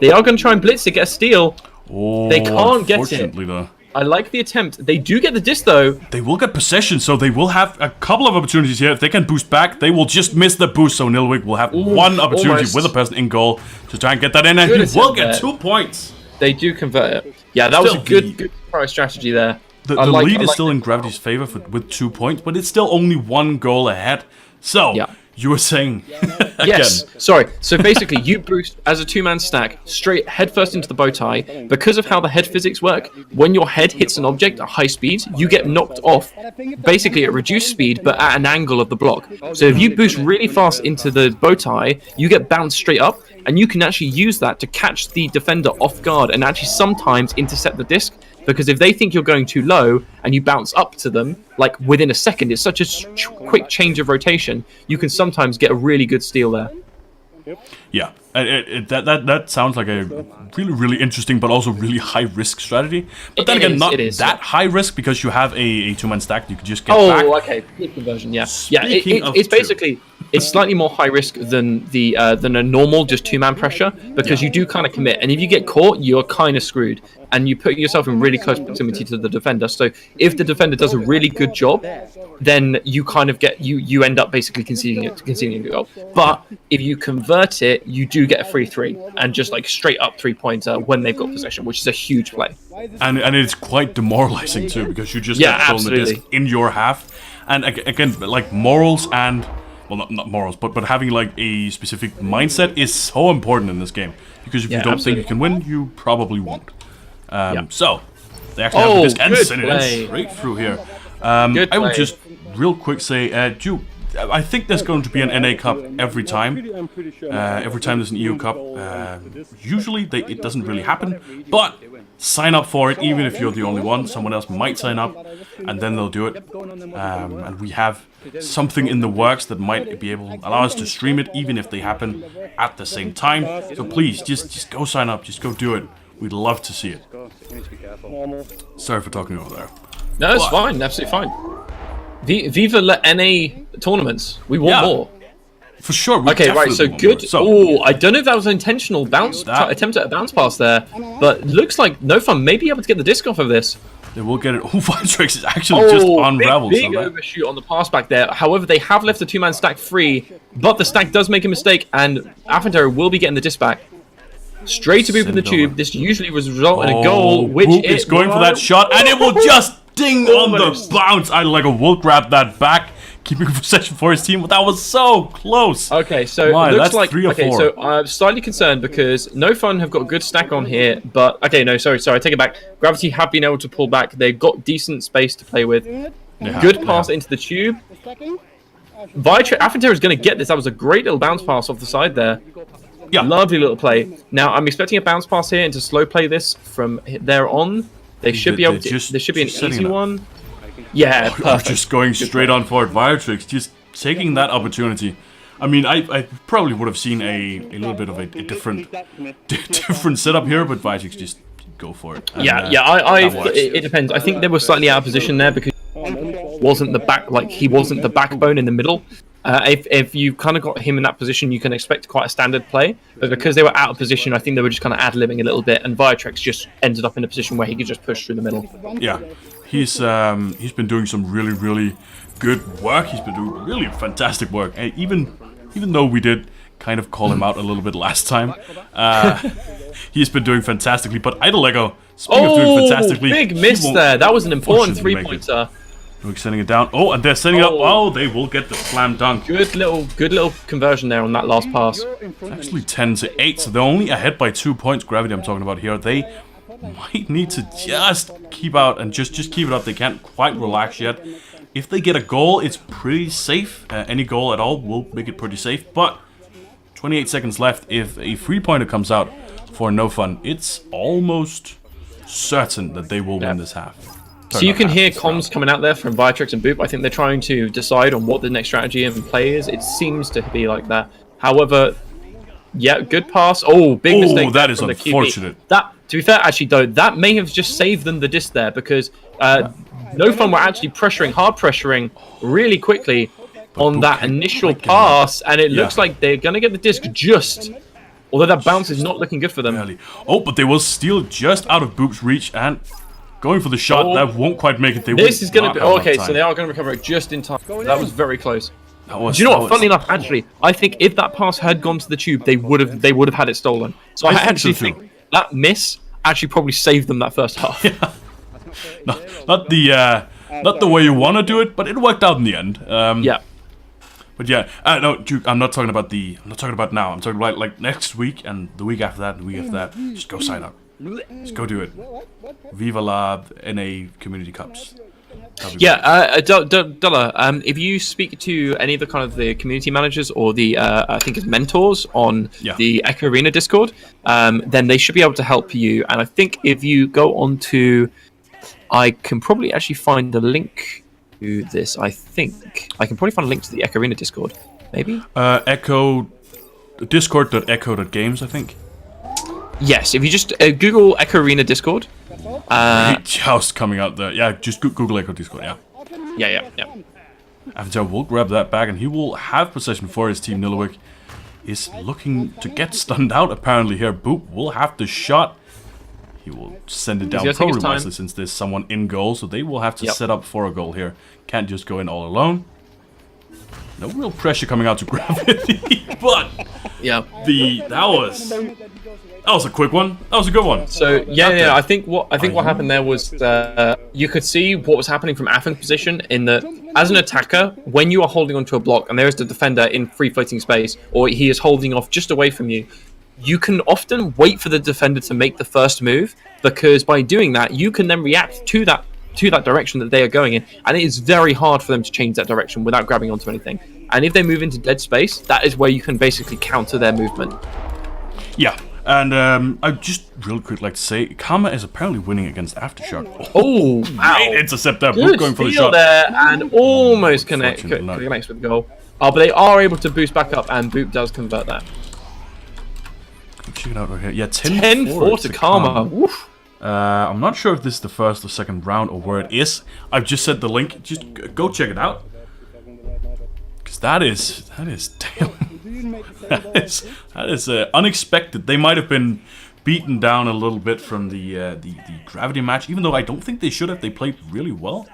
[SPEAKER 2] They are going to try and blitz to get a steal.
[SPEAKER 1] Oh,
[SPEAKER 2] They can't get it.
[SPEAKER 1] unfortunately, though.
[SPEAKER 2] I like the attempt. They do get the disc though.
[SPEAKER 1] They will get possession, so they will have a couple of opportunities here. If they can boost back, they will just miss the boost. So Nilwig will have one opportunity
[SPEAKER 2] almost.
[SPEAKER 1] with a person in goal to try and get that in, and
[SPEAKER 2] Good
[SPEAKER 1] he will
[SPEAKER 2] attempt
[SPEAKER 1] get
[SPEAKER 2] there.
[SPEAKER 1] 2 points.
[SPEAKER 2] They do convert it. Yeah, that was a
[SPEAKER 1] Still,
[SPEAKER 2] good price strategy there.
[SPEAKER 1] The
[SPEAKER 2] I
[SPEAKER 1] lead
[SPEAKER 2] I
[SPEAKER 1] is still
[SPEAKER 2] it.
[SPEAKER 1] in Gravity's favor with 2 points, but it's still only 1 goal ahead. So,
[SPEAKER 2] Yeah.
[SPEAKER 1] you were saying...
[SPEAKER 2] Yes, sorry. So basically, you boost as a 2-man stack straight headfirst into the bow tie. Because of how the head physics work, when your head hits an object at high speed, you get knocked off basically at reduced speed, but at an angle of the block. So if you boost really fast into the bow tie, you get bounced straight up, and you can actually use that to catch the defender off guard and actually sometimes intercept the disc. Because if they think you're going too low and you bounce up to them, like within a second, it's such a quick change of rotation, you can sometimes get a really good steal there.
[SPEAKER 1] Yeah, that sounds like a really, really interesting, but also really high-risk strategy. But then
[SPEAKER 2] It
[SPEAKER 1] again,
[SPEAKER 2] is,
[SPEAKER 1] not
[SPEAKER 2] it is.
[SPEAKER 1] that high risk, because you have a 2-man stack you could just get back.
[SPEAKER 2] Oh, okay. Good conversion, yeah.
[SPEAKER 1] Speaking of
[SPEAKER 2] It's
[SPEAKER 1] two.
[SPEAKER 2] basically, it's slightly more high risk than than a normal just 2-man pressure, because you do kind of commit, and if you get caught, you're kind of screwed, and you put yourself in really close proximity to the defender. So if the defender does a really good job, then you kind of get you end up basically conceding a goal. But if you convert it, you do get a free 3 and just like straight up 3-pointer when they've got possession, which is a huge play.
[SPEAKER 1] And it's quite demoralizing too, because you just
[SPEAKER 2] Yeah,
[SPEAKER 1] get thrown the
[SPEAKER 2] absolutely.
[SPEAKER 1] disc in your half. And again, like morals and, well, not morals, but having like a specific mindset is so important in this game. Because if you
[SPEAKER 2] Yeah,
[SPEAKER 1] don't
[SPEAKER 2] absolutely.
[SPEAKER 1] think you can win, you probably won't.
[SPEAKER 2] Yeah.
[SPEAKER 1] So, they actually have the disc and
[SPEAKER 2] good
[SPEAKER 1] send it
[SPEAKER 2] play.
[SPEAKER 1] in straight through here.
[SPEAKER 2] Good
[SPEAKER 1] I will
[SPEAKER 2] play.
[SPEAKER 1] just real quick say, I think there's going to be an NA Cup every time.
[SPEAKER 3] I'm pretty sure.
[SPEAKER 1] Every time there's an EU Cup, usually it doesn't really happen, but sign up for it, even if you're the only one. Someone else might sign up, and then they'll do it. And we have something in the works that might be able to allow us to stream it, even if they happen at the same time. So please, just go sign up, just go do it. We'd love to see it.
[SPEAKER 3] Normal.
[SPEAKER 1] Sorry for talking over there.
[SPEAKER 2] No, it's
[SPEAKER 1] But-
[SPEAKER 2] fine, absolutely fine. Viva la NA tournaments. We want
[SPEAKER 1] Yeah.
[SPEAKER 2] more.
[SPEAKER 1] For sure. We
[SPEAKER 2] Okay, right. So
[SPEAKER 1] definitely want
[SPEAKER 2] good.
[SPEAKER 1] more. So,
[SPEAKER 2] Oh, I don't know if that was an intentional
[SPEAKER 1] That-
[SPEAKER 2] attempt at a bounce pass there, but looks like No Fun may be able to get the disc off of this.
[SPEAKER 1] they will get it. Oh, Vitrix is actually just unraveled.
[SPEAKER 2] big
[SPEAKER 1] somehow.
[SPEAKER 2] overshoot on the pass back there. However, they have left the 2-man stack free, but the stack does make a mistake, and Aventero will be getting the disc back. Straight to boop in the
[SPEAKER 1] Send it over.
[SPEAKER 2] tube. This usually result in a goal, which
[SPEAKER 1] Boop is going for that shot, and it will just ding on the
[SPEAKER 2] Almost.
[SPEAKER 1] bounce. I like a will grab that back, keeping possession for his team, but that was so close.
[SPEAKER 2] Okay, so
[SPEAKER 1] Why?
[SPEAKER 2] it looks
[SPEAKER 1] That's
[SPEAKER 2] like
[SPEAKER 1] 3 or 4.
[SPEAKER 2] okay. So I'm slightly concerned because No Fun have got a good stack on here, but okay, no, sorry, I take it back. Gravity have been able to pull back. They've got decent space to play with.
[SPEAKER 1] Yeah,
[SPEAKER 2] Good
[SPEAKER 1] yeah.
[SPEAKER 2] pass into the tube. Aventero is going to get this. That was a great little bounce pass off the side there.
[SPEAKER 1] Yeah.
[SPEAKER 2] Lovely little play. Now I'm expecting a bounce pass here and to slow play this from there on. They should be able to.
[SPEAKER 1] just-
[SPEAKER 2] There should be an
[SPEAKER 1] just setting
[SPEAKER 2] easy
[SPEAKER 1] it up.
[SPEAKER 2] one. Yeah,
[SPEAKER 1] I'm
[SPEAKER 2] perfect.
[SPEAKER 1] just going straight on for it. Vitrix just taking that opportunity. I mean, I probably would have seen a little bit of a different setup here, but Vitrix just go for it. And, that works.
[SPEAKER 2] It depends. I think they were slightly out of position there because wasn't the back like he wasn't the backbone in the middle. If you kind of got him in that position, you can expect quite a standard play. But because they were out of position, I think they were just kind of ad-libbing a little bit, and Viatrex just ended up in a position where he could just push through the middle.
[SPEAKER 1] Yeah, he's been doing some really, really good work. He's been doing really fantastic work. Even though we did kind of call him out a little bit last time, he's been doing fantastically. But Idle Lego, speaking of doing fantastically,
[SPEAKER 2] big
[SPEAKER 1] he
[SPEAKER 2] miss
[SPEAKER 1] won't
[SPEAKER 2] there. That was an important
[SPEAKER 1] unfortunately make it.
[SPEAKER 2] three-pointer.
[SPEAKER 1] We're sending it down. Oh, and they're sending it up. Oh, they will get the slam dunk.
[SPEAKER 2] Good little conversion there on that last pass.
[SPEAKER 1] Actually 10-8, so they're only ahead by 2 points. Gravity I'm talking about here. They might need to just keep out and just keep it up. They can't quite relax yet. If they get a goal, it's pretty safe. Any goal at all will make it pretty safe. But 28 seconds left. If a 3-pointer comes out for No Fun, it's almost certain that they will win this half.
[SPEAKER 2] So you can hear comms coming out there from Viatrix and Boop. I think they're trying to decide on what the next strategy and play is. It seems to be like that. However, yeah, good pass. Oh, big mistake.
[SPEAKER 1] That is
[SPEAKER 2] from the QB.
[SPEAKER 1] unfortunate.
[SPEAKER 2] That, to be fair, actually though, that may have just saved them the disc there because No Fun were actually hard pressuring really quickly on
[SPEAKER 1] Boop
[SPEAKER 2] that
[SPEAKER 1] can't
[SPEAKER 2] initial
[SPEAKER 1] quite get it.
[SPEAKER 2] pass, and it looks like they're gonna get the disc just. Although that bounce is not looking good for them.
[SPEAKER 1] Barely. Oh, but they will steal just out of Boop's reach and going for the shot. That won't quite make it.
[SPEAKER 2] This is going to be okay. So they are going to recover it just in time. That was very close. Do you know what? Funnily enough, actually, I think if that pass had gone to the tube, they would have had it stolen. So I actually think that miss actually probably saved them that first half.
[SPEAKER 1] No, not the way you want to do it, but it worked out in the end.
[SPEAKER 2] Yeah.
[SPEAKER 1] But yeah, no, Duke, I'm not talking about now. I'm talking about like next week and the week after that and the week after that. Just go sign up. Just go do it. Viva la NA Community Cups.
[SPEAKER 2] Yeah, Dulla, if you speak to any of the kind of the community managers or the I think it's mentors on the Echo Arena Discord, then they should be able to help you. And I think if you go on to, I can probably actually find the link to this. I think I can probably find a link to the Echo Arena Discord. Maybe.
[SPEAKER 1] Echo Discord.echo.games, I think.
[SPEAKER 2] Yes, if you just Google Echo Arena Discord.
[SPEAKER 1] Just coming out there. Yeah, just Google Echo Discord, yeah.
[SPEAKER 2] Yeah.
[SPEAKER 1] Avatar will grab that back and he will have possession for his team. Nilowik is looking to get stunned out apparently here. Boop will have the shot. He will send it down probably wisely since there's someone in goal, so they will have to set up for a goal here. Can't just go in all alone. No real pressure coming out to Gravity, but that was a quick one. That was a good one.
[SPEAKER 2] So I think what happened there was you could see what was happening from Affin's position in that as an attacker, when you are holding onto a block and there is the defender in free floating space, or he is holding off just away from you, you can often wait for the defender to make the first move, because by doing that, you can then react to that direction that they are going in, and it is very hard for them to change that direction without grabbing onto anything. And if they move into dead space, that is where you can basically counter their movement.
[SPEAKER 1] Yeah, and I just real quick like to say, Karma is apparently winning against Aftershock.
[SPEAKER 2] Oh, wow.
[SPEAKER 1] Great intercept there.
[SPEAKER 2] Good
[SPEAKER 1] going for the
[SPEAKER 2] steal
[SPEAKER 1] shot
[SPEAKER 2] there, and almost connects with the goal. Oh, but they are able to boost back up, and Boop does convert that.
[SPEAKER 1] Check it out right here. Yeah,
[SPEAKER 2] 10-4 to Karma. Woof.
[SPEAKER 1] I'm not sure if this is the first or second round or where it is. I've just said the link. Just go check it out. Because that is damn. that is unexpected. They might have been beaten down a little bit from the Gravity match, even though I don't think they should have. They played really well.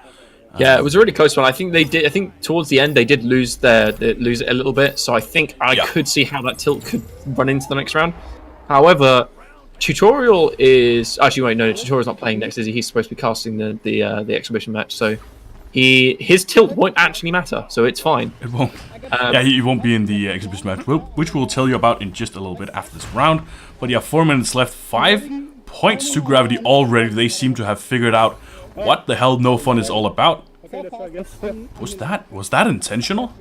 [SPEAKER 2] Yeah, it was a really close one. I think they did. I think towards the end they did lose it a little bit. So I think I could see how that tilt could run into the next round. However, Tutorial is actually wait, no, Tutorial's not playing next, is he? He's supposed to be casting the exhibition match, so his tilt won't actually matter, so it's fine.
[SPEAKER 1] It won't. He won't be in the exhibition match, which we'll tell you about in just a little bit after this round. But yeah, 4 minutes left, 5 points to Gravity already. They seem to have figured out what the hell No Fun is all about. Was that intentional?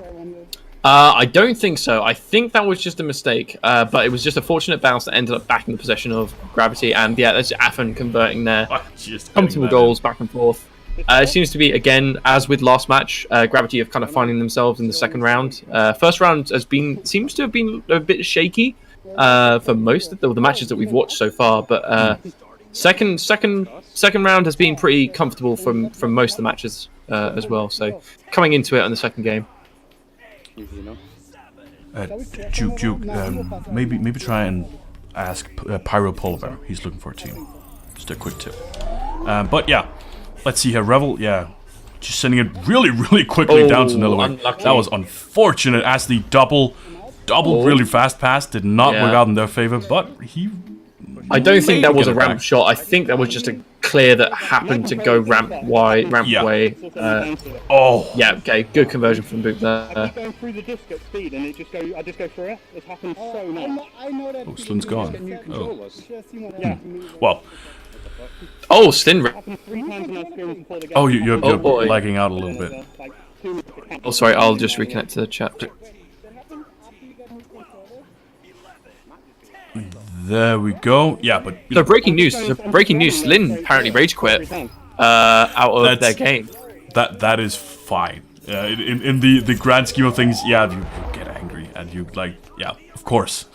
[SPEAKER 2] I don't think so. I think that was just a mistake, but it was just a fortunate bounce that ended up back in the possession of Gravity, and yeah, that's Affin converting their comfortable goals back and forth. It seems to be, again, as with last match, Gravity have kind of finding themselves in the second round. First round seems to have been a bit shaky for most of the matches that we've watched so far, but second round has been pretty comfortable from most of the matches as well. So coming into it on the second game.
[SPEAKER 1] Juke, maybe try and ask Pyro Polar Bear. He's looking for a team. Just a quick tip. But yeah, let's see here. Revel, just sending it really quickly down to Nilowik. That was unfortunate, as the double really fast pass did not work out in their favor. But he
[SPEAKER 2] I don't think that was a
[SPEAKER 1] Get it
[SPEAKER 2] ramp
[SPEAKER 1] back.
[SPEAKER 2] shot. I think that was just a clear that happened to go ramp
[SPEAKER 1] Yeah.
[SPEAKER 2] way.
[SPEAKER 1] Oh,
[SPEAKER 2] Yeah, okay, good conversion from Boop there.
[SPEAKER 3] Just going through the disc at speed and I just go through it. It's happened so much.
[SPEAKER 8] I know that.
[SPEAKER 1] oh Slin's gone.
[SPEAKER 4] New
[SPEAKER 1] Oh.
[SPEAKER 4] controllers.
[SPEAKER 3] Yeah.
[SPEAKER 1] Well,
[SPEAKER 2] Oh, Slin.
[SPEAKER 3] Happened 3 times in our experience before the game.
[SPEAKER 1] oh, you're
[SPEAKER 2] Oh, boy.
[SPEAKER 1] lagging out a little bit.
[SPEAKER 3] Like 2 minutes to catch
[SPEAKER 2] Oh, sorry, I'll just reconnect to the chat.
[SPEAKER 1] There we go. Yeah, but
[SPEAKER 2] So breaking news. Slin apparently rage quit out of
[SPEAKER 1] That's-
[SPEAKER 2] their game.
[SPEAKER 1] that is fine. In the grand scheme of things, yeah, you get angry and you like, yeah, of course.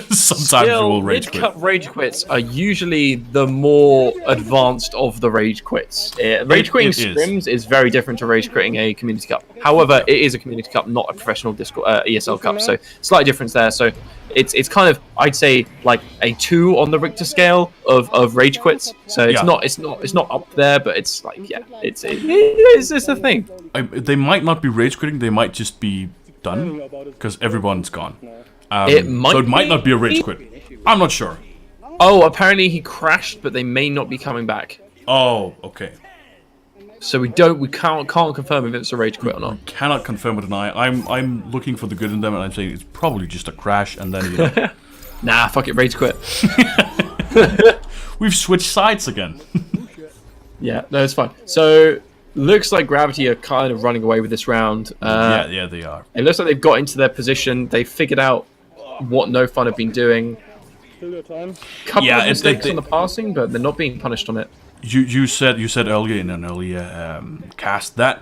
[SPEAKER 1] Sometimes you will rage quit.
[SPEAKER 2] mid-cut rage quits are usually the more advanced of the rage quits. Rage quitting
[SPEAKER 1] it is.
[SPEAKER 2] scrims is very different to rage quitting a community cup. However, it is a community cup, not a professional ESL cup, so slight difference there. So it's kind of, I'd say, like a 2 on the Richter scale of rage quits. So it's
[SPEAKER 1] Yeah.
[SPEAKER 2] it's not up there, but it's like, yeah, it's a thing.
[SPEAKER 1] They might not be rage quitting. They might just be done because everyone's gone.
[SPEAKER 2] It might
[SPEAKER 1] so it might
[SPEAKER 2] be-
[SPEAKER 1] not be a rage quit. I'm not sure.
[SPEAKER 2] Oh, apparently he crashed, but they may not be coming back.
[SPEAKER 1] Oh, okay.
[SPEAKER 2] So we can't confirm if it's a rage quit or not.
[SPEAKER 1] Cannot confirm or deny. I'm looking for the good in them, and I'm saying it's probably just a crash, and then you know,
[SPEAKER 2] Nah, fuck it, rage quit.
[SPEAKER 1] we've switched sides again.
[SPEAKER 2] Yeah, no, it's fine. So looks like Gravity are kind of running away with this round.
[SPEAKER 1] Yeah, they are.
[SPEAKER 2] It looks like they've got into their position. They figured out what No Fun have been doing.
[SPEAKER 3] Still got time.
[SPEAKER 2] Couple
[SPEAKER 1] Yeah,
[SPEAKER 2] of mistakes
[SPEAKER 1] they-
[SPEAKER 2] on the passing, but they're not being punished on it.
[SPEAKER 1] You said earlier in an earlier cast that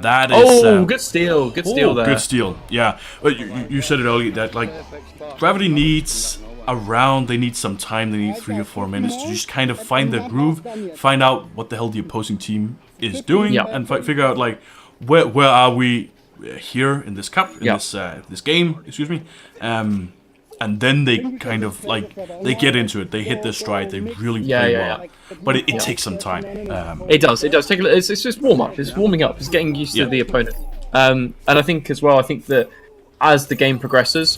[SPEAKER 1] that is
[SPEAKER 2] Oh, good steal, good steal
[SPEAKER 1] oh,
[SPEAKER 2] there.
[SPEAKER 1] good steal. Yeah, but you said it earlier that like Gravity needs a round. They need some time. They need 3 or 4 minutes to just kind of find their groove, find out what the hell the opposing team is doing,
[SPEAKER 2] Yeah.
[SPEAKER 1] and figure out like where are we here in this cup, in
[SPEAKER 2] Yeah.
[SPEAKER 1] this game. Excuse me. And then they kind of like they get into it. They hit their stride. They really play well. But it takes some time.
[SPEAKER 2] It does take a. It's just warm up. It's warming up. It's getting used
[SPEAKER 1] Yeah.
[SPEAKER 2] to the opponent. And I think as well. I think that as the game progresses,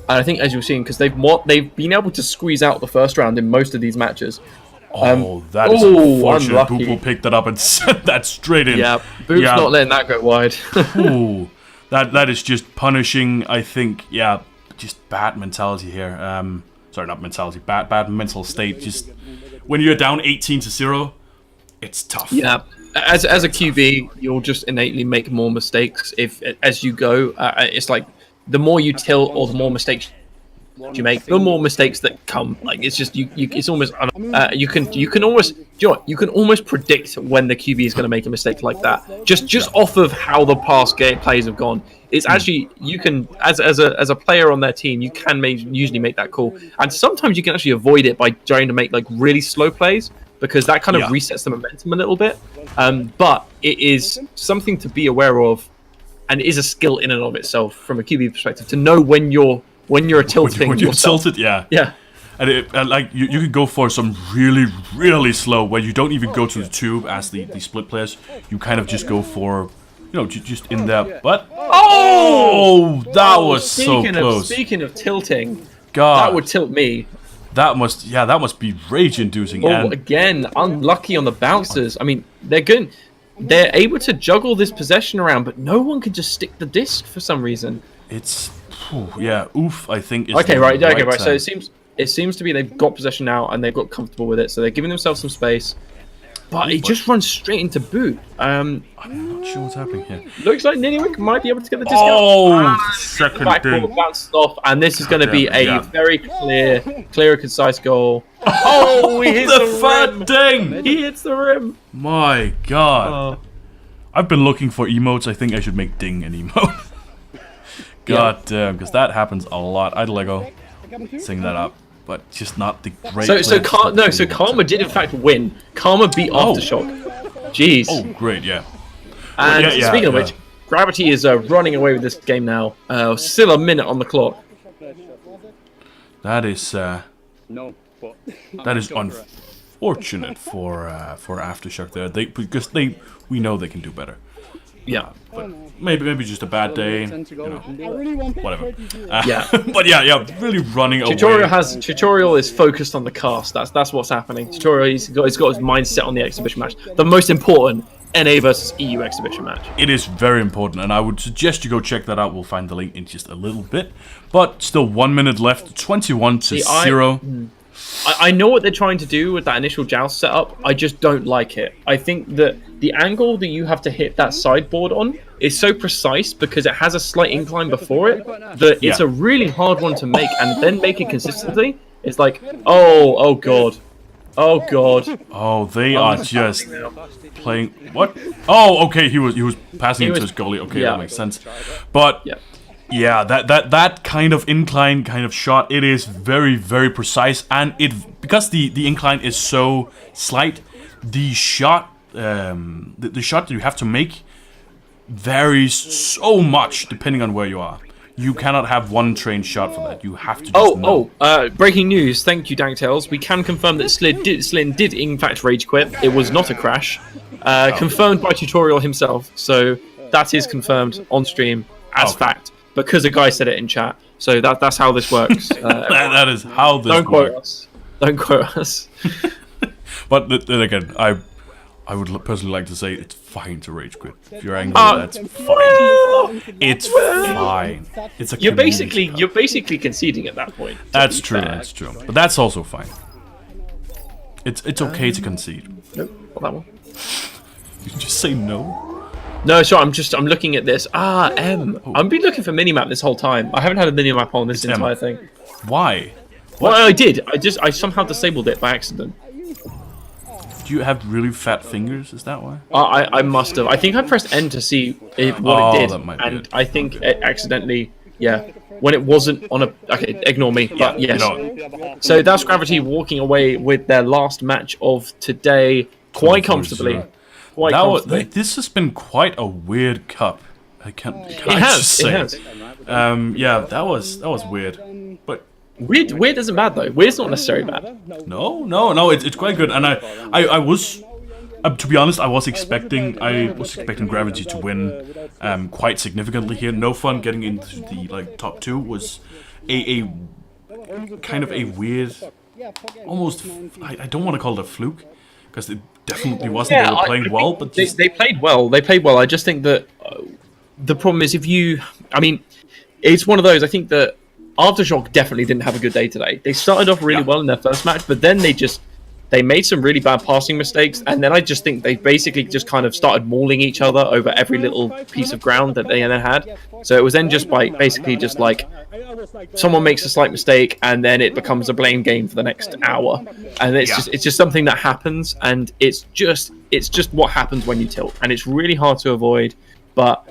[SPEAKER 2] and I think as you're seeing, because they've been able to squeeze out the first round in most of these matches.
[SPEAKER 1] Oh, that is
[SPEAKER 2] oh,
[SPEAKER 1] unfortunate.
[SPEAKER 2] unlucky.
[SPEAKER 1] Poople picked that up and sent that straight in.
[SPEAKER 2] Yeah, Boop's
[SPEAKER 1] Yeah.
[SPEAKER 2] not letting that go wide.
[SPEAKER 1] Ooh, that is just punishing. I think, yeah, just bad mentality here. Sorry, not mentality. Bad mental state. Just when you're down 18-0, it's tough.
[SPEAKER 2] Yeah, as a QB, you'll just innately make more mistakes as you go. It's like the more you tilt or the more mistakes you make, the more mistakes that come. Like it's just it's almost you can almost you can almost predict when the QB is going to make a mistake like that. Just off of how the past game plays have gone. It's actually you can as a player on their team you can usually make that call, and sometimes you can actually avoid it by trying to make like really slow plays because that kind of resets the momentum a little bit. But it is something to be aware of, and it is a skill in and of itself from a QB perspective to know when you're tilting
[SPEAKER 1] When you're
[SPEAKER 2] yourself.
[SPEAKER 1] tilted, yeah.
[SPEAKER 2] Yeah.
[SPEAKER 1] And like you can go for some really slow where you don't even go to the tube as the split players. You kind of just go for, you know, just in there. But oh, that was so close.
[SPEAKER 2] Speaking of tilting,
[SPEAKER 1] God,
[SPEAKER 2] that would tilt me.
[SPEAKER 1] that must be rage-inducing.
[SPEAKER 2] Oh,
[SPEAKER 1] And
[SPEAKER 2] again, unlucky on the bouncers. I mean, they're good. They're able to juggle this possession around, but no one can just stick the disc for some reason.
[SPEAKER 1] it's, yeah, oof. I think. Is
[SPEAKER 2] Okay,
[SPEAKER 1] the
[SPEAKER 2] right. So
[SPEAKER 1] term.
[SPEAKER 2] it seems to be they've got possession now and they've got comfortable with it, so they're giving themselves some space. But it just runs straight into boot.
[SPEAKER 1] I'm not sure what's happening here.
[SPEAKER 2] Looks like Niniwick might be able to get the disc
[SPEAKER 1] Oh,
[SPEAKER 2] out.
[SPEAKER 1] second
[SPEAKER 2] Back ball
[SPEAKER 1] thing.
[SPEAKER 2] bounced off, and this is going to be
[SPEAKER 1] damn
[SPEAKER 2] a
[SPEAKER 1] it, yeah.
[SPEAKER 2] very clear and concise goal. Oh, he hits
[SPEAKER 1] The
[SPEAKER 2] the
[SPEAKER 1] third
[SPEAKER 2] rim.
[SPEAKER 1] ding.
[SPEAKER 2] He hits the rim.
[SPEAKER 1] My God. I've been looking for emotes. I think I should make ding an emote. God damn, because that happens a lot. I'd Lego sing that up, but just not the great.
[SPEAKER 2] So Karma did in fact win. Karma beat Aftershock. Jeez.
[SPEAKER 1] Oh, great, yeah.
[SPEAKER 2] And
[SPEAKER 1] yeah,
[SPEAKER 2] speaking of
[SPEAKER 1] yeah.
[SPEAKER 2] which, Gravity is running away with this game now. Still a minute on the clock.
[SPEAKER 1] That is
[SPEAKER 3] No, but
[SPEAKER 1] that is unfortunate for Aftershock there. Because we know they can do better.
[SPEAKER 2] Yeah.
[SPEAKER 1] Maybe just a bad day.
[SPEAKER 4] Tend to go
[SPEAKER 1] You know,
[SPEAKER 4] and do
[SPEAKER 8] I
[SPEAKER 4] it.
[SPEAKER 8] really want
[SPEAKER 1] whatever.
[SPEAKER 2] Yeah.
[SPEAKER 1] But yeah, really running
[SPEAKER 2] Tutorial
[SPEAKER 1] away.
[SPEAKER 2] Tutorial is focused on the cast. That's what's happening. Tutorial he's got his mind set on the exhibition match. The most important NA versus EU exhibition match.
[SPEAKER 1] It is very important, and I would suggest you go check that out. We'll find the link in just a little bit. But still 1 minute left, 21 to 0.
[SPEAKER 2] I know what they're trying to do with that initial joust setup. I just don't like it. I think that the angle that you have to hit that sideboard on is so precise because it has a slight incline before it that it's
[SPEAKER 1] Yeah.
[SPEAKER 2] a really hard one to make, and then make it consistently. It's like, oh god.
[SPEAKER 1] Oh, they are just playing. What? Oh, okay. He was passing into
[SPEAKER 2] was-
[SPEAKER 1] his goalie. Okay,
[SPEAKER 2] yeah.
[SPEAKER 1] that makes sense. But
[SPEAKER 2] Yeah.
[SPEAKER 1] yeah, that kind of incline kind of shot, it is very, very precise, and because the incline is so slight, the shot the shot that you have to make varies so much depending on where you are. You cannot have one trained shot for that. You have to just know.
[SPEAKER 2] Breaking news. Thank you, Danktails. We can confirm that Slyn did in fact rage quit. It was not a crash. Confirmed by Tutorial himself. So that is confirmed on stream as
[SPEAKER 1] Okay.
[SPEAKER 2] fact. Because a guy said it in chat. So that's how this works.
[SPEAKER 1] That is how this
[SPEAKER 2] Don't quote
[SPEAKER 1] works.
[SPEAKER 2] us. Don't quote us.
[SPEAKER 1] But then again, I would personally like to say it's fine to rage quit. If you're angry, that's fine. It's fine. It's a
[SPEAKER 2] You're
[SPEAKER 1] community cup.
[SPEAKER 2] basically conceding at that point. to
[SPEAKER 1] That's
[SPEAKER 2] be
[SPEAKER 1] true.
[SPEAKER 2] fair.
[SPEAKER 1] That's true. But that's also fine. It's okay to concede.
[SPEAKER 2] Nope, not that one.
[SPEAKER 1] You can just say no.
[SPEAKER 2] No, sorry, I'm looking at this. M. I've been looking for minimap this whole time. I haven't had a minimap on this
[SPEAKER 1] It's M.
[SPEAKER 2] entire thing.
[SPEAKER 1] Why?
[SPEAKER 2] Well, I did. I somehow disabled it by accident.
[SPEAKER 1] Do you have really fat fingers? Is that why?
[SPEAKER 2] I must have. I think I pressed N to see what
[SPEAKER 1] Oh,
[SPEAKER 2] it did,
[SPEAKER 1] that might be
[SPEAKER 2] and
[SPEAKER 1] it.
[SPEAKER 2] I think it accidentally. Yeah, when it wasn't on a. Okay, ignore me. But yes.
[SPEAKER 1] No.
[SPEAKER 2] So that's Gravity walking away with their last match of today, quite
[SPEAKER 1] 24-0.
[SPEAKER 2] comfortably. Quite
[SPEAKER 1] That was,
[SPEAKER 2] comfortably.
[SPEAKER 1] this has been quite a weird cup. Can I
[SPEAKER 2] It
[SPEAKER 1] just
[SPEAKER 2] has.
[SPEAKER 1] say?
[SPEAKER 2] It has.
[SPEAKER 1] Yeah, that was weird. But
[SPEAKER 2] Weird isn't bad though. Weird's not necessarily bad.
[SPEAKER 1] no, it's quite good. And I was, to be honest, I was expecting Gravity to win quite significantly here. No Fun getting into the top 2 was a kind of a weird, almost. I don't want to call it a fluke because it definitely wasn't. They were playing well, but just,
[SPEAKER 2] they played well. They played well. I just think that the problem is it's one of those. I think that Aftershock definitely didn't have a good day today. They started off really well in their first match, but then they made some really bad passing mistakes, and then I just think they basically just kind of started mauling each other over every little piece of ground that they then had. So it was then just by basically just like someone makes a slight mistake, and then it becomes a blame game for the next hour, and it's just something that happens, and it's just what happens when you tilt, and it's really hard to avoid, but.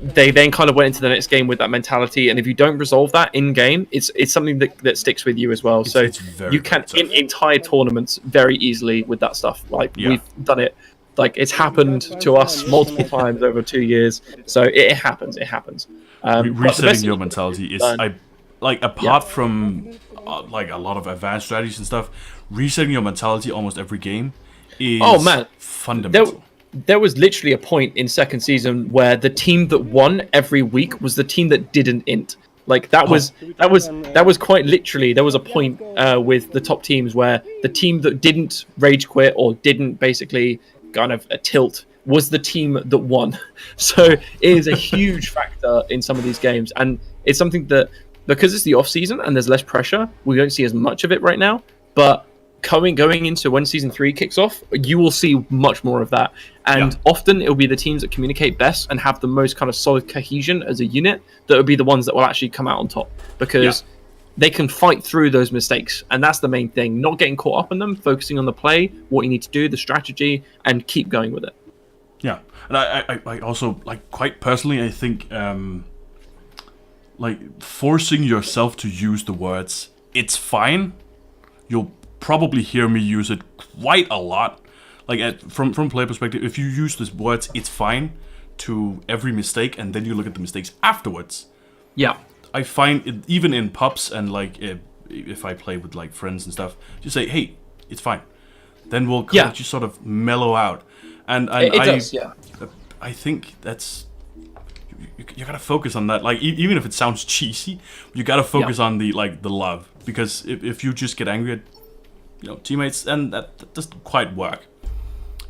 [SPEAKER 2] They then kind of went into the next game with that mentality, and if you don't resolve that in game, it's something that sticks with you as well. So
[SPEAKER 1] it's very,
[SPEAKER 2] you can
[SPEAKER 1] very tough.
[SPEAKER 2] in entire tournaments very easily with that stuff. Like
[SPEAKER 1] Yeah.
[SPEAKER 2] we've done it, like it's happened to us multiple times over 2 years. So it happens. It happens. But the best
[SPEAKER 1] resetting
[SPEAKER 2] thing
[SPEAKER 1] your
[SPEAKER 2] you can
[SPEAKER 1] mentality is
[SPEAKER 2] done-
[SPEAKER 1] apart from like a lot of advanced strategies and stuff, resetting your mentality almost every game is
[SPEAKER 2] Oh, man.
[SPEAKER 1] fundamental.
[SPEAKER 2] There was literally a point in second season where the team that won every week was the team that didn't int. Like that was quite literally. There was a point with the top teams where the team that didn't rage quit or didn't basically kind of tilt was the team that won. So it is a huge factor in some of these games, and it's something that because it's the off season and there's less pressure, we don't see as much of it right now. But going into when season 3 kicks off, you will see much more of that, and often it'll be the teams that communicate best and have the most kind of solid cohesion as a unit that will be the ones that will actually come out on top, because they can fight through those mistakes, and that's the main thing, not getting caught up in them, focusing on the play, what you need to do, the strategy, and keep going with it.
[SPEAKER 1] Yeah, and I also, like, quite personally, I think like forcing yourself to use the words "it's fine," you'll probably hear me use it quite a lot. Like from player perspective, if you use these words "it's fine" to every mistake, and then you look at the mistakes afterwards, I find it, even in pubs and like if I play with like friends and stuff, just say, "Hey, it's fine." Then we'll just sort of mellow out. And
[SPEAKER 2] It does, yeah.
[SPEAKER 1] I think that's you gotta focus on that. Like even if it sounds cheesy, you gotta focus on the love, because if you just get angry at teammates, then that doesn't quite work.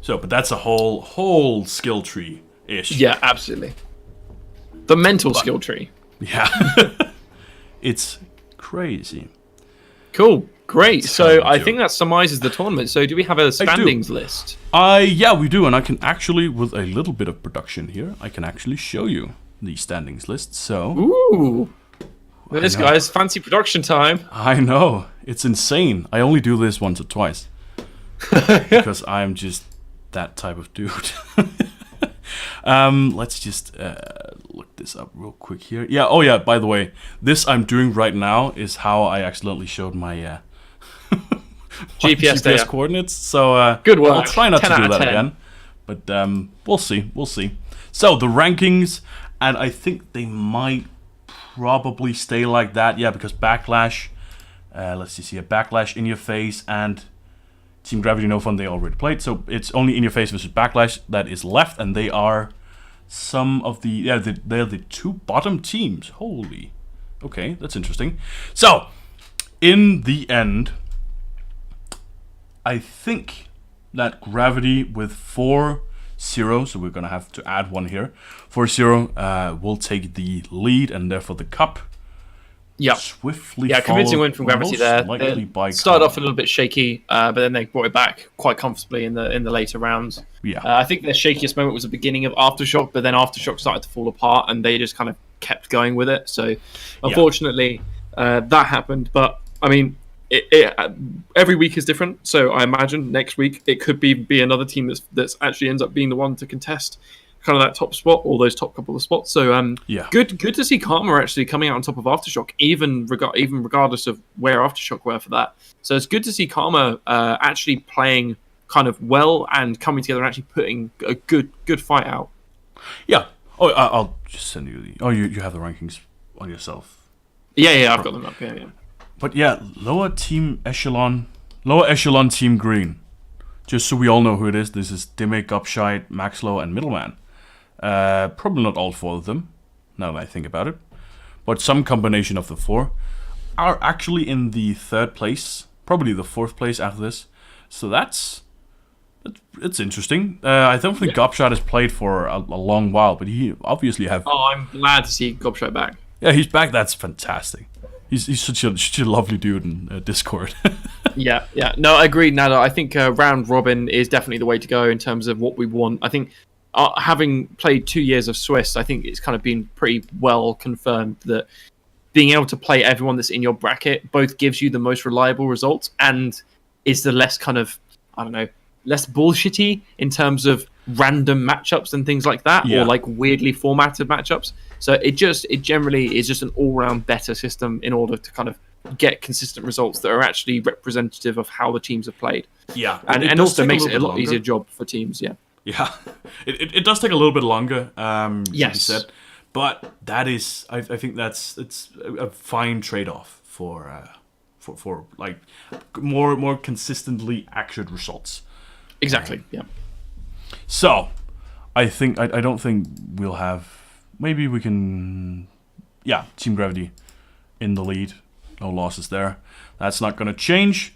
[SPEAKER 1] So, but that's a whole skill tree ish.
[SPEAKER 2] Yeah, absolutely. The mental skill tree.
[SPEAKER 1] Yeah. It's crazy.
[SPEAKER 2] Cool. Great.
[SPEAKER 1] It's
[SPEAKER 2] So
[SPEAKER 1] kind of a
[SPEAKER 2] I
[SPEAKER 1] joke.
[SPEAKER 2] think that summarizes the tournament. So do we have a standings list?
[SPEAKER 1] Yeah, we do, and I can actually, with a little bit of production here, I can actually show you the standings list. So
[SPEAKER 2] Ooh. This
[SPEAKER 1] know.
[SPEAKER 2] guy's fancy production time.
[SPEAKER 1] I know, it's insane. I only do this once or twice because I'm just that type of dude. Let's just look this up real quick here. Yeah. Oh yeah. By the way, this I'm doing right now is how I accidentally showed my
[SPEAKER 2] GPS data.
[SPEAKER 1] coordinates. So
[SPEAKER 2] Good work.
[SPEAKER 1] I'll try not to
[SPEAKER 2] 10
[SPEAKER 1] do
[SPEAKER 2] out of
[SPEAKER 1] that
[SPEAKER 2] 10.
[SPEAKER 1] again. But we'll see. We'll see. So the rankings, and I think they might probably stay like that. Yeah, because Backlash. Let's just see here. Backlash, In Your Face, and Team Gravity No Fun they already played. So it's only In Your Face versus Backlash that is left, and they are some of the they're the two bottom teams. Holy. Okay, that's interesting. So in the end, I think that Gravity with 4-0, so we're gonna have to add one here. 4-0 will take the lead and therefore the cup.
[SPEAKER 2] Yep.
[SPEAKER 1] Swiftly.
[SPEAKER 2] Yeah, convincing
[SPEAKER 1] followed
[SPEAKER 2] win from Gravity
[SPEAKER 1] most
[SPEAKER 2] there.
[SPEAKER 1] likely
[SPEAKER 2] They
[SPEAKER 1] by
[SPEAKER 2] started
[SPEAKER 1] Karma.
[SPEAKER 2] off a little bit shaky, but then they brought it back quite comfortably in the later rounds.
[SPEAKER 1] Yeah.
[SPEAKER 2] I think their shakiest moment was the beginning of Aftershock, but then Aftershock started to fall apart, and they just kind of kept going with it. So, unfortunately, that happened. But I mean, every week is different. So I imagine next week it could be another team that's actually ends up being the one to contest kind of that top spot or those top couple of spots. So good to see Karma actually coming out on top of Aftershock, even regardless of where Aftershock were for that. So it's good to see Karma actually playing kind of well and coming together and actually putting a good fight out.
[SPEAKER 1] Yeah. Oh, I'll just send you the. Oh, you have the rankings on yourself.
[SPEAKER 2] Yeah, I've got them up. Yeah.
[SPEAKER 1] But yeah, lower echelon team green. Just so we all know who it is, this is Dimmick, Gopshite, Maxlow, and Middleman. Probably not all 4 of them, now that I think about it. But some combination of the 4 are actually in the 3rd place, probably the 4th place after this. So it's interesting. I don't think Gopshite has played for a long while, but he obviously have.
[SPEAKER 2] Oh, I'm glad to see Gobshite back.
[SPEAKER 1] Yeah, he's back. That's fantastic. He's such a lovely dude in Discord.
[SPEAKER 2] Yeah. No, I agree, Nada. I think round robin is definitely the way to go in terms of what we want. I think having played 2 years of Swiss, I think it's kind of been pretty well confirmed that being able to play everyone that's in your bracket both gives you the most reliable results and is the less kind of, I don't know, less bullshitty in terms of random matchups and things like that, or like weirdly formatted matchups. So it generally is just an all-round better system in order to kind of get consistent results that are actually representative of how the teams have played.
[SPEAKER 1] Yeah,
[SPEAKER 2] and also makes it a lot easier job for teams.
[SPEAKER 1] Yeah, it does take a little bit longer.
[SPEAKER 2] Yes,
[SPEAKER 1] to be said, but that is I think it's a fine trade-off for like more consistently accurate results.
[SPEAKER 2] Exactly. Yeah.
[SPEAKER 1] So, I think I don't think we'll have. Maybe we can. Yeah, Team Gravity in the lead. No losses there. That's not going to change.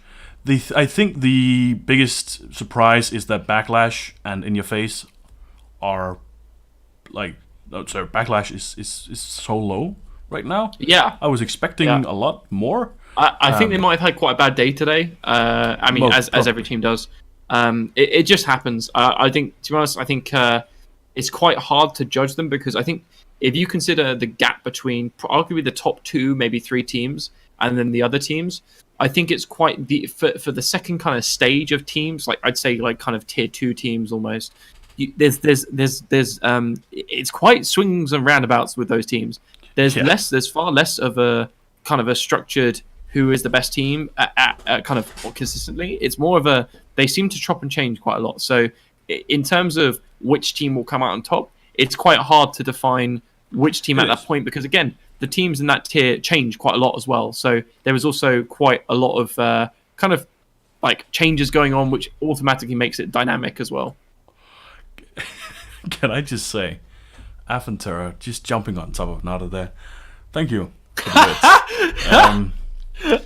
[SPEAKER 1] I think the biggest surprise is that Backlash and In Your Face are like. Sorry, Backlash is so low right now.
[SPEAKER 2] Yeah.
[SPEAKER 1] I was expecting a lot more.
[SPEAKER 2] I think they might have had quite a bad day today. I mean, as every team does. It just happens. I think, to be honest, I think it's quite hard to judge them because I think if you consider the gap between arguably the top 2, maybe 3 teams, and then the other teams, I think it's quite for the second kind of stage of teams, like I'd say like kind of tier 2 teams almost. There's it's quite swings and roundabouts with those teams. There's far less of a kind of a structured who is the best team at kind of consistently. It's more of a they seem to chop and change quite a lot. So in terms of which team will come out on top, it's quite hard to define which team at that point because again, the teams in that tier change quite a lot as well. So there is also quite a lot of kind of like changes going on, which automatically makes it dynamic as well.
[SPEAKER 1] can I just say, Affentera just jumping on top of Nada there. Thank you. For the bits.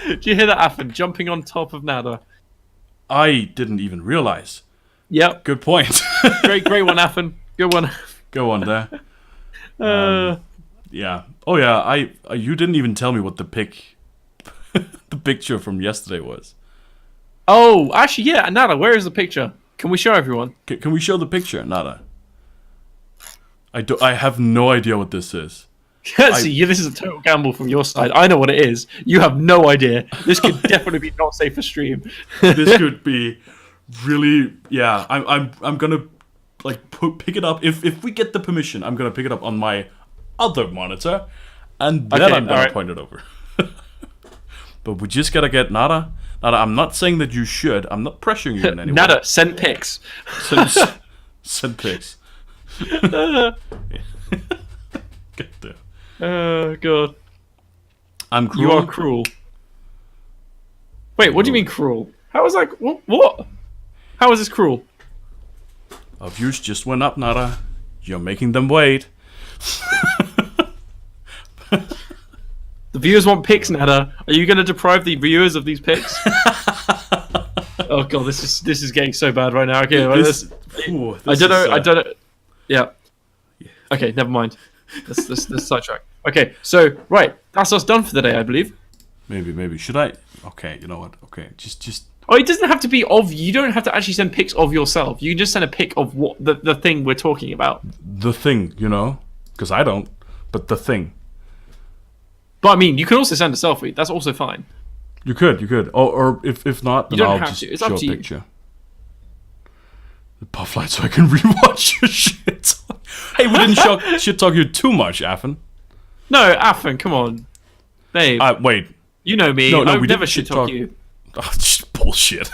[SPEAKER 2] Did you hear that, Affen? Jumping on top of Nada.
[SPEAKER 1] I didn't even realize.
[SPEAKER 2] Yep.
[SPEAKER 1] Good point.
[SPEAKER 2] Great one, Affen. Good one.
[SPEAKER 1] Go on there. Yeah. Oh yeah. You didn't even tell me what the the picture from yesterday was.
[SPEAKER 2] Oh, actually, yeah, Nada, where is the picture? Can we show everyone?
[SPEAKER 1] Can we show the picture, Nada? I have no idea what this is.
[SPEAKER 2] See, this is a total gamble from your side. I know what it is. You have no idea. This could definitely be not safe for stream.
[SPEAKER 1] This could be really, yeah. I'm gonna like pick it up if we get the permission. I'm gonna pick it up on my other monitor, and then
[SPEAKER 2] Okay,
[SPEAKER 1] I'm gonna
[SPEAKER 2] alright.
[SPEAKER 1] point it over. But we just gotta get Nada. Nada, I'm not saying that you should. I'm not pressuring you in any way.
[SPEAKER 2] Nada, send pics.
[SPEAKER 1] Send pics. Get there.
[SPEAKER 2] Oh, God.
[SPEAKER 1] I'm cruel.
[SPEAKER 2] You are cruel. Wait, what do you mean cruel? How is that? What? How is this cruel?
[SPEAKER 1] Our views just went up, Nada. You're making them wait.
[SPEAKER 2] The viewers want pics, Nada. Are you going to deprive the viewers of these pics? Oh God, this is getting so bad right now. Okay, I don't know. Yeah. Okay, never mind. Let's sidetrack. Okay, so right, that's us done for the day, I believe.
[SPEAKER 1] Maybe. Should I? Okay, you know what? Okay, just.
[SPEAKER 2] Oh, it doesn't have to be of. You don't have to actually send pics of yourself. You can just send a pic of what the thing we're talking about.
[SPEAKER 1] The thing, you know, because I don't. But the thing.
[SPEAKER 2] But I mean, you can also send a selfie. That's also fine.
[SPEAKER 1] You could. Or if not, then
[SPEAKER 2] You don't
[SPEAKER 1] I'll
[SPEAKER 2] have
[SPEAKER 1] just
[SPEAKER 2] to. It's
[SPEAKER 1] show
[SPEAKER 2] up
[SPEAKER 1] a
[SPEAKER 2] to you.
[SPEAKER 1] picture. The puff light so I can rewatch your shit. Hey, we didn't shit talk you too much, Affen.
[SPEAKER 2] No, Affen, come on, babe.
[SPEAKER 1] Wait.
[SPEAKER 2] You know me.
[SPEAKER 1] No,
[SPEAKER 2] I
[SPEAKER 1] we
[SPEAKER 2] would never
[SPEAKER 1] didn't
[SPEAKER 2] shit
[SPEAKER 1] shit
[SPEAKER 2] talk
[SPEAKER 1] talk.
[SPEAKER 2] you.
[SPEAKER 1] Oh, just bullshit.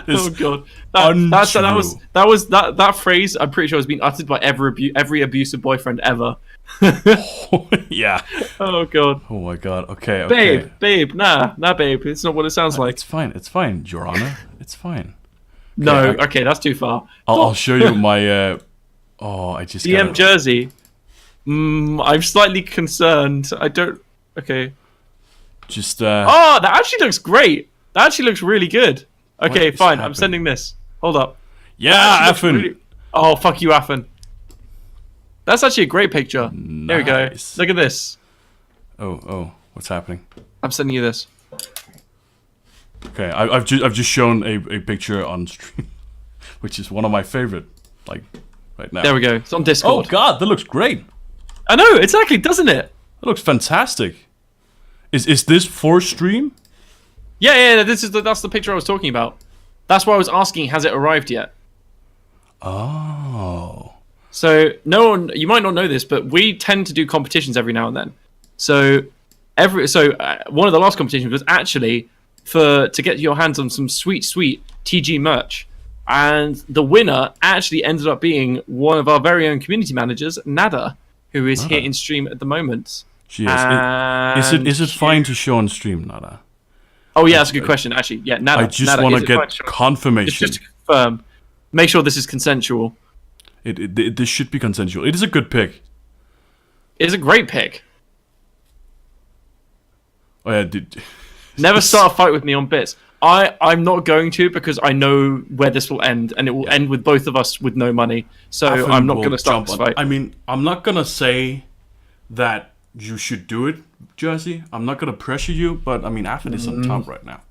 [SPEAKER 2] Oh God,
[SPEAKER 1] untrue.
[SPEAKER 2] that phrase. I'm pretty sure has been uttered by every abusive boyfriend ever.
[SPEAKER 1] Yeah.
[SPEAKER 2] Oh God,
[SPEAKER 1] Oh my God. Okay.
[SPEAKER 2] babe, nah, babe. It's not what it sounds like.
[SPEAKER 1] It's fine, Your Honor. It's fine.
[SPEAKER 2] No,
[SPEAKER 1] I-
[SPEAKER 2] okay, that's too far.
[SPEAKER 1] I'll show you my. I just.
[SPEAKER 2] DM
[SPEAKER 1] gotta-
[SPEAKER 2] jersey. I'm slightly concerned. I don't. Okay.
[SPEAKER 1] Just.
[SPEAKER 2] Oh, that actually looks great. That actually looks really good. Okay,
[SPEAKER 1] is
[SPEAKER 2] fine. I'm
[SPEAKER 1] happening?
[SPEAKER 2] sending this. Hold up.
[SPEAKER 1] Yeah,
[SPEAKER 2] That actually
[SPEAKER 1] Affen.
[SPEAKER 2] looks really- Oh, fuck you, Affen. That's actually a great picture. There we go.
[SPEAKER 1] Nice.
[SPEAKER 2] Look at this.
[SPEAKER 1] Oh, what's happening?
[SPEAKER 2] I'm sending you this.
[SPEAKER 1] Okay, I've just shown a picture on stream, which is one of my favorite, like, right now.
[SPEAKER 2] There we go. It's on
[SPEAKER 1] Oh
[SPEAKER 2] Discord.
[SPEAKER 1] God, that looks great.
[SPEAKER 2] I know, exactly, doesn't it?
[SPEAKER 1] That looks fantastic. Is this for stream?
[SPEAKER 2] Yeah. That's the picture I was talking about. That's why I was asking, has it arrived yet?
[SPEAKER 1] Oh.
[SPEAKER 2] So no one, you might not know this, but we tend to do competitions every now and then. So one of the last competitions was actually to get your hands on some sweet TG merch, and the winner actually ended up being one of our very own community managers, Nada, who is here in stream at the moment.
[SPEAKER 1] She is. Is it
[SPEAKER 2] And
[SPEAKER 1] fine to show on stream, Nada?
[SPEAKER 2] Oh yeah, that's a good question. Actually, yeah, Nada.
[SPEAKER 1] I just
[SPEAKER 2] Nada,
[SPEAKER 1] want
[SPEAKER 2] is
[SPEAKER 1] to
[SPEAKER 2] it fine
[SPEAKER 1] get
[SPEAKER 2] show-
[SPEAKER 1] confirmation.
[SPEAKER 2] Just to confirm, make sure this is consensual.
[SPEAKER 1] This should be consensual. It is a good pick.
[SPEAKER 2] It is a great pick.
[SPEAKER 1] Oh yeah,
[SPEAKER 2] Never start a fight with me on bits. I'm not going to, because I know where this will end, and it will end with both of us with no money. So
[SPEAKER 1] Affen
[SPEAKER 2] I'm not
[SPEAKER 1] will
[SPEAKER 2] going to start
[SPEAKER 1] jump
[SPEAKER 2] this
[SPEAKER 1] on-
[SPEAKER 2] fight.
[SPEAKER 1] I mean, I'm not gonna say that you should do it, Jersey. I'm not gonna pressure you, but I mean, Affen is on top right now.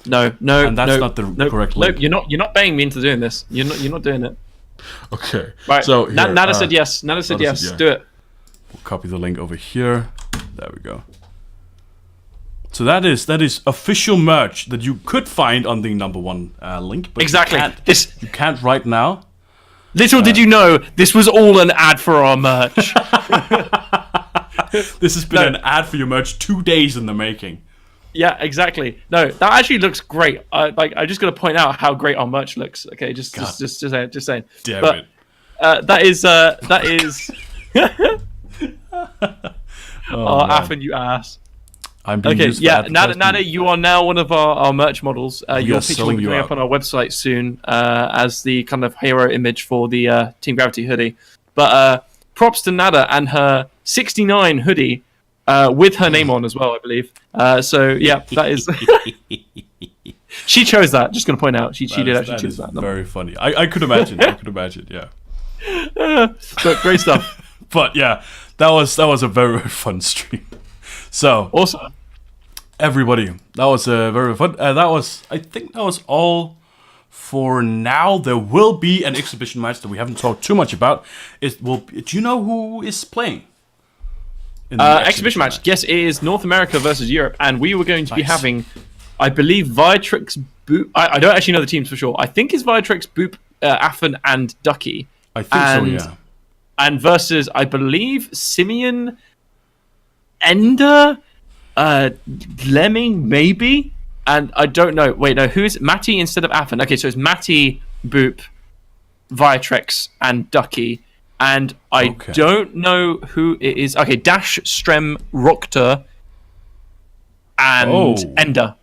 [SPEAKER 2] No,
[SPEAKER 1] And that's not the correct
[SPEAKER 2] No,
[SPEAKER 1] link.
[SPEAKER 2] you're not banging me into doing this. You're not doing it.
[SPEAKER 1] Okay.
[SPEAKER 2] Right.
[SPEAKER 1] So here,
[SPEAKER 2] Nada said yes. Nada said
[SPEAKER 1] Nada
[SPEAKER 2] yes.
[SPEAKER 1] said yeah.
[SPEAKER 2] Do it.
[SPEAKER 1] We'll copy the link over here. There we go. So that is official merch that you could find on the #1 link. But
[SPEAKER 2] Exactly.
[SPEAKER 1] You can't right now.
[SPEAKER 2] Little did you know, this was all an ad for our merch.
[SPEAKER 1] This has been an ad for your merch 2 days in the making.
[SPEAKER 2] Yeah, exactly. No, that actually looks great. I just got to point out how great our merch looks. Okay, just saying.
[SPEAKER 1] Damn
[SPEAKER 2] But,
[SPEAKER 1] it.
[SPEAKER 2] that is. Oh,
[SPEAKER 1] man.
[SPEAKER 2] Affen, you ass.
[SPEAKER 1] I'm being
[SPEAKER 2] Okay,
[SPEAKER 1] used for
[SPEAKER 2] yeah,
[SPEAKER 1] advertising.
[SPEAKER 2] Nada, you are now one of our merch models.
[SPEAKER 1] We
[SPEAKER 2] Your
[SPEAKER 1] are
[SPEAKER 2] picture will
[SPEAKER 1] selling
[SPEAKER 2] be
[SPEAKER 1] you
[SPEAKER 2] going
[SPEAKER 1] out.
[SPEAKER 2] up on our website soon as the kind of hero image for the Team Gravity hoodie. But props to Nada and her 69 hoodie with her name on as well, I believe. So yeah, that is. She chose that. Just going to point out, she did actually choose that.
[SPEAKER 1] Very funny. I could imagine. I could imagine. Yeah.
[SPEAKER 2] But great stuff.
[SPEAKER 1] But yeah, that was a very, very fun stream. So
[SPEAKER 2] Awesome.
[SPEAKER 1] everybody, that was very fun. I think that was all for now. There will be an exhibition match that we haven't talked too much about. Do you know who is playing? In the
[SPEAKER 2] Exhibition match. Yes, it is North America versus Europe, and we were going to be
[SPEAKER 1] Nice.
[SPEAKER 2] having, I believe, Viatrix, Boop. I don't actually know the teams for sure. I think it's Viatrix, Boop, Affen, and Ducky.
[SPEAKER 1] I think so.
[SPEAKER 2] and-
[SPEAKER 1] Yeah.
[SPEAKER 2] And versus, I believe, Simeon, Ender, Lemming, maybe? And I don't know. Wait, no, who's Matty instead of Affen? Okay, so it's Matty, Boop, Viatrix, and Ducky. And I
[SPEAKER 1] Okay.
[SPEAKER 2] don't know who it is. Okay, Dash, Strem, Roctor, and
[SPEAKER 1] Oh.
[SPEAKER 2] Ender.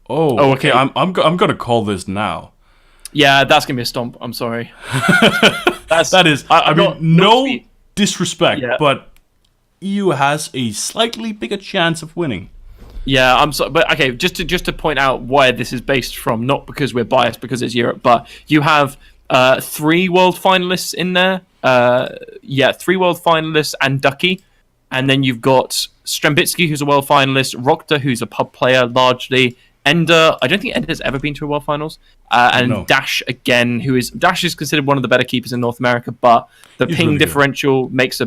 [SPEAKER 1] Oh,
[SPEAKER 2] okay.
[SPEAKER 1] okay. I'm gonna call this now.
[SPEAKER 2] Yeah, that's gonna be a stomp. I'm sorry.
[SPEAKER 1] That is. I
[SPEAKER 2] I'm
[SPEAKER 1] mean,
[SPEAKER 2] not-
[SPEAKER 1] no
[SPEAKER 2] not to be-
[SPEAKER 1] disrespect,
[SPEAKER 2] Yeah.
[SPEAKER 1] but EU has a slightly bigger chance of winning.
[SPEAKER 2] Yeah, I'm sorry, but okay, just to point out why this is based from, not because we're biased because it's Europe, but you have 3 world finalists in there. 3 world finalists and Ducky, and then you've got Strembitsky, who's a world finalist, Roctor, who's a pub player largely, Ender. I don't think Ender's ever been to a world finals, and
[SPEAKER 1] No.
[SPEAKER 2] Dash again, Dash is considered one of the better keepers in North America, but the
[SPEAKER 1] He's
[SPEAKER 2] ping
[SPEAKER 1] really good.
[SPEAKER 2] differential makes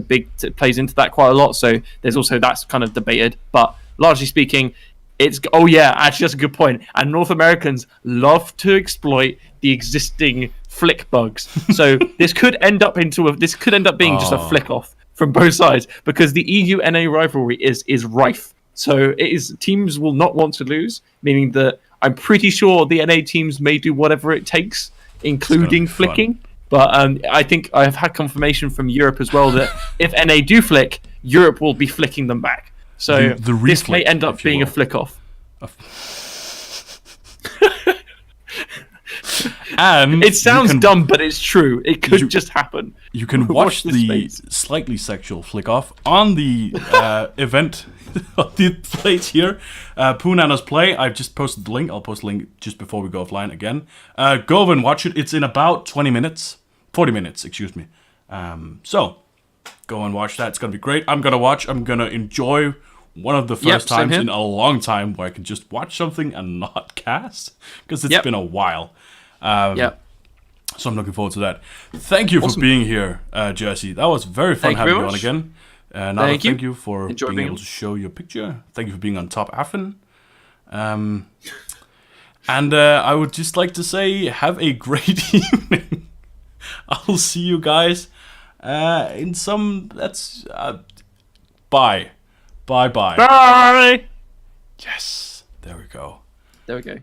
[SPEAKER 2] plays into that quite a lot. So there's also that's kind of debated, but largely speaking, actually that's a good point. And North Americans love to exploit the existing flick bugs. So this could end up being just a flick off from both sides because the EU NA rivalry is rife. So teams will not want to lose, meaning that I'm pretty sure the NA teams may do whatever it takes, including
[SPEAKER 1] be fun.
[SPEAKER 2] flicking. But I think I have had confirmation from Europe as well that if NA do flick, Europe will be flicking them back. So
[SPEAKER 1] The
[SPEAKER 2] this may
[SPEAKER 1] reflick,
[SPEAKER 2] end up
[SPEAKER 1] if you
[SPEAKER 2] being a
[SPEAKER 1] will.
[SPEAKER 2] flick off.
[SPEAKER 1] And
[SPEAKER 2] It sounds
[SPEAKER 1] you can,
[SPEAKER 2] dumb, but it's true. It could
[SPEAKER 1] You-
[SPEAKER 2] just happen.
[SPEAKER 1] You can
[SPEAKER 2] Watch
[SPEAKER 1] watch
[SPEAKER 2] this
[SPEAKER 1] the
[SPEAKER 2] space.
[SPEAKER 1] slightly sexual flick off on the event on the plate here. Poonana's play. I've just posted the link. I'll post the link just before we go offline again. Go and watch it. It's in about 40 minutes, excuse me. So go and watch that. It's gonna be great. I'm gonna enjoy one of the first
[SPEAKER 2] same
[SPEAKER 1] times
[SPEAKER 2] here.
[SPEAKER 1] in a long time where I can just watch something and not cast because it's
[SPEAKER 2] Yep.
[SPEAKER 1] been a while.
[SPEAKER 2] Yeah.
[SPEAKER 1] So I'm looking forward to that. Thank you for being here, Jesse. That was very fun
[SPEAKER 2] Thank you
[SPEAKER 1] having
[SPEAKER 2] very
[SPEAKER 1] you on
[SPEAKER 2] much.
[SPEAKER 1] again. Nada,
[SPEAKER 2] Thank you.
[SPEAKER 1] thank you for
[SPEAKER 2] Enjoy
[SPEAKER 1] being
[SPEAKER 2] being
[SPEAKER 1] able
[SPEAKER 2] on.
[SPEAKER 1] to show your picture. Thank you for being on top Affen. And I would just like to say, have a great evening. I'll see you guys in some. Bye. Bye.
[SPEAKER 2] Bye.
[SPEAKER 1] Yes. There we go.
[SPEAKER 2] There we go.